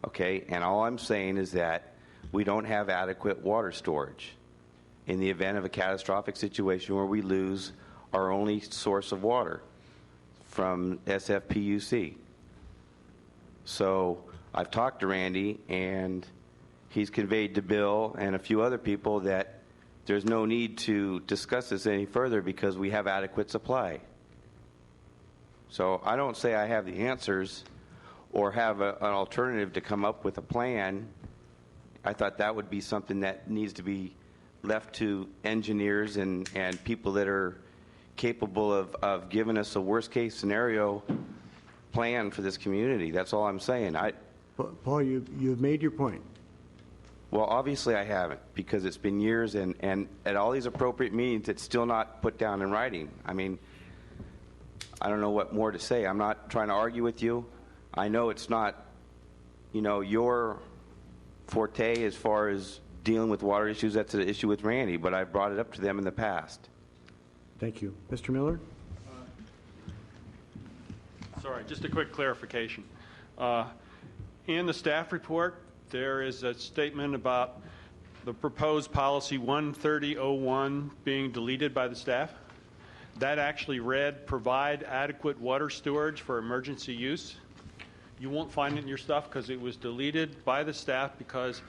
Okay, and all I'm saying is that we don't have adequate water storage in the event of a catastrophic situation where we lose our only source of water from SFPUC. So I've talked to Randy, and he's conveyed to Bill and a few other people that there's no need to discuss this any further because we have adequate supply. So I don't say I have the answers or have an alternative to come up with a plan. I thought that would be something that needs to be left to engineers and people that are capable of giving us a worst-case scenario plan for this community. That's all I'm saying. Paul, you've made your point. Well, obviously I haven't, because it's been years, and at all these appropriate meetings, it's still not put down in writing. I mean, I don't know what more to say. I'm not trying to argue with you. I know it's not, your forte as far as dealing with water issues. That's an issue with Randy, but I've brought it up to them in the past. Thank you. Mr. Miller? Sorry, just a quick clarification. In the staff report, there is a statement about the proposed policy 13001 being deleted by the staff. That actually read, provide adequate water storage for emergency use. You won't find it in your stuff because it was deleted by the staff because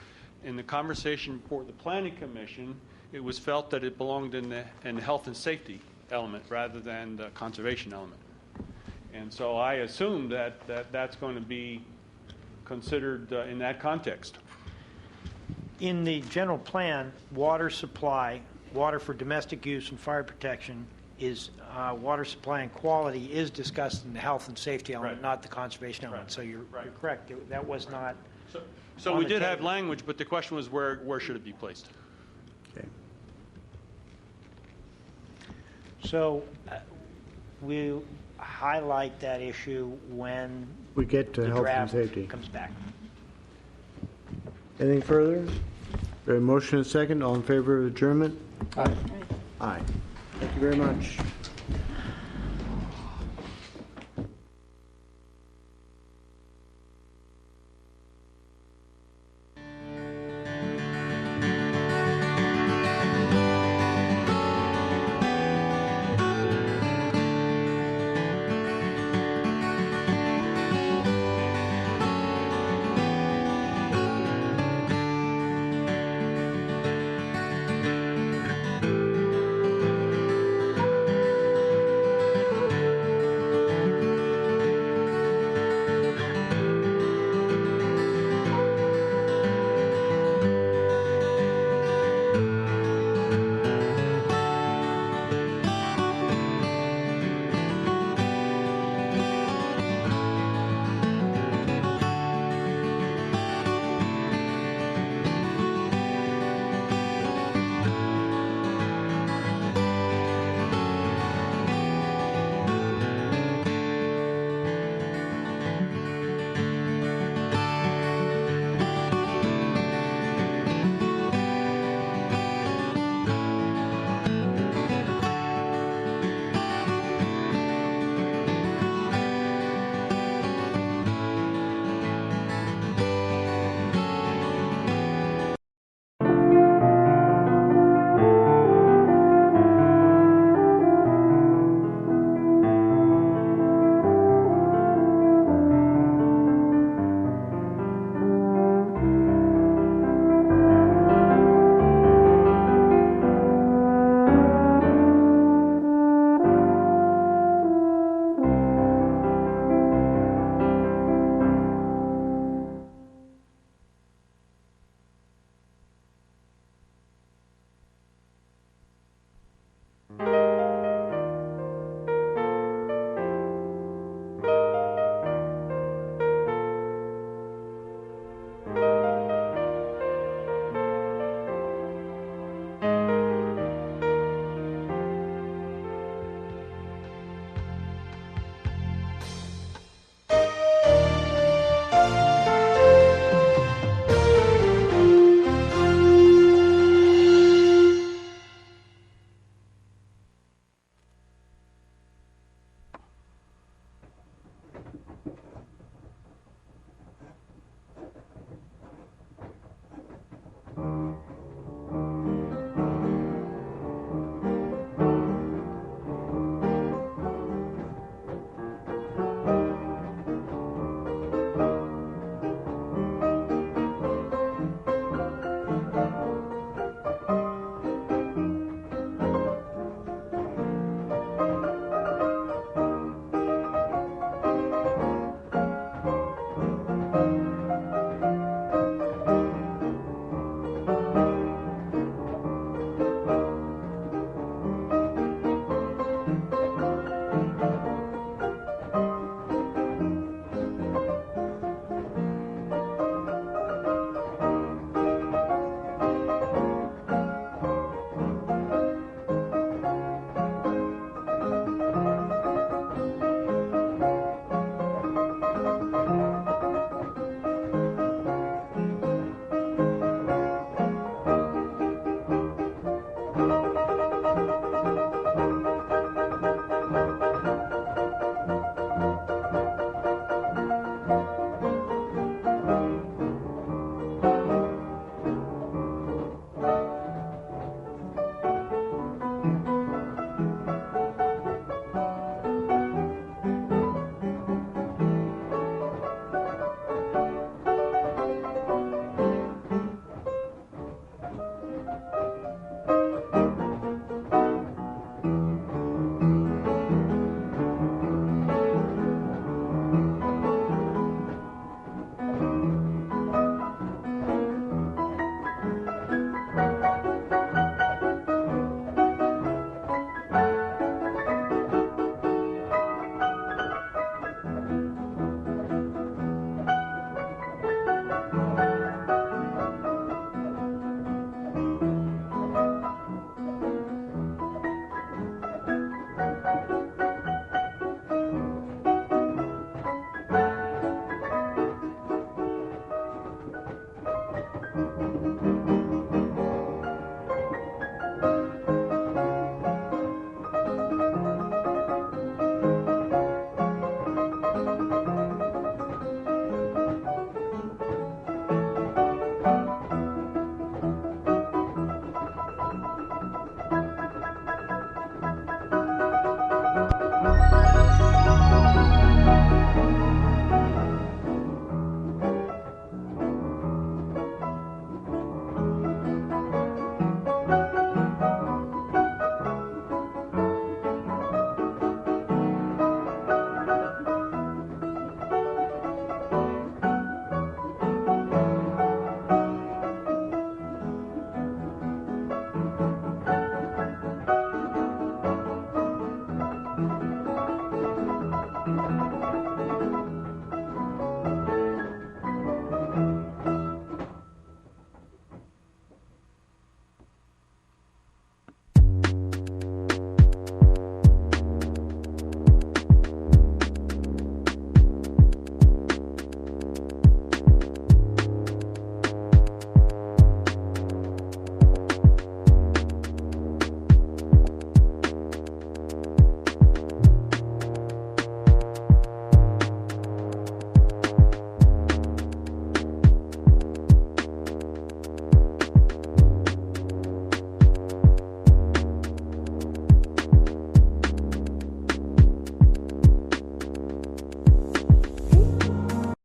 in the conversation before the Planning Commission, it was felt that it belonged in the health and safety element rather than the conservation element. And so I assume that's going to be considered in that context. In the general plan, water supply, water for domestic use and fire protection is water supply and quality is discussed in the health and safety element, Right. not the conservation element. Right. So you're correct. That was not. So we did have language, but the question was where should it be placed? Okay. So we'll highlight that issue when We get to the health and draft safety. comes back. Anything further? There a motion and a second. All in favor of adjournment? Aye. Aye. Thank you very much.